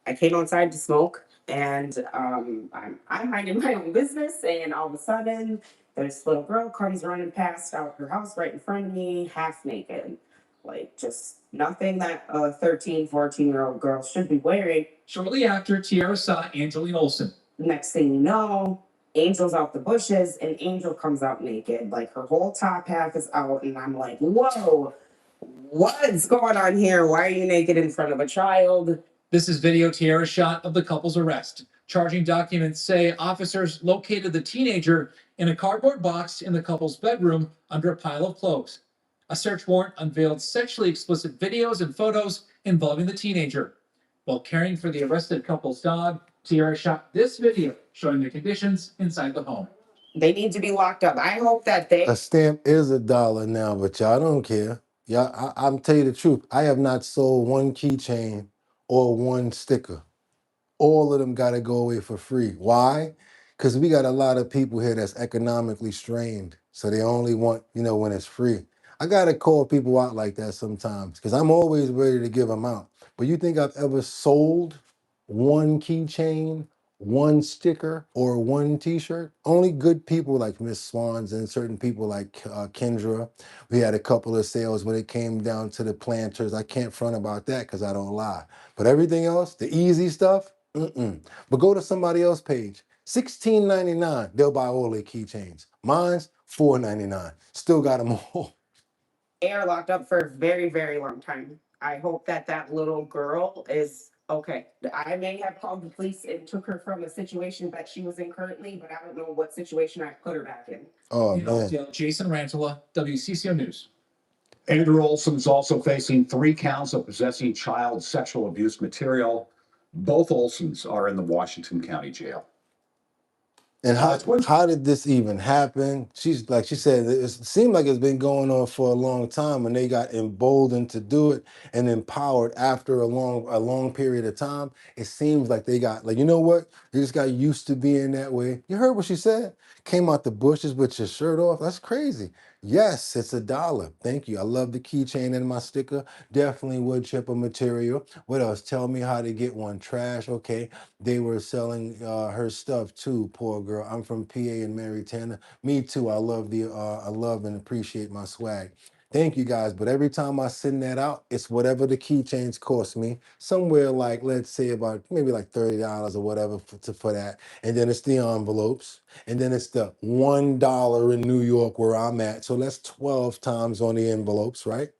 I came outside to smoke, and I'm minding my own business, and all of a sudden, this little girl comes running past out her house right in front of me, half naked. Like, just nothing that a 13, 14-year-old girl should be wearing. Shortly after, Tierra saw Angeline Olsen. Next thing you know, Angel's out the bushes, and Angel comes out naked. Like, her whole top half is out, and I'm like, whoa, what's going on here? Why are you naked in front of a child? This is video Tierra shot of the couple's arrest. Charging documents say officers located the teenager in a cardboard box in the couple's bedroom under a pile of clothes. A search warrant unveiled sexually explicit videos and photos involving the teenager. While caring for the arrested couple's dog, Tierra shot this video showing the conditions inside the home. They need to be locked up. I hope that they... A stamp is $1 now, but y'all don't care. Yeah, I'm tell you the truth. I have not sold one keychain or one sticker. All of them got to go away for free. Why? Because we got a lot of people here that's economically strained. So they only want, when it's free. I got to call people out like that sometimes because I'm always ready to give them out. But you think I've ever sold one keychain, one sticker, or one t-shirt? Only good people like Miss Swans and certain people like Kendra. We had a couple of sales when it came down to the planters. I can't front about that because I don't lie. But everything else, the easy stuff, but go to somebody else's page. $16.99. They'll buy all their keychains. Mine's $4.99. Still got them all. They are locked up for a very, very long time. I hope that that little girl is okay. I may have called the police and took her from a situation that she was in currently, but I don't know what situation I put her back in. Oh, man. Jason Rantola, WCCO News. Andrew Olson's also facing 3 counts of possessing child sexual abuse material. Both Olsons are in the Washington County Jail. And how did this even happen? She said, it seemed like it's been going on for a long time and they got emboldened to do it and empowered after a long period of time. It seems like they got, you know what? They just got used to being that way. You heard what she said? Came out the bushes with your shirt off. That's crazy. Yes, it's $1. Thank you. I love the keychain and my sticker. Definitely wood chipper material. What else? Tell me how to get one. Trash. Okay. They were selling her stuff too. Poor girl. I'm from PA and Mary Tanner. Me too. I love I love and appreciate my swag. Thank you guys. But every time I send that out, it's whatever the keychains cost me. Somewhere like, let's say about maybe like $30 or whatever for that. And then it's the envelopes. And then it's the $1 in New York where I'm at. So that's 12 times on the envelopes, right?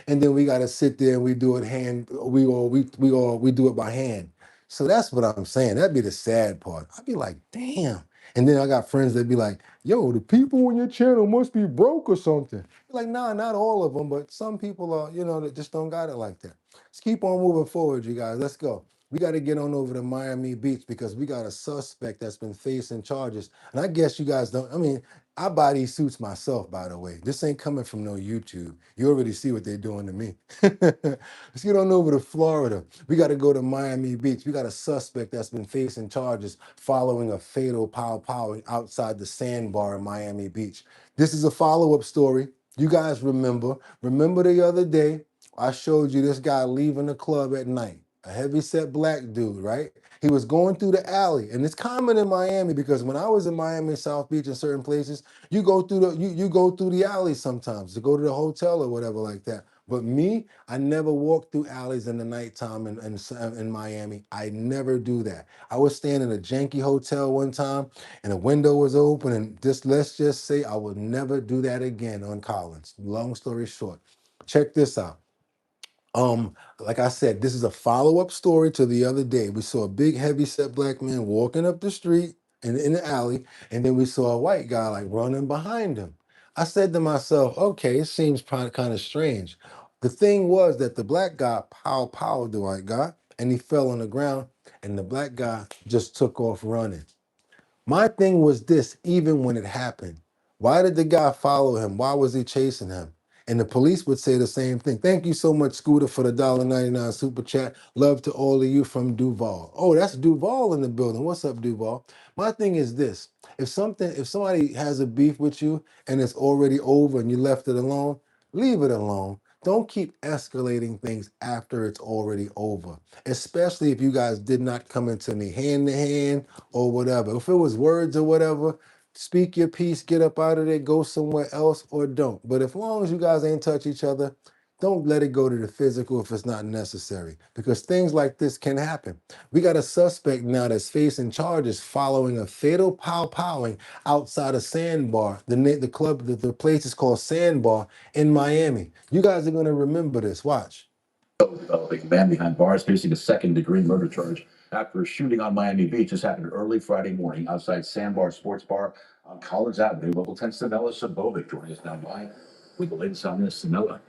And then we got to sit there and we do it we do it by hand. So that's what I'm saying. That'd be the sad part. I'd be like, damn. And then I got friends that be like, yo, the people on your channel must be broke or something. Like, nah, not all of them, but some people are, that just don't got it like that. Let's keep on moving forward, you guys. Let's go. We got to get on over to Miami Beach because we got a suspect that's been facing charges. And I guess you guys don't, I buy these suits myself, by the way. This ain't coming from no YouTube. You already see what they're doing to me. Let's get on over to Florida. We got to go to Miami Beach. We got a suspect that's been facing charges following a fatal pow outside the sandbar in Miami Beach. This is a follow-up story. You guys remember the other day, I showed you this guy leaving the club at night. A heavyset black dude, right? He was going through the alley, and it's common in Miami because when I was in Miami, South Beach, and certain places, you go through you go through the alleys sometimes to go to the hotel or whatever like that. But me, I never walk through alleys in the nighttime in Miami. I never do that. I was staying in a janky hotel one time, and a window was open, and let's just say I would never do that again on Collins. Long story short, check this out. Like I said, this is a follow-up story to the other day. We saw a big heavy-set black man walking up the street in the alley, and then we saw a white guy like running behind him. I said to myself, okay, it seems kind of strange. The thing was that the black guy pow the white guy, and he fell on the ground, and the black guy just took off running. My thing was this, even when it happened, why did the guy follow him? Why was he chasing him? And the police would say the same thing. Thank you so much, Scooter, for the $1.99 super chat. Love to all of you from Duval. Oh, that's Duval in the building. What's up, Duval? My thing is this. If somebody has a beef with you and it's already over and you left it alone, leave it alone. Don't keep escalating things after it's already over, especially if you guys did not come into any hand-to-hand or whatever. If it was words or whatever, speak your piece, get up out of there, go somewhere else, or don't. But as long as you guys ain't touch each other, don't let it go to the physical if it's not necessary, because things like this can happen. We got a suspect now that's facing charges following a fatal powing outside a Sandbar. The place is called Sandbar in Miami. You guys are going to remember this. Watch. Developing man behind bars facing a second-degree murder charge after a shooting on Miami Beach. This happened early Friday morning outside Sandbar Sports Bar on Collins Avenue. Local 10 Stanella Sabovic joining us now by with the latest on this. Stanella.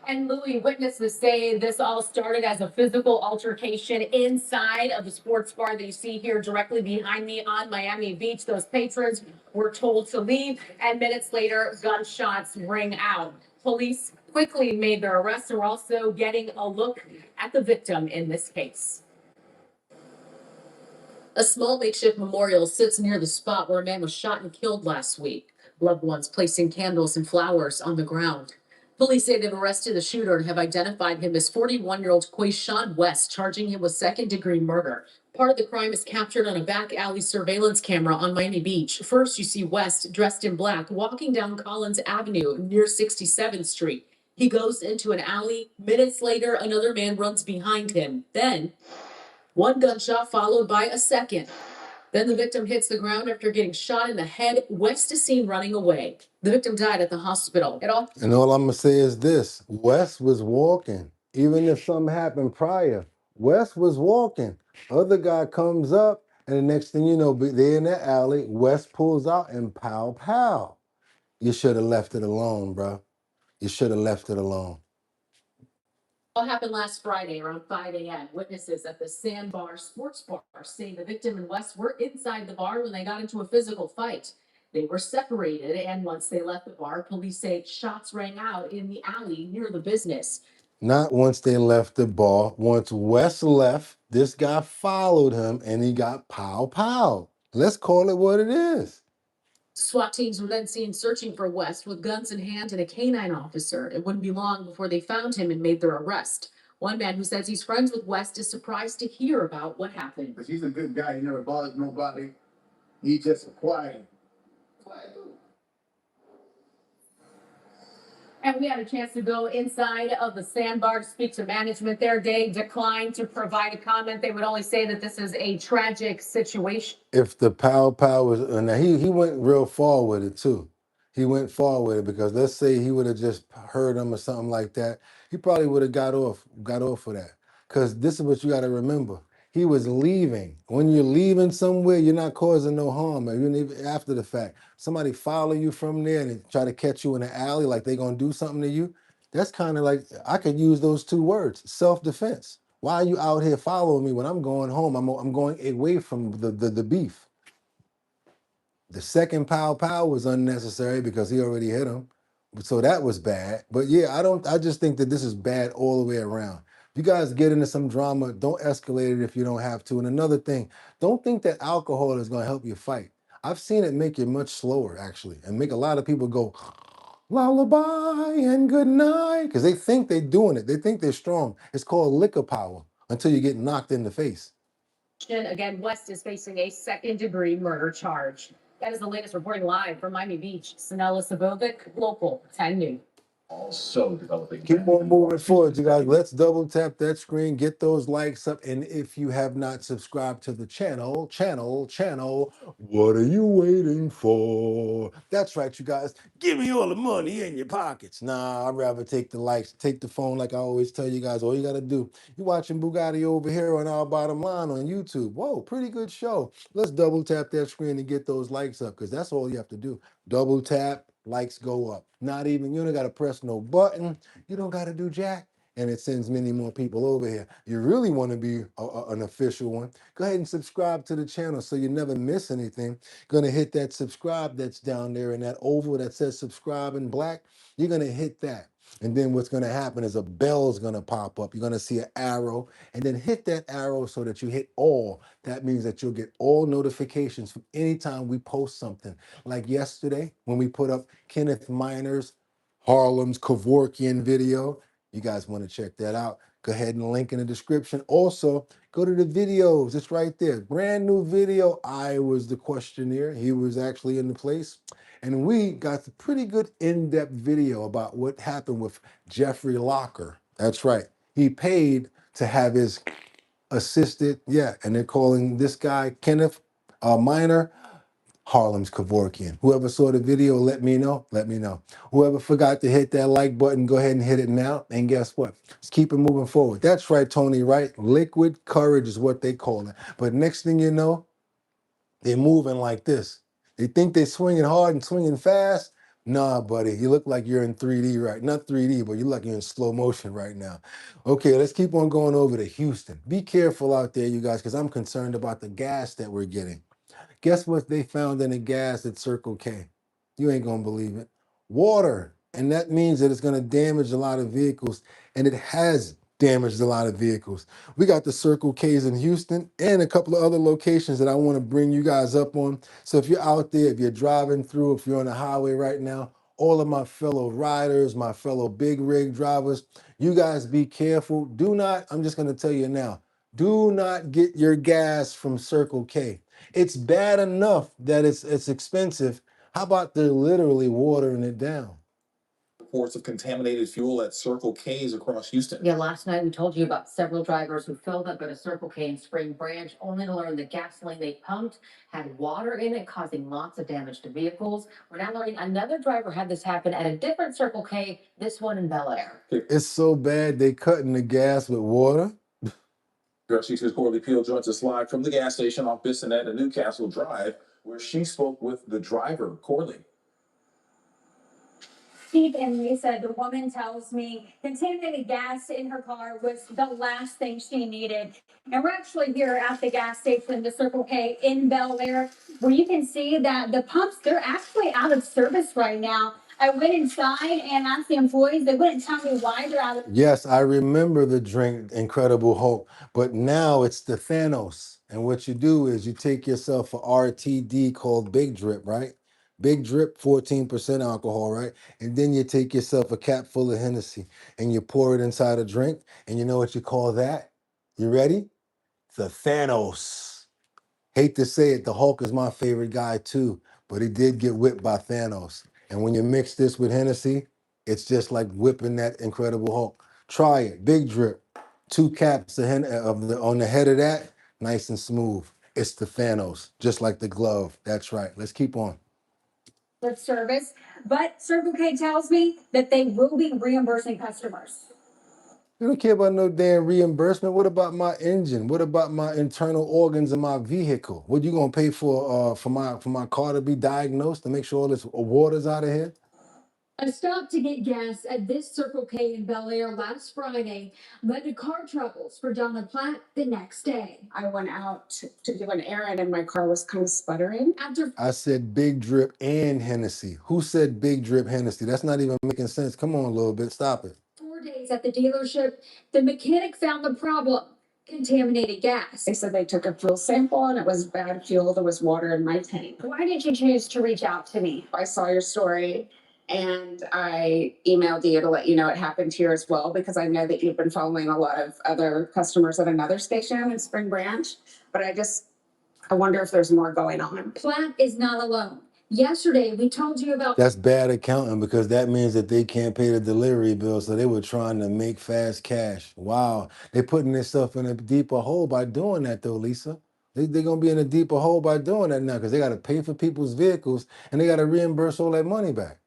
And Louis, witnesses say this all started as a physical altercation inside of the sports bar that you see here directly behind me on Miami Beach. Those patrons were told to leave, and minutes later, gunshots ring out. Police quickly made their arrest, and we're also getting a look at the victim in this case. A small makeshift memorial sits near the spot where a man was shot and killed last week. Loved ones placing candles and flowers on the ground. Police say they've arrested the shooter and have identified him as 41-year-old Quayshawn West, charging him with second-degree murder. Part of the crime is captured on a back alley surveillance camera on Miami Beach. First, you see West, dressed in black, walking down Collins Avenue near 67th Street. He goes into an alley. Minutes later, another man runs behind him. Then, one gunshot followed by a second. Then the victim hits the ground after getting shot in the head. West is seen running away. The victim died at the hospital. And all I'm going to say is this. Wes was walking. Even if something happened prior, Wes was walking. Other guy comes up, and the next thing you know, they're in that alley. Wes pulls out and pow. You should have left it alone, bro. You should have left it alone. What happened last Friday around 5 a.m.? Witnesses at the Sandbar Sports Bar say the victim and West were inside the bar when they got into a physical fight. They were separated, and once they left the bar, police say shots rang out in the alley near the business. Not once they left the bar. Once Wes left, this guy followed him, and he got pow. Let's call it what it is. SWAT teams were then seen searching for West with guns in hand and a canine officer. It wouldn't be long before they found him and made their arrest. One man who says he's friends with West is surprised to hear about what happened. Because he's a good guy. He never bothers nobody. He's just a quiet dude. And we had a chance to go inside of the Sandbar to speak to management there. They declined to provide a comment. They would only say that this is a tragic situation. If the pow was, now he went real far with it too. He went far with it because let's say he would have just heard him or something like that, he probably would have got off for that. Because this is what you got to remember. He was leaving. When you're leaving somewhere, you're not causing no harm. Even after the fact, somebody follow you from there and they try to catch you in the alley like they're gonna do something to you. That's kind of like, I could use those two words, self-defense. Why are you out here following me when I'm going home? I'm going away from the beef. The second pow pow was unnecessary because he already hit him. So that was bad. But yeah, I just think that this is bad all the way around. If you guys get into some drama, don't escalate it if you don't have to. And another thing, don't think that alcohol is going to help you fight. I've seen it make you much slower, actually, and make a lot of people go lullaby and good night because they think they're doing it. They think they're strong. It's called liquor power until you get knocked in the face. Again, West is facing a second-degree murder charge. That is the latest reporting live from Miami Beach. Sanella Sabovic, Local 10 News. Also developing. Keep on moving forward, you guys. Let's double tap that screen, get those likes up. And if you have not subscribed to the channel, what are you waiting for? That's right, you guys. Give me all the money in your pockets. Nah, I'd rather take the likes, take the phone like I always tell you guys. All you got to do, you're watching Boogotti over here on Our Bottom Line on YouTube. Whoa, pretty good show. Let's double tap that screen and get those likes up because that's all you have to do. Double tap, likes go up. Not even, you don't got to press no button. You don't got to do jack. And it sends many more people over here. You really want to be an official one, go ahead and subscribe to the channel so you never miss anything. Gonna hit that subscribe that's down there in that oval that says subscribe in black. You're gonna hit that. And then what's gonna happen is a bell's gonna pop up. You're gonna see an arrow and then hit that arrow so that you hit all. That means that you'll get all notifications from anytime we post something. Like yesterday when we put up Kenneth Miner's Harlem's Kevorkian video. You guys want to check that out, go ahead and link in the description. Also, go to the videos. It's right there. Brand new video. I was the questionnaire. He was actually in the place. And we got a pretty good in-depth video about what happened with Jeffrey Locker. That's right. He paid to have his assisted, yeah, and they're calling this guy Kenneth Miner Harlem's Kevorkian. Whoever saw the video, let me know. Let me know. Whoever forgot to hit that like button, go ahead and hit it now. And guess what? Let's keep it moving forward. That's right, Tony, right? Liquid courage is what they call it. But next thing you know, they're moving like this. They think they're swinging hard and swinging fast. Nah, buddy, you look like you're in 3D, right? Not 3D, but you look like you're in slow motion right now. Okay, let's keep on going over to Houston. Be careful out there, you guys, because I'm concerned about the gas that we're getting. Guess what they found in the gas at Circle K? You ain't gonna believe it. Water. And that means that it's gonna damage a lot of vehicles, and it has damaged a lot of vehicles. We got the Circle K's in Houston and a couple of other locations that I want to bring you guys up on. So if you're out there, if you're driving through, if you're on the highway right now, all of my fellow riders, my fellow big rig drivers, you guys be careful. Do not, I'm just gonna tell you now, do not get your gas from Circle K. It's bad enough that it's expensive. How about they're literally watering it down? Reports of contaminated fuel at Circle K's across Houston. Yeah, last night we told you about several drivers who filled up at a Circle K in Spring Branch, only to learn the gasoline they pumped had water in it, causing lots of damage to vehicles. We're now learning another driver had this happen at a different Circle K, this one in Bel Air. It's so bad they cutting the gas with water. WCC's Corley Peel joins us live from the gas station off Bissonnette and Newcastle Drive, where she spoke with the driver, Corley. Steve and Lisa, the woman tells me contaminated gas in her car was the last thing she needed. And we're actually here at the gas station, the Circle K in Bel Air, where you can see that the pumps, they're actually out of service right now. I went inside and asked the employees, they wouldn't tell me why they're out of. Yes, I remember the drink Incredible Hulk, but now it's the Thanos. And what you do is you take yourself a RTD called Big Drip, right? Big Drip, 14% alcohol, right? And then you take yourself a cap full of Hennessy and you pour it inside a drink. And you know what you call that? You ready? The Thanos. Hate to say it, the Hulk is my favorite guy too, but he did get whipped by Thanos. And when you mix this with Hennessy, it's just like whipping that Incredible Hulk. Try it. Big Drip. 2 caps on the head of that, nice and smooth. It's the Thanos, just like the glove. That's right. Let's keep on. Service, but Circle K tells me that they will be reimbursing customers. You don't care about no damn reimbursement. What about my engine? What about my internal organs in my vehicle? What you gonna pay for my car to be diagnosed to make sure all this water's out of here? A stop to get gas at this Circle K in Bel Air last Friday led to car troubles for Donna Platt the next day. I went out to do an errand and my car was kind of sputtering. After I said Big Drip and Hennessy. Who said Big Drip Hennessy? That's not even making sense. Come on, a little bit. Stop it. 4 days at the dealership, the mechanic found the problem: contaminated gas. They said they took a fuel sample and it was bad fuel. There was water in my tank. Why did you choose to reach out to me? I saw your story and I emailed you to let you know it happened here as well, because I know that you've been following a lot of other customers at another station in Spring Branch. But I wonder if there's more going on. Platt is not alone. Yesterday, we told you about That's bad accounting because that means that they can't pay the delivery bill, so they were trying to make fast cash. Wow. They're putting themselves in a deeper hole by doing that, though, Lisa. They're going to be in a deeper hole by doing that now because they got to pay for people's vehicles and they got to reimburse all that money back.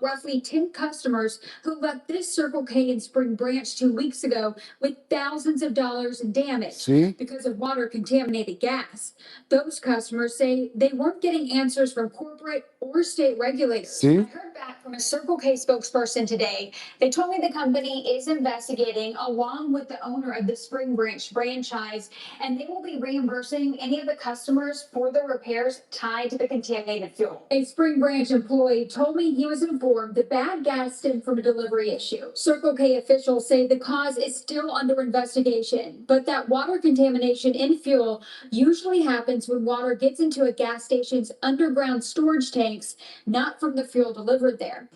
roughly 10 customers who left this Circle K in Spring Branch 2 weeks ago with thousands of dollars in damage. See? Because of water contaminated gas. Those customers say they weren't getting answers from corporate or state regulators. See? I heard back from a Circle K spokesperson today. They told me the company is investigating along with the owner of the Spring Branch franchise, and they will be reimbursing any of the customers for the repairs tied to the contaminated fuel. A Spring Branch employee told me he was informed the bad gas stemmed from a delivery issue. Circle K officials say the cause is still under investigation, but that water contamination in fuel usually happens when water gets into a gas station's underground storage tanks, not from the fuel delivered there.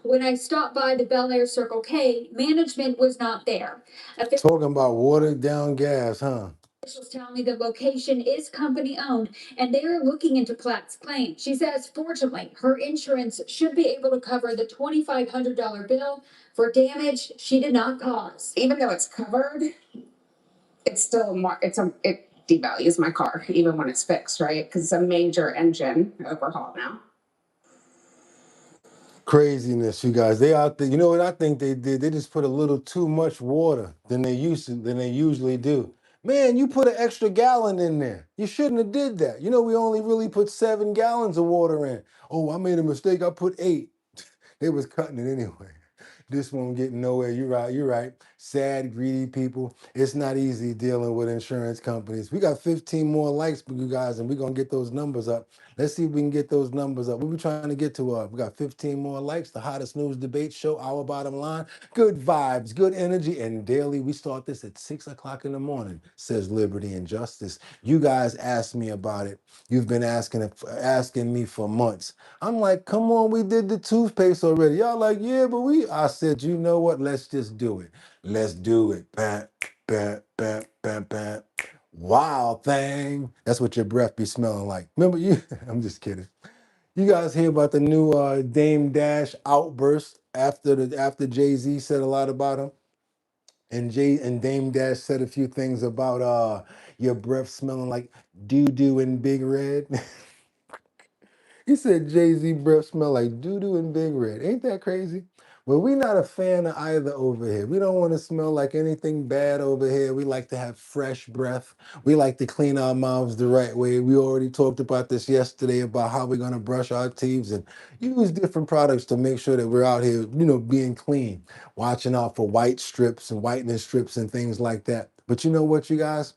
When I stopped by the Bel Air Circle K, management was not there. Talking about watered down gas, huh? Officials tell me the location is company owned and they are looking into Platt's claim. She says, fortunately, her insurance should be able to cover the $2,500 bill for damage she did not cause. Even though it's covered, it's still it devalues my car even when it's fixed, right? Because it's a major engine overhaul now. Craziness, you guys. They out there. You know what I think they did? They just put a little too much water than they usually do. Man, you put an extra gallon in there. You shouldn't have did that. You know, we only really put 7 gallons of water in. Oh, I made a mistake. I put 8. They was cutting it anyway. This one getting nowhere. You're right. You're right. Sad, greedy people. It's not easy dealing with insurance companies. We got 15 more likes for you guys, and we're going to get those numbers up. Let's see if we can get those numbers up. What we trying to get to? We got 15 more likes. The hottest news debate show, Our Bottom Line. Good vibes, good energy, and daily. We start this at 6 o'clock in the morning, says Liberty and Justice. You guys asked me about it. You've been asking me for months. I'm like, come on, we did the toothpaste already. Y'all like, yeah, but I said, you know what? Let's just do it. Let's do it. Bam, bam, bam, bam, bam. Wild thing. That's what your breath be smelling like. Remember you? I'm just kidding. You guys hear about the new Dame Dash outburst after Jay-Z said a lot about him? And Dame Dash said a few things about your breath smelling like doo-doo and Big Red. He said Jay-Z breath smell like doo-doo and Big Red. Ain't that crazy? Well, we not a fan of either over here. We don't want to smell like anything bad over here. We like to have fresh breath. We like to clean our mouths the right way. We already talked about this yesterday about how we're going to brush our teeth and use different products to make sure that we're out here, being clean, watching out for white strips and whitening strips and things like that. But you know what, you guys?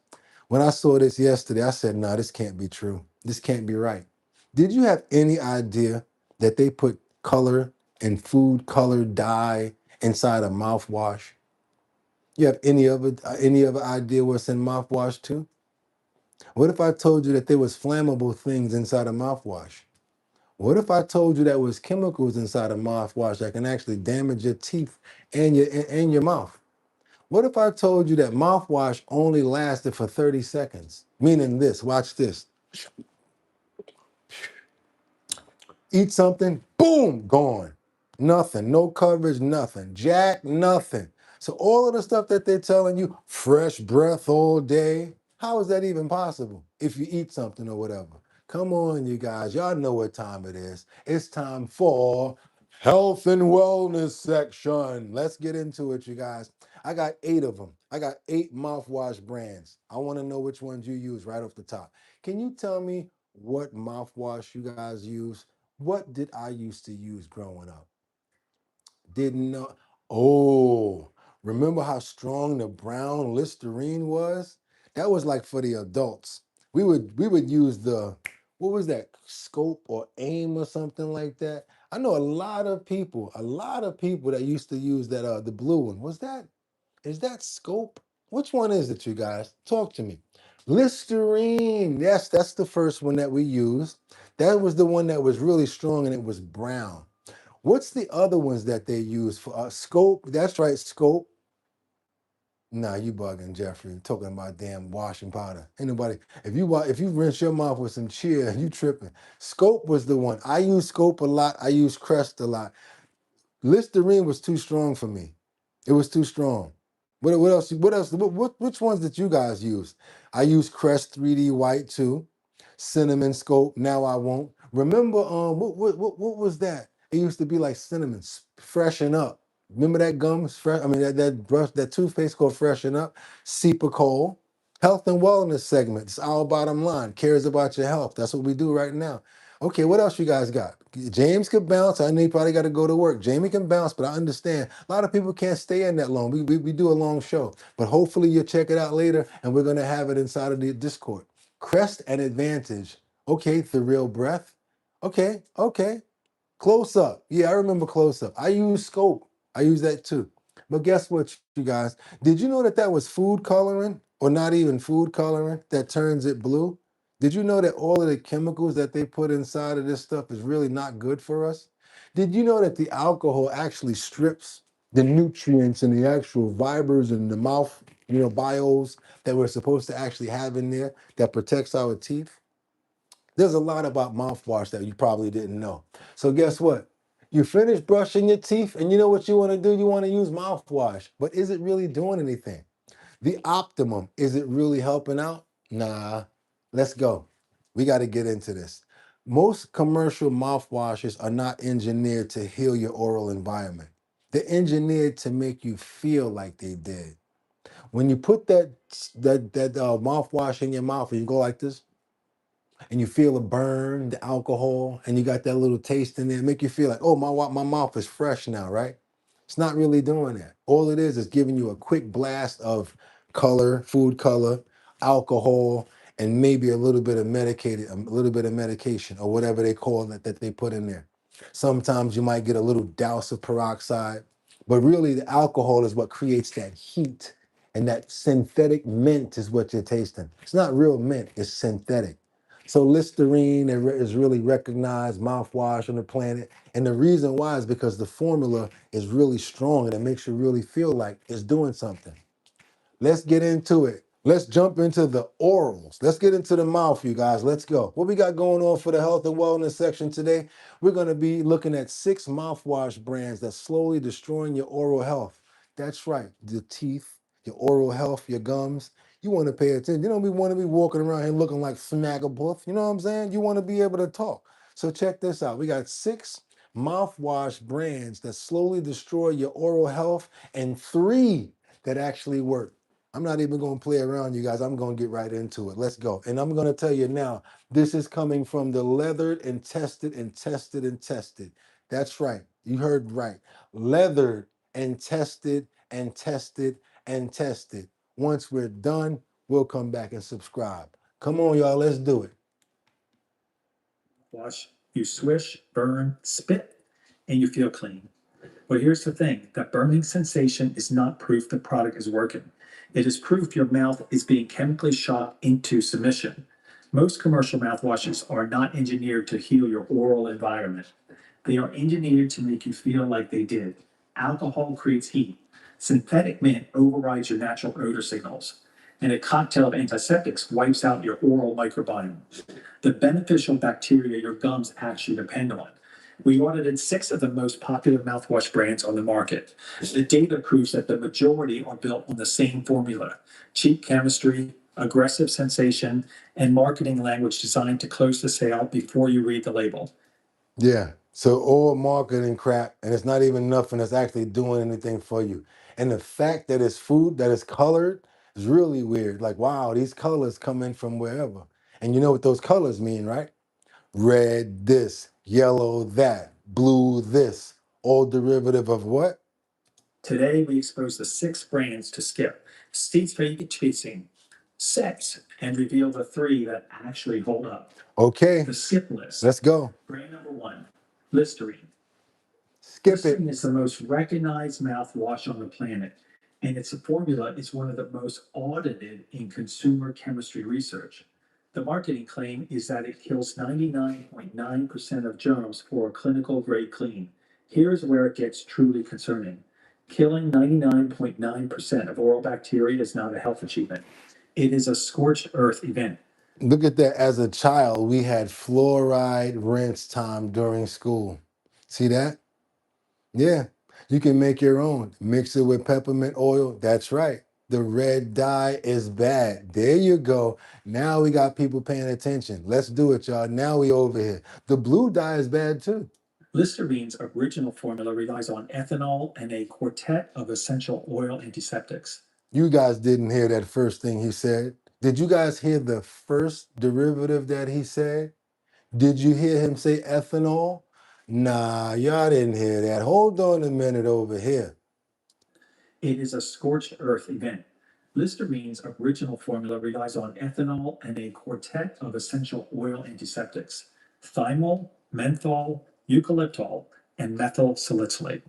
When I saw this yesterday, I said, no, this can't be true. This can't be right. Did you have any idea that they put color and food color dye inside a mouthwash? You have any other idea what's in mouthwash too? What if I told you that there was flammable things inside a mouthwash? What if I told you that was chemicals inside a mouthwash that can actually damage your teeth and your mouth? What if I told you that mouthwash only lasted for 30 seconds? Meaning this, watch this. Eat something, boom, gone. Nothing, no coverage, nothing. Jack, nothing. So all of the stuff that they're telling you, fresh breath all day, how is that even possible if you eat something or whatever? Come on, you guys. Y'all know what time it is. It's time for health and wellness section. Let's get into it, you guys. I got 8 of them. I got 8 mouthwash brands. I want to know which ones you use right off the top. Can you tell me what mouthwash you guys use? What did I used to use growing up? Didn't know. Oh, remember how strong the brown Listerine was? That was like for the adults. We would use the, what was that, Scope or Aim or something like that. I know a lot of people that used to use that the blue one. Is that Scope? Which one is it, you guys? Talk to me. Listerine. Yes, that's the first one that we used. That was the one that was really strong and it was brown. What's the other ones that they use for Scope? That's right, Scope. Nah, you bugging, Jeffrey. Talking about damn washing powder. Ain't nobody. If you rinse your mouth with some cheer, you tripping. Scope was the one. I use Scope a lot. I use Crest a lot. Listerine was too strong for me. It was too strong. What else? What else? Which ones did you guys use? I use Crest 3D White too. Cinnamon Scope. Now I won't. Remember, what was that? It used to be like cinnamon. Freshen Up. Remember that gum? Fresh. I mean that brush, that toothpaste called Freshen Up. Cepacol. Health and wellness segment. It's our bottom line. Cares about your health. That's what we do right now. Okay, what else you guys got? James could bounce. I know you probably got to go to work. Jamie can bounce, but I understand a lot of people can't stay in that long. We do a long show, but hopefully you'll check it out later, and we're gonna have it inside of the Discord. Crest and Advantage. Okay, the real breath. Okay, okay. Close up. Yeah, I remember close up. I use scope. I use that too. But guess what, you guys? Did you know that that was food coloring or not even food coloring that turns it blue? Did you know that all of the chemicals that they put inside of this stuff is really not good for us? Did you know that the alcohol actually strips the nutrients and the actual fibers and the mouth, bios that we're supposed to actually have in there that protects our teeth? There's a lot about mouthwash that you probably didn't know. So guess what? You finish brushing your teeth and you know what you want to do? You want to use mouthwash. But is it really doing anything? The optimum, is it really helping out? Nah. Let's go. We got to get into this. Most commercial mouthwashes are not engineered to heal your oral environment. They're engineered to make you feel like they did. When you put that mouthwash in your mouth and you go like this, and you feel the burn, the alcohol, and you got that little taste in there, make you feel like, oh, my mouth is fresh now, right? It's not really doing that. All it is giving you a quick blast of color, food color, alcohol, and maybe a little bit of medication or whatever they call it that they put in there. Sometimes you might get a little douse of peroxide, but really the alcohol is what creates that heat, and that synthetic mint is what you're tasting. It's not real mint, it's synthetic. So Listerine is really recognized mouthwash on the planet. And the reason why is because the formula is really strong and it makes you really feel like it's doing something. Let's get into it. Let's jump into the orals. Let's get into the mouth, you guys. Let's go. What we got going on for the health and wellness section today? We're going to be looking at 6 mouthwash brands that's slowly destroying your oral health. That's right. The teeth, your oral health, your gums. You want to pay attention. You don't want to be walking around here looking like Snagglepuff. You know what I'm saying? You want to be able to talk. So check this out. We got 6 mouthwash brands that slowly destroy your oral health and 3 that actually work. I'm not even going to play around, you guys. I'm going to get right into it. Let's go. And I'm going to tell you now, this is coming from the leathered and tested and tested and tested. That's right. You heard right. Leathered and tested and tested and tested. Once we're done, we'll come back and subscribe. Come on, y'all. Let's do it. Wash, you swish, burn, spit, and you feel clean. Well, here's the thing, that burning sensation is not proof the product is working. It is proof your mouth is being chemically shocked into submission. Most commercial mouthwashes are not engineered to heal your oral environment. They are engineered to make you feel like they did. Alcohol creates heat. Synthetic mint overrides your natural odor signals. And a cocktail of antiseptics wipes out your oral microbiome. The beneficial bacteria your gums actually depend on. We audited 6 of the most popular mouthwash brands on the market. The data proves that the majority are built on the same formula: cheap chemistry, aggressive sensation, and marketing language designed to close the sale before you read the label. Yeah. So all marketing crap, and it's not even nothing that's actually doing anything for you. And the fact that it's food that is colored is really weird. Like, wow, these colors come in from wherever. And you know what those colors mean, right? Red this, yellow that, blue this, all derivative of what? Today, we expose the 6 brands to skip, states for chasing 6, and reveal the 3 that actually hold up. Okay, The skip list. let's go. Brand number 1, Listerine. Skip it. Listerine is the most recognized mouthwash on the planet, and its formula is one of the most audited in consumer chemistry research. The marketing claim is that it kills 99.9% of germs for a clinical grade clean. Here's where it gets truly concerning. Killing 99.9% of oral bacteria is not a health achievement. It is a scorched earth event. Look at that. As a child, we had fluoride rinse time during school. See that? Yeah. You can make your own. Mix it with peppermint oil. That's right. The red dye is bad. There you go. Now we got people paying attention. Let's do it, y'all. Now we over here. The blue dye is bad too. Listerine's original formula relies on ethanol and a quartet of essential oil antiseptics. You guys didn't hear that first thing he said. Did you guys hear the first derivative that he said? Did you hear him say ethanol? Nah, y'all didn't hear that. Hold on a minute over here. It is a scorched earth event. Listerine's original formula relies on ethanol and a quartet of essential oil antiseptics: thymol, menthol, eucalyptol, and methyl salicylate.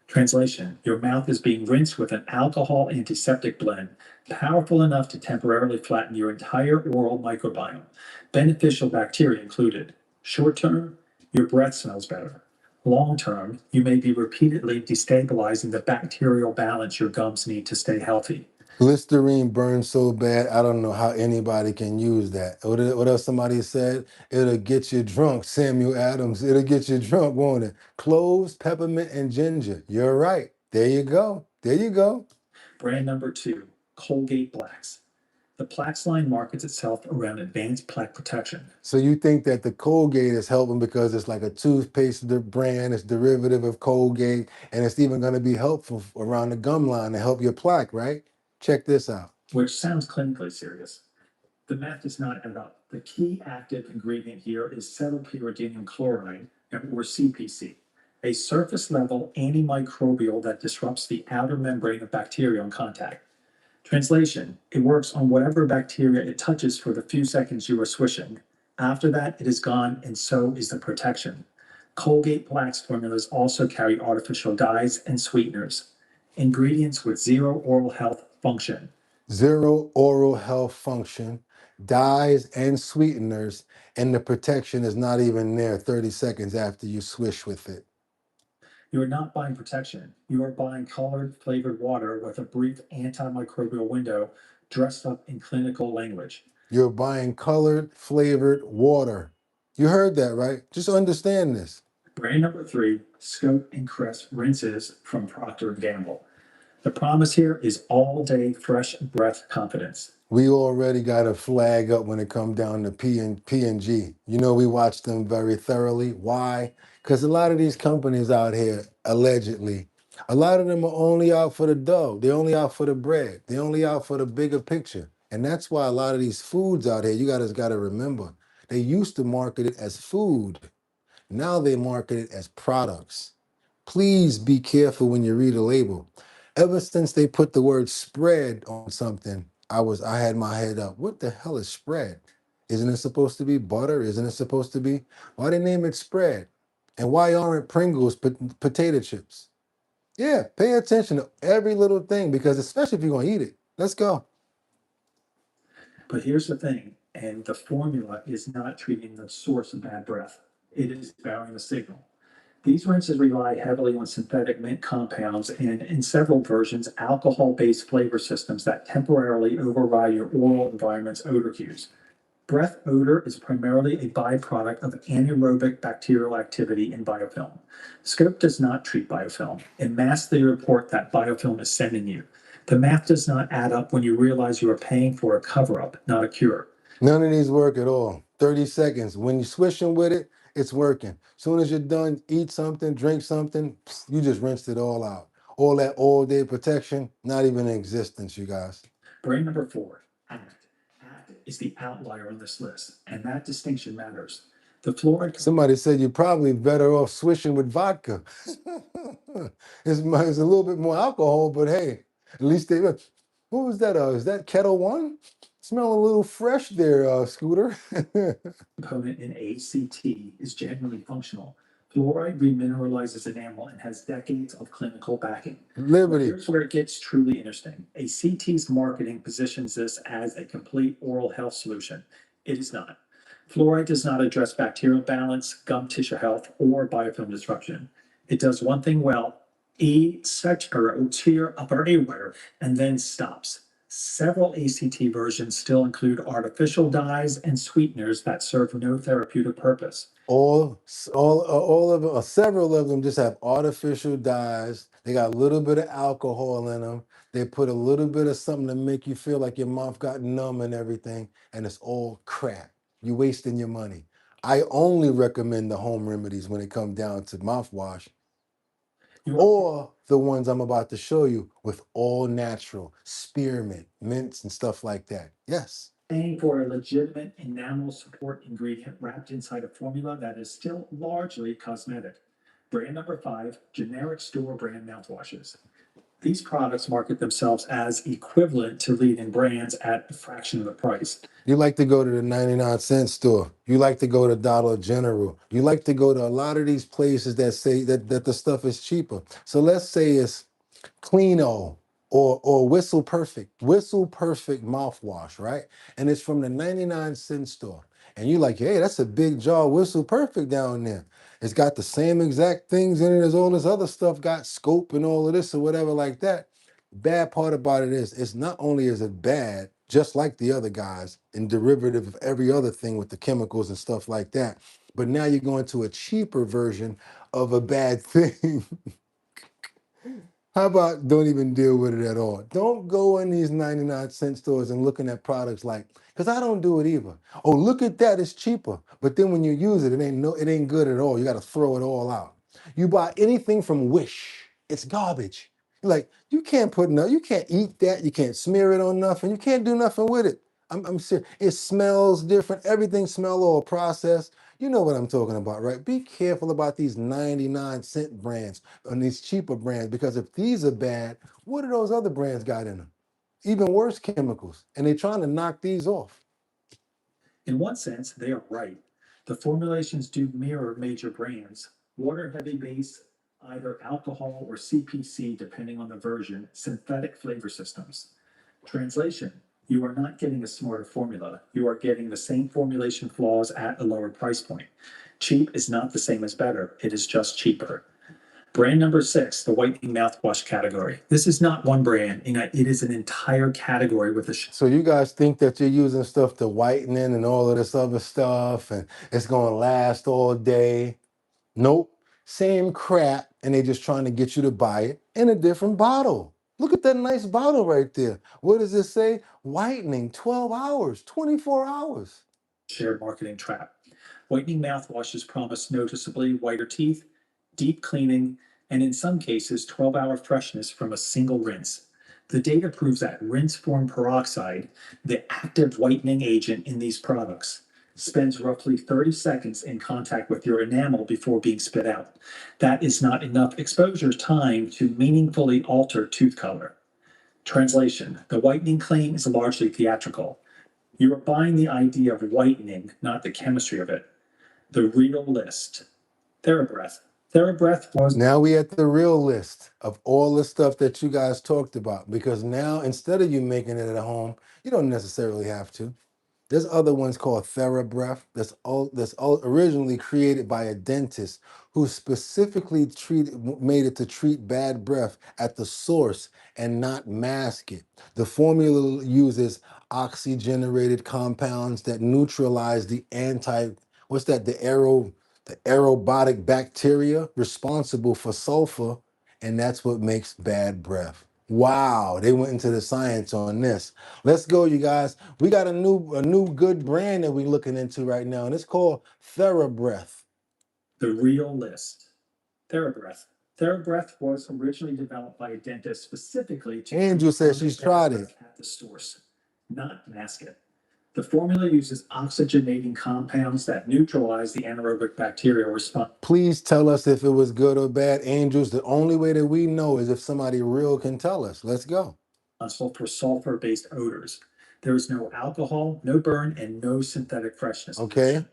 Translation: your mouth is being rinsed with an alcohol antiseptic blend, powerful enough to temporarily flatten your entire oral microbiome, beneficial bacteria included. Short term, your breath smells better. Long term, you may be repeatedly destabilizing the bacterial balance your gums need to stay healthy. Listerine burns so bad, I don't know how anybody can use that. What else somebody said? It'll get you drunk, Samuel Adams. It'll get you drunk, won't it? Cloves, peppermint, and ginger. You're right. There you go. There you go. Brand number 2, Colgate Blacks. The Plaques line markets itself around advanced plaque protection. So you think that the Colgate is helping because it's like a toothpaste brand, it's derivative of Colgate, and it's even going to be helpful around the gum line to help your plaque, right? Check this out. Which sounds clinically serious. The math does not add up. The key active ingredient here is cetylpyridinium chloride, or CPC, a surface level antimicrobial that disrupts the outer membrane of bacteria on contact. Translation: it works on whatever bacteria it touches for the few seconds you are swishing. After that, it is gone, and so is the protection. Colgate Blacks formulas also carry artificial dyes and sweeteners, ingredients with zero oral health function. Zero oral health function, dyes and sweeteners, and the protection is not even there 30 seconds after you swish with it. You are not buying protection. You are buying colored flavored water with a brief antimicrobial window dressed up in clinical language. You're buying colored flavored water. You heard that, right? Just understand this. Brand number 3, Scope and Crest rinses from Procter & Gamble. The promise here is all-day fresh breath confidence. We already got a flag up when it comes down to P&G. You know, we watch them very thoroughly. Why? Because a lot of these companies out here, allegedly, a lot of them are only out for the dough. They're only out for the bread. They're only out for the bigger picture. And that's why a lot of these foods out here, you guys got to remember, they used to market it as food. Now they market it as products. Please be careful when you read a label. Ever since they put the word spread on something, I had my head up. What the hell is spread? Isn't it supposed to be butter? Isn't it supposed to be? Why they name it spread? And why aren't Pringles potato chips? Yeah, pay attention to every little thing because especially if you're going to eat it. Let's go. But here's the thing, and the formula is not treating the source of bad breath. It is bowing the signal. These rinses rely heavily on synthetic mint compounds and, in several versions, alcohol-based flavor systems that temporarily override your oral environment's odor cues. Breath odor is primarily a byproduct of anaerobic bacterial activity in biofilm. Scope does not treat biofilm. It masks the report that biofilm is sending you. The math does not add up when you realize you are paying for a cover-up, not a cure. None of these work at all. 30 seconds. When you're swishing with it, it's working. Soon as you're done, eat something, drink something, you just rinsed it all out. All that all-day protection, not even in existence, you guys. Brand number 4, ACT. ACT is the outlier on this list, and that distinction matters. The fluoride. Somebody said you're probably better off swishing with vodka. It's a little bit more alcohol, but hey, at least they. What was that? Is that Kettle One? Smell a little fresh there, Scooter. Component in ACT is genuinely functional. Fluoride remineralizes enamel and has decades of clinical backing. Liberty. Here's where it gets truly interesting. ACT's marketing positions this as a complete oral health solution. It is not. Fluoride does not address bacterial balance, gum tissue health, or biofilm disruption. It does one thing well, tear upper airway, and then stops. Several ACT versions still include artificial dyes and sweeteners that serve no therapeutic purpose. All of them, or several of them, just have artificial dyes. They got a little bit of alcohol in them. They put a little bit of something to make you feel like your mouth got numb and everything, and it's all crap. You're wasting your money. I only recommend the home remedies when it comes down to mouthwash, or the ones I'm about to show you with all natural spearmint, mints, and stuff like that. Yes. Paying for a legitimate enamel support ingredient wrapped inside a formula that is still largely cosmetic. Brand number 5, generic store brand mouthwashes. These products market themselves as equivalent to leading brands at a fraction of the price. You like to go to the 99-cent store. You like to go to Dollar General. You like to go to a lot of these places that say that the stuff is cheaper. So let's say it's Cleano or Whistle Perfect mouthwash, right? And it's from the 99-cent store. And you're like, hey, that's a big jar of Whistle Perfect down there. It's got the same exact things in it as all this other stuff, got scope and all of this or whatever like that. Bad part about it is, it's not only is it bad, just like the other guys, and derivative of every other thing with the chemicals and stuff like that, but now you're going to a cheaper version of a bad thing. How about don't even deal with it at all? Don't go in these 99-cent stores and looking at products like, because I don't do it either. Oh, look at that, it's cheaper. But then when you use it, it ain't good at all. You got to throw it all out. You buy anything from Wish, it's garbage. Like, you can't eat that, you can't smear it on nothing, you can't do nothing with it. I'm serious. It smells different. Everything smells all processed. You know what I'm talking about, right? Be careful about these 99-cent brands and these cheaper brands, because if these are bad, what do those other brands got in them? Even worse chemicals. And they're trying to knock these off. In one sense, they are right. The formulations do mirror major brands. Water-heavy base, either alcohol or CPC, depending on the version, synthetic flavor systems. Translation: you are not getting a smarter formula. You are getting the same formulation flaws at a lower price point. Cheap is not the same as better. It is just cheaper. Brand number 6, the whitening mouthwash category. This is not one brand, it is an entire category with a. So you guys think that you're using stuff to whiten in and all of this other stuff, and it's going to last all day. Nope. Same crap, and they're just trying to get you to buy it in a different bottle. Look at that nice bottle right there. What does it say? Whitening, 12 hours, 24 hours. Shared marketing trap. Whitening mouthwashes promise noticeably whiter teeth, deep cleaning, and in some cases, 12-hour freshness from a single rinse. The data proves that rinse-form peroxide, the active whitening agent in these products, spends roughly 30 seconds in contact with your enamel before being spit out. That is not enough exposure time to meaningfully alter tooth color. Translation: the whitening claim is largely theatrical. You are buying the idea of whitening, not the chemistry of it. The real list. TheraBreath. TheraBreath was. Now we at the real list of all the stuff that you guys talked about, because now instead of you making it at home, you don't necessarily have to. There's other ones called TheraBreath that's originally created by a dentist who specifically made it to treat bad breath at the source and not mask it. The formula uses oxygenated compounds that neutralize the aerobatic bacteria responsible for sulfur, and that's what makes bad breath. Wow, they went into the science on this. Let's go, you guys. We got a new good brand that we're looking into right now, and it's called TheraBreath. The real list. TheraBreath. TheraBreath was originally developed by a dentist specifically to. Angel says she's tried it. At the source, not mask it. The formula uses oxygenating compounds that neutralize the anaerobic bacterial response. Please tell us if it was good or bad. Angels, the only way that we know is if somebody real can tell us. Let's go. For sulfur-based odors. There is no alcohol, no burn, and no synthetic freshness. Okay.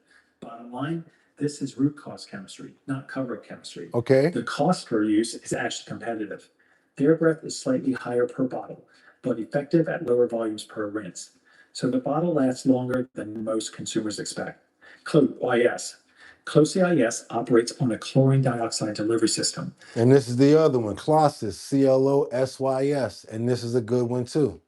Bottom line, this is root cause chemistry, not cover chemistry. Okay. The cost per use is actually competitive. Their breath is slightly higher per bottle, but effective at lower volumes per rinse. So the bottle lasts longer than most consumers expect. CIS. CIS operates on a chlorine dioxide delivery system. And this is the other one, Closys, CLOSYS, and this is a good one too.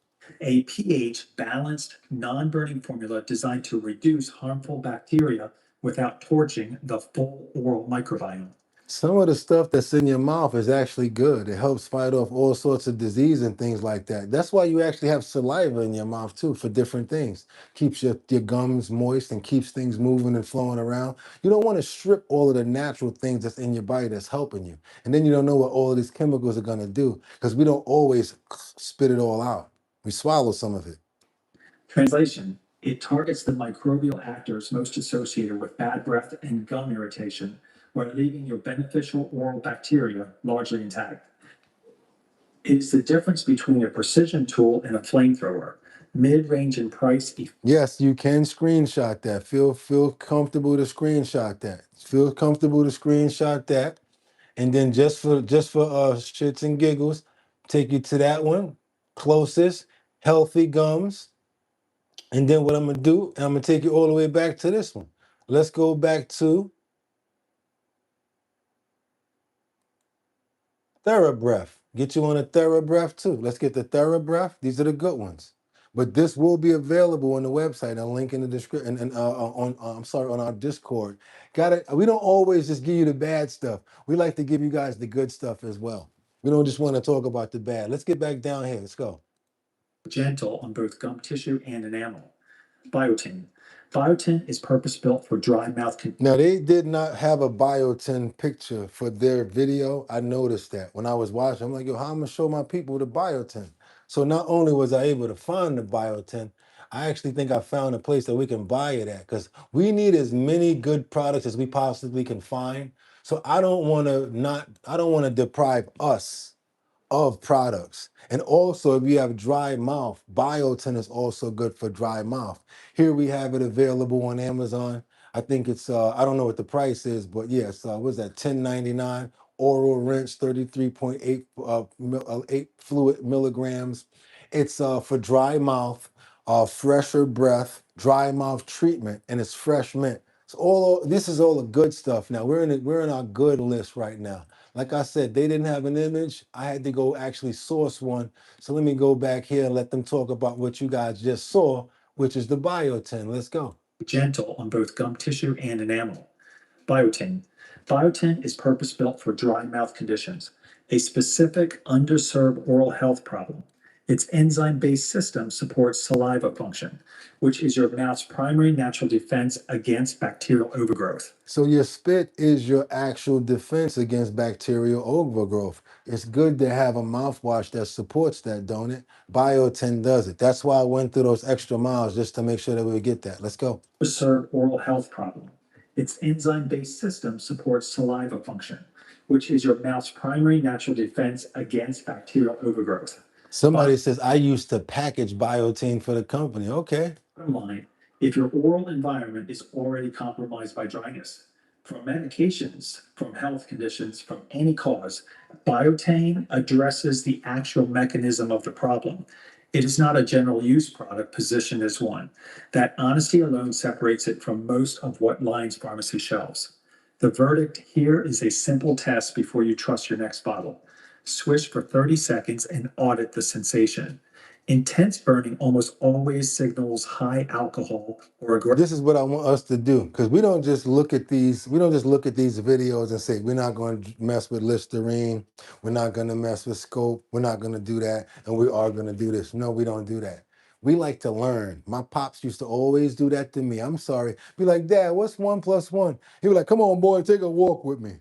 A pH balanced, non-burning formula designed to reduce harmful bacteria without torching the full oral microbiome. Some of the stuff that's in your mouth is actually good. It helps fight off all sorts of disease and things like that. That's why you actually have saliva in your mouth too for different things. Keeps your gums moist and keeps things moving and flowing around. You don't want to strip all of the natural things that's in your body that's helping you. And then you don't know what all of these chemicals are going to do because we don't always spit it all out. We swallow some of it. Translation: it targets the microbial actors most associated with bad breath and gum irritation, while leaving your beneficial oral bacteria largely intact. It's the difference between a precision tool and a flamethrower. Mid-range in price. Yes, you can screenshot that. Feel comfortable to screenshot that. Feel comfortable to screenshot that. And then just for shits and giggles, take you to that one, closest, healthy gums. And then what I'm gonna do, I'm gonna take you all the way back to this one. Let's go back to TheraBreath. Get you on a TheraBreath too. Let's get the TheraBreath. These are the good ones. But this will be available on the website. I'll link in the description and on our Discord. Got it. We don't always just give you the bad stuff. We like to give you guys the good stuff as well. We don't just want to talk about the bad. Let's get back down here. Let's go. Gentle on both gum tissue and enamel. Biotin. Biotin is purpose-built for dry mouth. Now, they did not have a Biotin picture for their video. I noticed that when I was watching. I'm like, yo, how am I gonna show my people the Biotin? So not only was I able to find the Biotin, I actually think I found a place that we can buy it at because we need as many good products as we possibly can find. So I don't want to deprive us of products. And also, if you have dry mouth, Biotin is also good for dry mouth. Here we have it available on Amazon. I think it's I don't know what the price is, but yes, what's that? $10.99. Oral rinse, 33.8 8 fluid milligrams. It's for dry mouth, fresher breath, dry mouth treatment, and it's fresh mint. So this is all the good stuff. Now we're in our good list right now. Like I said, they didn't have an image. I had to go actually source one. So let me go back here and let them talk about what you guys just saw, which is the Biotin. Let's go. Gentle on both gum tissue and enamel. Biotin. Biotin is purpose-built for dry mouth conditions, a specific underserved oral health problem. Its enzyme-based system supports saliva function, which is your mouth's primary natural defense against bacterial overgrowth. So your spit is your actual defense against bacterial overgrowth. It's good to have a mouthwash that supports that, don't it? Biotin does it. That's why I went through those extra miles just to make sure that we would get that. Let's go. Underserved oral health problem. Its enzyme-based system supports saliva function, which is your mouth's primary natural defense against bacterial overgrowth. Somebody says, I used to package Biotin for the company. Okay. Bottom line, if your oral environment is already compromised by dryness, from medications, from health conditions, from any cause, Biotin addresses the actual mechanism of the problem. It is not a general use product positioned as one. That honesty alone separates it from most of what lines pharmacy shelves. The verdict here is a simple test before you trust your next bottle. Swish for 30 seconds and audit the sensation. Intense burning almost always signals high alcohol or aggression. This is what I want us to do, because we don't just look at these videos and say, we're not going to mess with Listerine, we're not going to mess with Scope, we're not going to do that, and we are going to do this. No, we don't do that. We like to learn. My pops used to always do that to me. I'm sorry. Be like, Dad, what's 1 + 1? He was like, come on, boy, take a walk with me.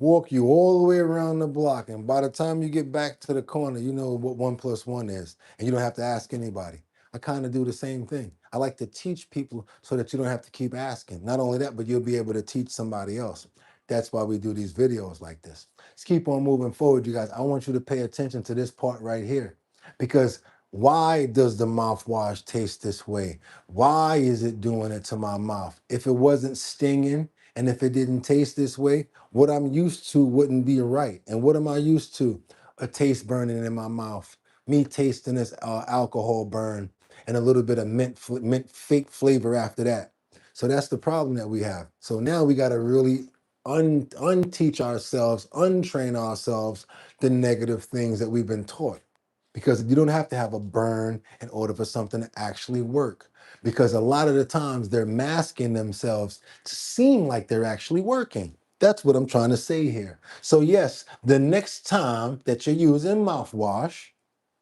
Walk you all the way around the block. And by the time you get back to the corner, you know what 1 + 1 is. And you don't have to ask anybody. I kind of do the same thing. I like to teach people so that you don't have to keep asking. Not only that, but you'll be able to teach somebody else. That's why we do these videos like this. Let's keep on moving forward, you guys. I want you to pay attention to this part right here, because why does the mouthwash taste this way? Why is it doing it to my mouth? If it wasn't stinging and if it didn't taste this way, what I'm used to wouldn't be right. And what am I used to? A taste burning in my mouth, me tasting this alcohol burn, and a little bit of mint fake flavor after that. So that's the problem that we have. So now we got to really unteach ourselves, untrain ourselves the negative things that we've been taught. Because you don't have to have a burn in order for something to actually work. Because a lot of the times they're masking themselves to seem like they're actually working. That's what I'm trying to say here. So yes, the next time that you're using mouthwash,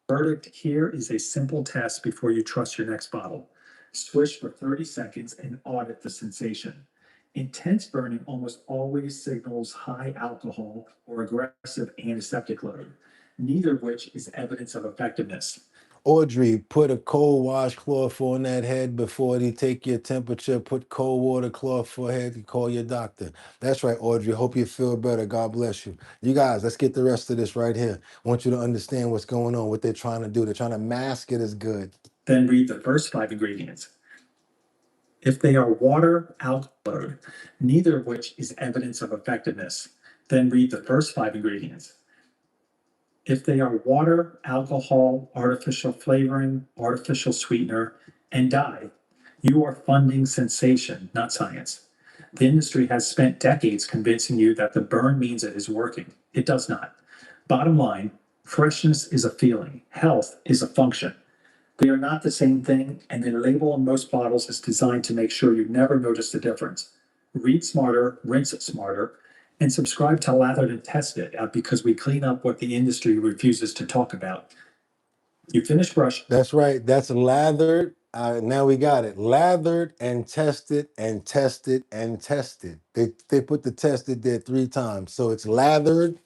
Verdict here is a simple test before you trust your next bottle. Swish for 30 seconds and audit the sensation. Intense burning almost always signals high alcohol or aggressive antiseptic load, neither of which is evidence of effectiveness. Audrey, put a cold washcloth on that head before they take your temperature. Put cold water cloth for head and call your doctor. That's right, Audrey. Hope you feel better. God bless you. You guys, let's get the rest of this right here. I want you to understand what's going on, what they're trying to do. They're trying to mask it as good. Then read the first 5 ingredients. If they are water, alcohol, neither of which is evidence of effectiveness, then read the first 5 ingredients. If they are water, alcohol, artificial flavoring, artificial sweetener, and dye, you are funding sensation, not science. The industry has spent decades convincing you that the burn means it is working. It does not. Bottom line, freshness is a feeling, health is a function. They are not the same thing, and the label on most bottles is designed to make sure you never notice the difference. Read smarter, rinse it smarter, and subscribe to Lathered and Test It because we clean up what the industry refuses to talk about. You finish brush. That's right. That's lathered. Now we got it. Lathered and tested and tested and tested. They put the tested there 3 times. So it's lathered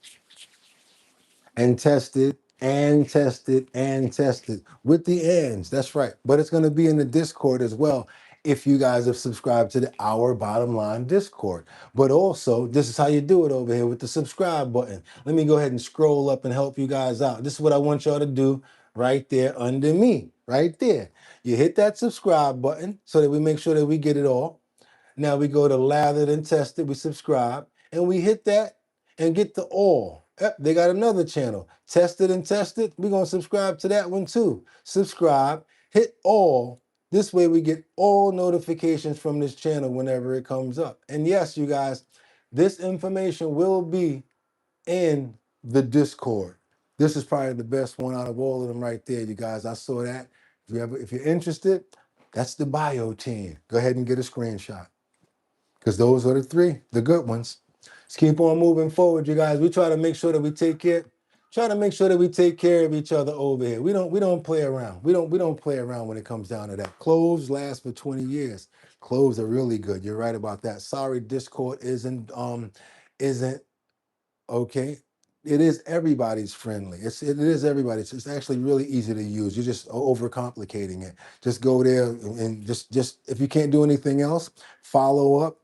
and tested and tested and tested with the ends. That's right. But it's going to be in the Discord as well if you guys have subscribed to the Our Bottom Line Discord. But also, this is how you do it over here with the subscribe button. Let me go ahead and scroll up and help you guys out. This is what I want y'all to do right there under me, right there. You hit that subscribe button so that we make sure that we get it all. Now we go to Lathered and Tested, we subscribe, and we hit that and get the all. Yep, they got another channel, Tested and Tested. We're going to subscribe to that one too. Subscribe, hit all. This way we get all notifications from this channel whenever it comes up. And yes, you guys, this information will be in the Discord. This is probably the best one out of all of them right there, you guys. I saw that. If you're interested, that's the bio team. Go ahead and get a screenshot, because those are the 3, the good ones. Let's keep on moving forward, you guys. We try to make sure that we take care of each other over here. We don't play around. We don't play around when it comes down to that. Clothes last for 20 years. Clothes are really good. You're right about that. Sorry, Discord isn't okay. It is everybody's friendly. It is everybody's. It's actually really easy to use. You're just overcomplicating it. Just go there and just if you can't do anything else, follow up.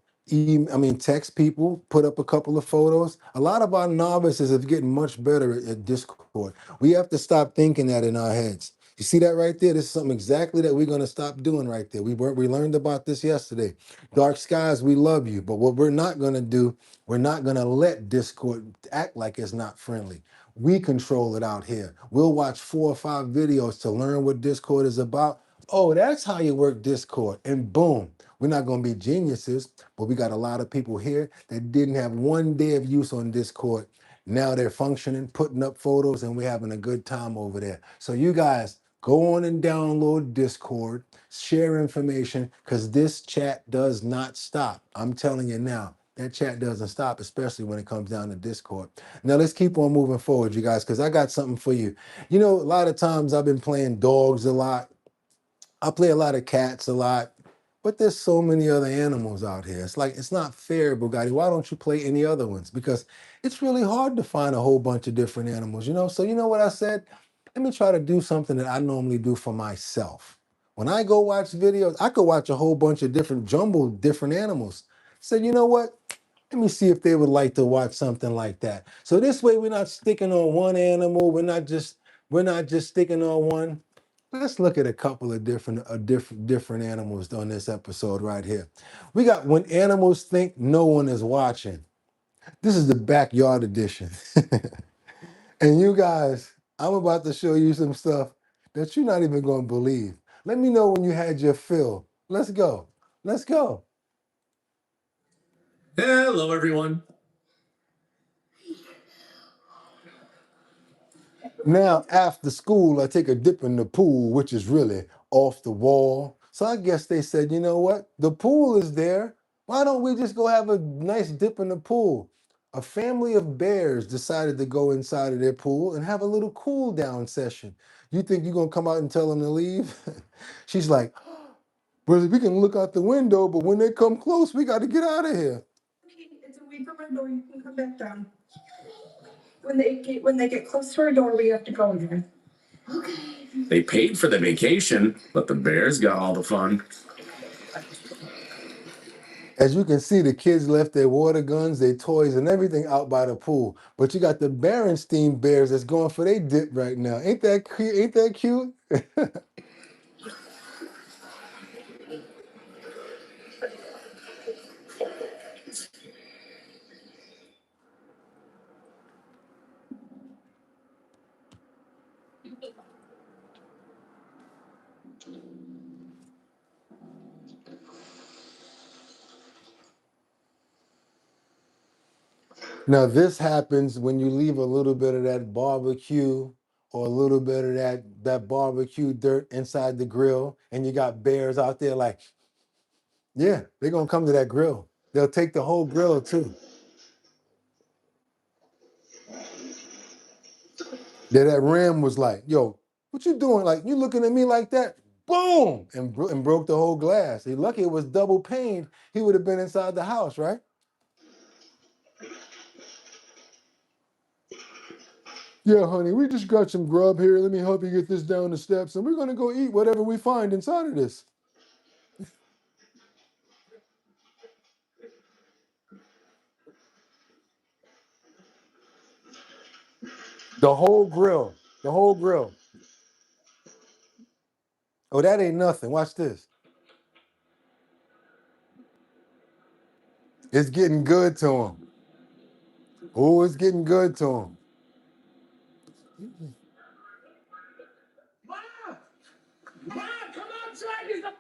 Text people, put up a couple of photos. A lot of our novices are getting much better at Discord. We have to stop thinking that in our heads. You see that right there? This is something exactly that we're going to stop doing right there. We learned about this yesterday. Dark skies, we love you. But what we're not going to do, we're not going to let Discord act like it's not friendly. We control it out here. We'll watch 4 or 5 videos to learn what Discord is about. Oh, that's how you work Discord. And boom, we're not going to be geniuses, but we got a lot of people here that didn't have 1 day of use on Discord. Now they're functioning, putting up photos, and we're having a good time over there. So you guys, go on and download Discord, share information, because this chat does not stop. I'm telling you now, that chat doesn't stop, especially when it comes down to Discord. Now let's keep on moving forward, you guys, because I got something for you. You know, a lot of times I've been playing dogs a lot. I play a lot of cats a lot, but there's so many other animals out here. It's like, it's not fair, Boogotti. Why don't you play any other ones? Because it's really hard to find a whole bunch of different animals, you know? So you know what I said? Let me try to do something that I normally do for myself. When I go watch videos, I could watch a whole bunch of different animals. Said, you know what? Let me see if they would like to watch something like that. So this way we're not sticking on one animal. We're not just sticking on one. Let's look at a couple of different animals on this episode right here. We got when animals think no one is watching. This is the backyard edition. And you guys, I'm about to show you some stuff that you're not even going to believe. Let me know when you had your fill. Let's go. Let's go. Hello, everyone. Now, after school, I take a dip in the pool, which is really off the wall. So I guess they said, you know what? The pool is there. Why don't we just go have a nice dip in the pool? A family of bears decided to go inside of their pool and have a little cool down session. You think you're going to come out and tell them to leave? She's like, well, we can look out the window, but when they come close, we got to get out of here. It's a week from our door. You can come back down. When they get close to our door, we have to go again. Okay. They paid for the vacation, but the bears got all the fun. As you can see, the kids left their water guns, their toys, and everything out by the pool. But you got the Berenstein bears that's going for their dip right now. Ain't that cute? Ain't that cute? Now, this happens when you leave a little bit of that barbecue or a little bit of that barbecue dirt inside the grill, and you got bears out there like, yeah, they're going to come to that grill. They'll take the whole grill too. That ram was like, yo, what you doing? Like, you looking at me like that? Boom! And broke the whole glass. He lucky it was double paned. He would have been inside the house, right? Yeah, honey, we just got some grub here. Let me help you get this down the steps, and we're going to go eat whatever we find inside of this. The whole grill. The whole grill. Oh, that ain't nothing. Watch this. It's getting good to him. Oh, it's getting good to him. Ma, come outside. There's a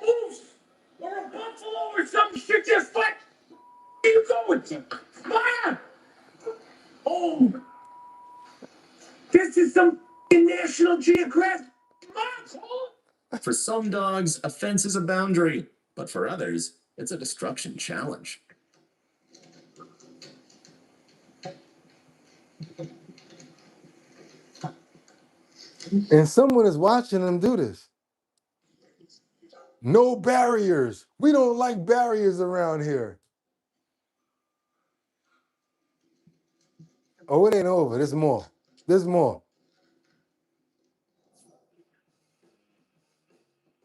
moose or a buffalo or some shit just like. Where you going to? Ma! Oh, this is some National Geographic. Ma, For some dogs, a fence is a boundary, but for others, it's a destruction challenge. And someone is watching them do this. No barriers. We don't like barriers around here. Oh, it ain't over. There's more. There's more.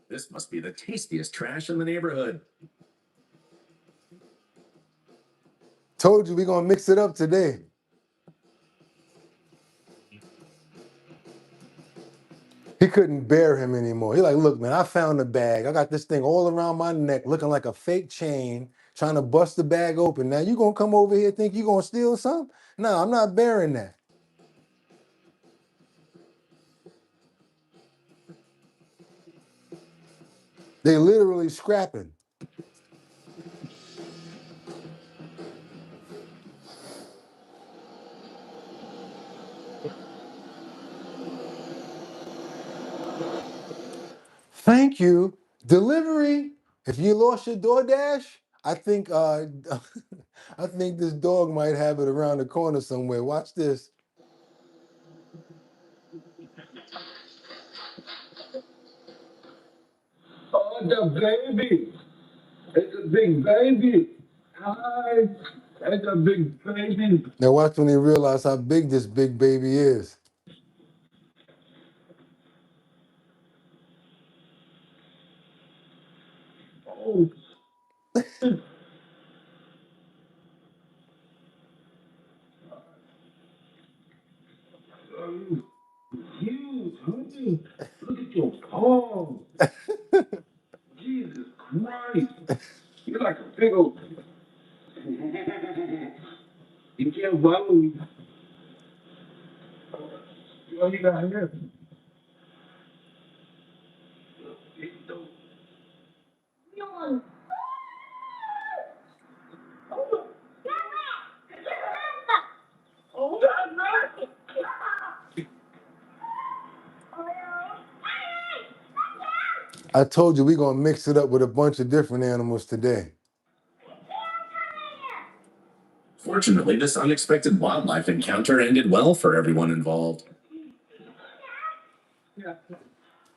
This must be the tastiest trash in the neighborhood. Told you we're going to mix it up today. He couldn't bear him anymore. He like, look, man, I found the bag. I got this thing all around my neck looking like a fake chain, trying to bust the bag open. Now you going to come over here think you going to steal something? No, I'm not bearing that. They literally scrapping. Thank you. Delivery. If you lost your DoorDash, I think I think this dog might have it around the corner somewhere. Watch this. oh, the baby. It's a big baby. Hi. It's a big baby. Now watch when they realize how big this big baby is. Oh, huge, honey. Look at your palm. Jesus Christ. You're like a big old. You can't follow me. What you got here? I told you we're gonna mix it up with a bunch of different animals today. Fortunately, this unexpected wildlife encounter ended well for everyone involved.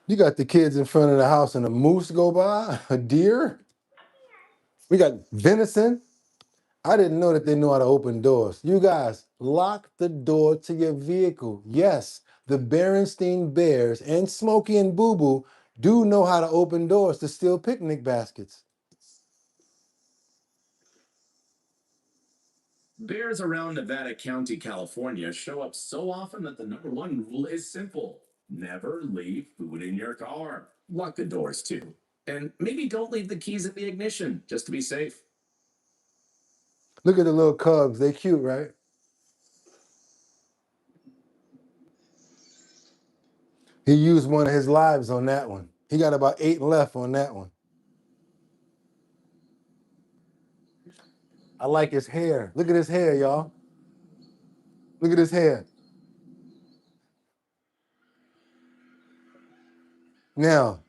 You got the kids in front of the house and a moose go by, a deer. We got venison. I didn't know that they know how to open doors. You guys, lock the door to your vehicle. Yes, the Berenstain Bears and Smokey and Boo Boo do know how to open doors to steal picnic baskets. Bears around Nevada County, California show up so often that the #1 rule is simple. Never leave food in your car. Lock the doors too. And maybe don't leave the keys in the ignition, just to be safe. Look at the little cubs. They cute, right? He used one of his lives on that one. He got about 8 left on that one. I like his hair. Look at his hair, y'all. Look at his hair. Now,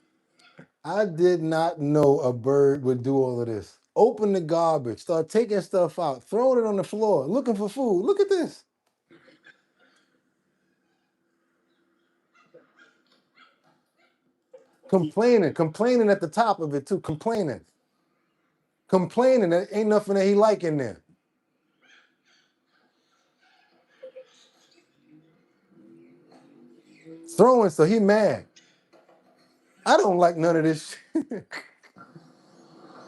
I did not know a bird would do all of this. Open the garbage, start taking stuff out, throwing it on the floor, looking for food. Look at this. Complaining at the top of it too, complaining that ain't nothing that he like in there. Throwing, so he mad. I don't like none of this shit.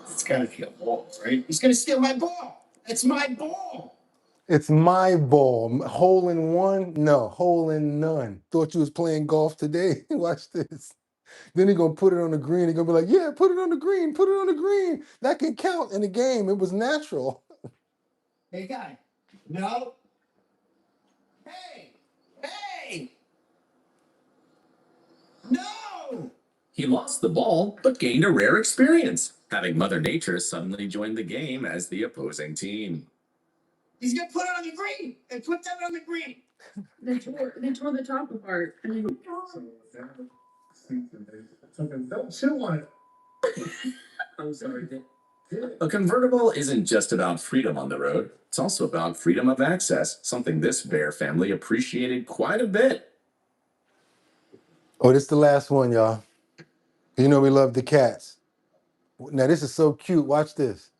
It's gotta be a ball, right? He's gonna steal my ball. That's my ball. It's my ball. Hole in one? No, hole in none. Thought you was playing golf today. Watch this. Then he gonna put it on the green. He gonna be like, yeah, put it on the green, put it on the green. That can count in the game. It was natural. Hey, guy. No. Hey. Hey. No. He lost the ball, but gained a rare experience, having Mother Nature suddenly join the game as the opposing team. He's gonna put it on the green and put that on the green. They tore the top apart. Don't chew on it. I'm sorry. A convertible isn't just about freedom on the road. It's also about freedom of access, something this bear family appreciated quite a bit. Oh, this is the last one, y'all. You know we love the cats. Now this is so cute. Watch this.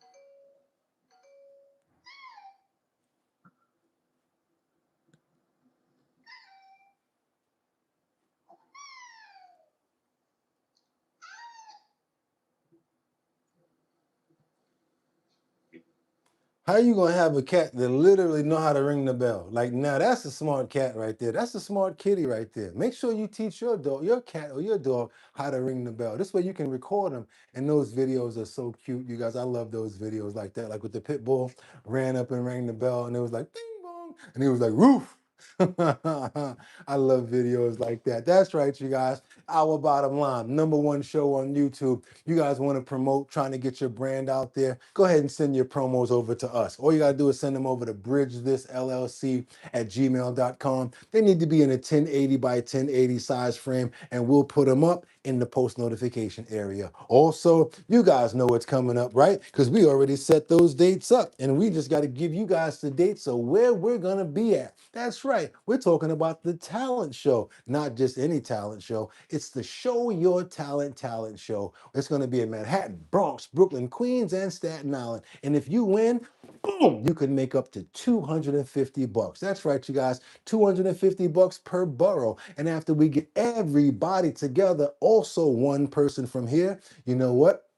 How you gonna have a cat that literally know how to ring the bell? Like, now that's a smart cat right there. That's a smart kitty right there. Make sure you teach your dog, your cat or your dog how to ring the bell. This way you can record them. And those videos are so cute, you guys. I love those videos like that. Like with the pit bull ran up and rang the bell and it was like ding bong. And he was like, roof. I love videos like that. That's right, you guys. Our Bottom Line, #1 show on YouTube. You guys want to promote, trying to get your brand out there, go ahead and send your promos over to us. All you got to do is send them over to bridgethisllc@gmail.com. They need to be in a 1080 by 1080 size frame, and we'll put them up in the post notification area. Also, you guys know what's coming up, right? Because we already set those dates up, and we just got to give you guys the dates of where we're going to be at. That's right. We're talking about the talent show, not just any talent show. It's the Show Your Talent show. It's going to be in Manhattan, Bronx, Brooklyn, Queens, and Staten Island. And if you win, boom, you can make up to $250. That's right, you guys, $250 per borough. And after we get everybody together, also one person from here, you know what?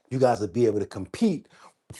you guys will be able to compete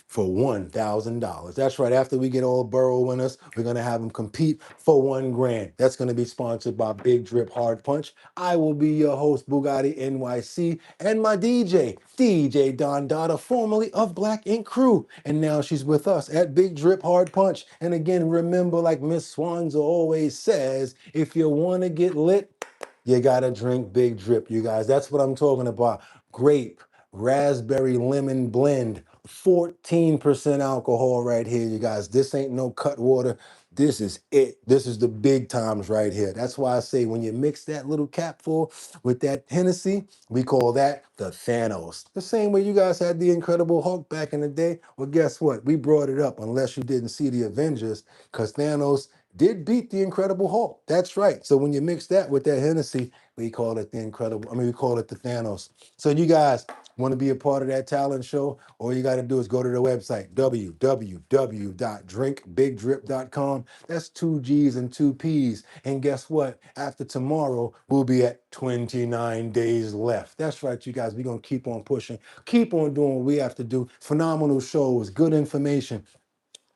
for $1,000. That's right. After we get all Burrow winners, we're gonna have them compete for 1 grand. That's gonna be sponsored by Big Drip Hard Punch. I will be your host, Boogotti NYC, and my DJ Don Dada, formerly of Black Ink Crew, and now she's with us at Big Drip Hard Punch. And again, remember, like Miss Swanza always says, if you want to get lit, you gotta drink Big Drip, you guys. That's what I'm talking about. Grape, raspberry, lemon blend, 14% alcohol right here, you guys. This ain't no cut water. This is it. This is the big times right here. That's why I say when you mix that little cap full with that Hennessy, we call that the Thanos. The same way you guys had the Incredible Hulk back in the day. Well, guess what? We brought it up unless you didn't see the Avengers, because Thanos did beat the Incredible Hulk. That's right. So when you mix that with that Hennessy, we call it the Incredible. I mean, we call it the Thanos. So you guys want to be a part of that talent show? All you got to do is go to the website, www.drinkbigdrip.com. That's 2 G's and 2 P's. And guess what? After tomorrow, we'll be at 29 days left. That's right, you guys. We're going to keep on pushing, keep on doing what we have to do. Phenomenal shows, good information,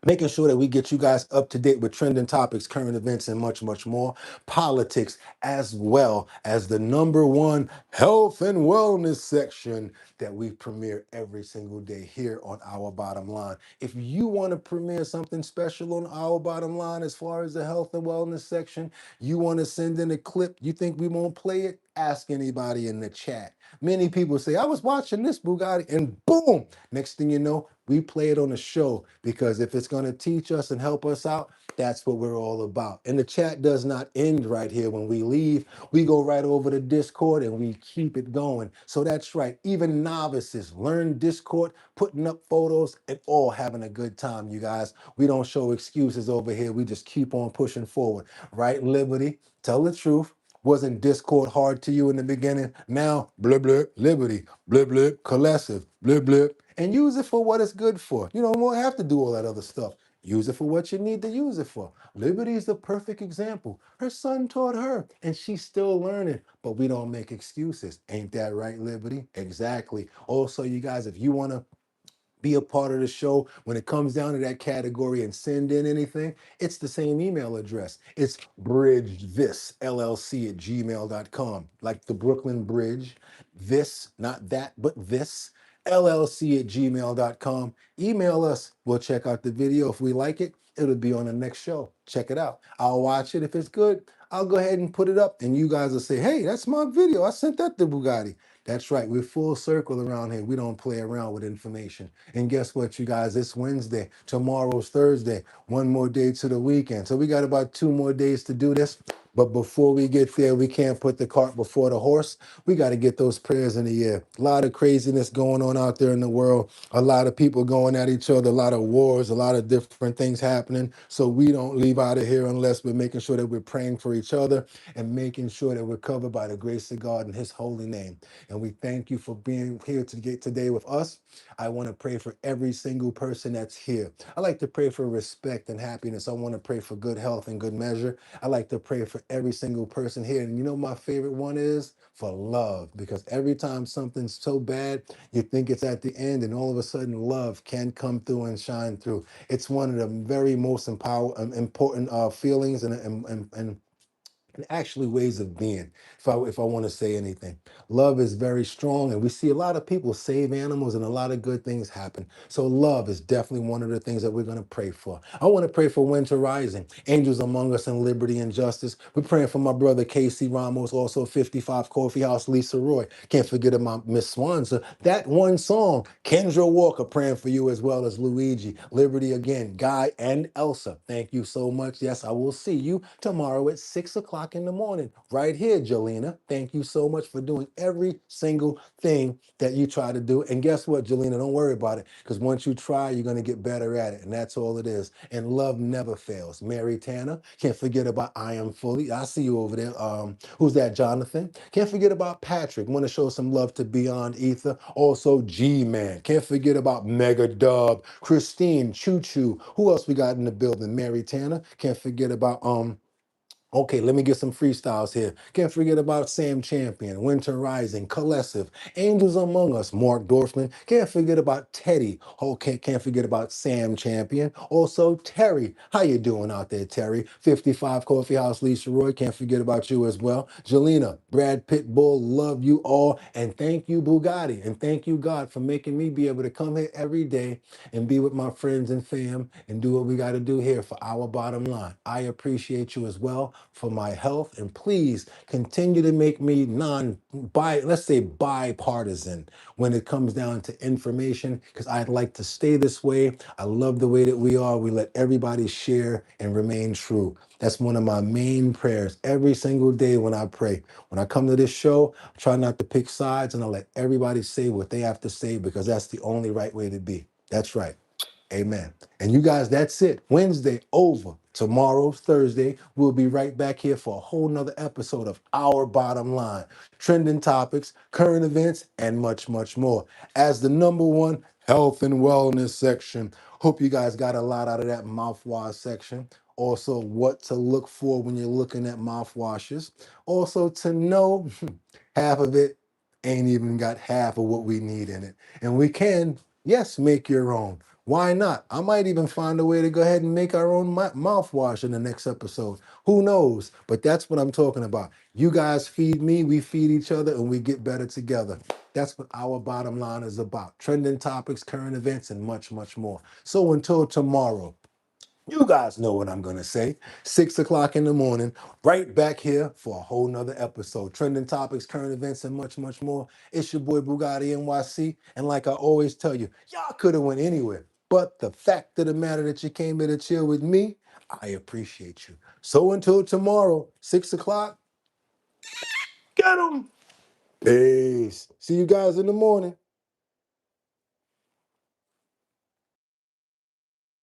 making sure that we get you guys up to date with trending topics, current events, and much, much more. Politics, as well as the #1 health and wellness section that we premiere every single day here on Our Bottom Line. If you want to premiere something special on Our Bottom Line as far as the health and wellness section, you want to send in a clip, you think we won't play it? Ask anybody in the chat. Many people say, I was watching this Bugatti, and boom, next thing you know, we play it on the show, because if it's going to teach us and help us out, that's what we're all about. And the chat does not end right here when we leave. We go right over to Discord and we keep it going. So that's right. Even novices learn Discord, putting up photos, and all having a good time, you guys. We don't show excuses over here. We just keep on pushing forward. Right, Liberty? Tell the truth. Wasn't Discord hard to you in the beginning? Now, blip, blip, Liberty, blip, blip, Collective, blip, blip, and use it for what it's good for. You don't want to have to do all that other stuff. Use it for what you need to use it for. Liberty is the perfect example. Her son taught her, and she's still learning, but we don't make excuses. Ain't that right, Liberty? Exactly. Also, you guys, if you want to be a part of the show when it comes down to that category and send in anything, it's the same email address. It's bridgethisllc@gmail.com, like the Brooklyn Bridge. This, not that, but this, llc@gmail.com. Email us. We'll check out the video. If we like it, it'll be on the next show. Check it out. I'll watch it. If it's good, I'll go ahead and put it up, and you guys will say, hey, that's my video. I sent that to Bugatti. That's right. We're full circle around here. We don't play around with information. And guess what, you guys? It's Wednesday. Tomorrow's Thursday. One more day to the weekend. So we got about 2 more days to do this. But before we get there, we can't put the cart before the horse. We got to get those prayers in the air. A lot of craziness going on out there in the world. A lot of people going at each other. A lot of wars. A lot of different things happening. So we don't leave out of here unless we're making sure that we're praying for each other and making sure that we're covered by the grace of God in His holy name. And we thank you for being here to get today with us. I want to pray for every single person that's here. I like to pray for respect and happiness. I want to pray for good health and good measure. I like to pray for every single person here. And you know, my favorite one is for love, because every time something's so bad, you think it's at the end, and all of a sudden love can come through and shine through. It's one of the very most important feelings and actually ways of being, if I want to say anything. Love is very strong, and we see a lot of people save animals and a lot of good things happen. So love is definitely one of the things that we're going to pray for. I want to pray for Winter Rising, angels among us in liberty and justice. We're praying for my brother Casey Ramos, also 55 Coffee House, Lisa Roy. Can't forget about Miss Swanza. That one song, Kendra Walker, praying for you, as well as Luigi, Liberty again, Guy, and Elsa. Thank you so much. Yes, I will see you tomorrow at 6 o'clock in the morning, right here, Jelena. Thank you so much for doing every single thing that you try to do. And guess what, Jelena? Don't worry about it, because once you try, you're going to get better at it. And that's all it is. And love never fails. Mary Tanner, can't forget about I Am Fully. I see you over there. Who's that, Jonathan? Can't forget about Patrick. Want to show some love to Beyond Ether. Also, G-Man. Can't forget about Mega Dub, Christine, Choo Choo. Who else we got in the building? Mary Tanner. Can't forget about Okay, let me get some freestyles here. Can't forget about Sam Champion, Winter Rising, Colessive, Angels Among Us, Mark Dorfman. Can't forget about Teddy. Okay, can't forget about Sam Champion. Also, Terry. How you doing out there, Terry? 55 Coffee House, Lisa Roy. Can't forget about you as well. Jelena, Brad Pitbull, love you all. And thank you, Boogotti. And thank you, God, for making me be able to come here every day and be with my friends and fam and do what we got to do here for our bottom line. I appreciate you as well for my health, and please continue to make me let's say bipartisan when it comes down to information, because I'd like to stay this way. I love the way that we are. We let everybody share and remain true. That's one of my main prayers every single day when I pray. When I come to this show, I try not to pick sides and I let everybody say what they have to say, because that's the only right way to be. That's right. Amen. And you guys, that's it. Wednesday over. Tomorrow's Thursday. We'll be right back here for a whole nother episode of Our Bottom Line. Trending topics, current events, and much, much more. As the #1 health and wellness section. Hope you guys got a lot out of that mouthwash section. Also, what to look for when you're looking at mouthwashes. Also, to know half of it ain't even got half of what we need in it. And we can, yes, make your own. Why not? I might even find a way to go ahead and make our own mouthwash in the next episode. Who knows? But that's what I'm talking about. You guys feed me, we feed each other, and we get better together. That's what our bottom line is about. Trending topics, current events, and much, much more. So until tomorrow, you guys know what I'm going to say. 6 o'clock in the morning, right back here for a whole nother episode. Trending topics, current events, and much, much more. It's your boy Boogotti NYC. And like I always tell you, y'all could have went anywhere. But the fact of the matter that you came here to chill with me, I appreciate you. So until tomorrow, 6 o'clock, get 'em. Peace. See you guys in the morning.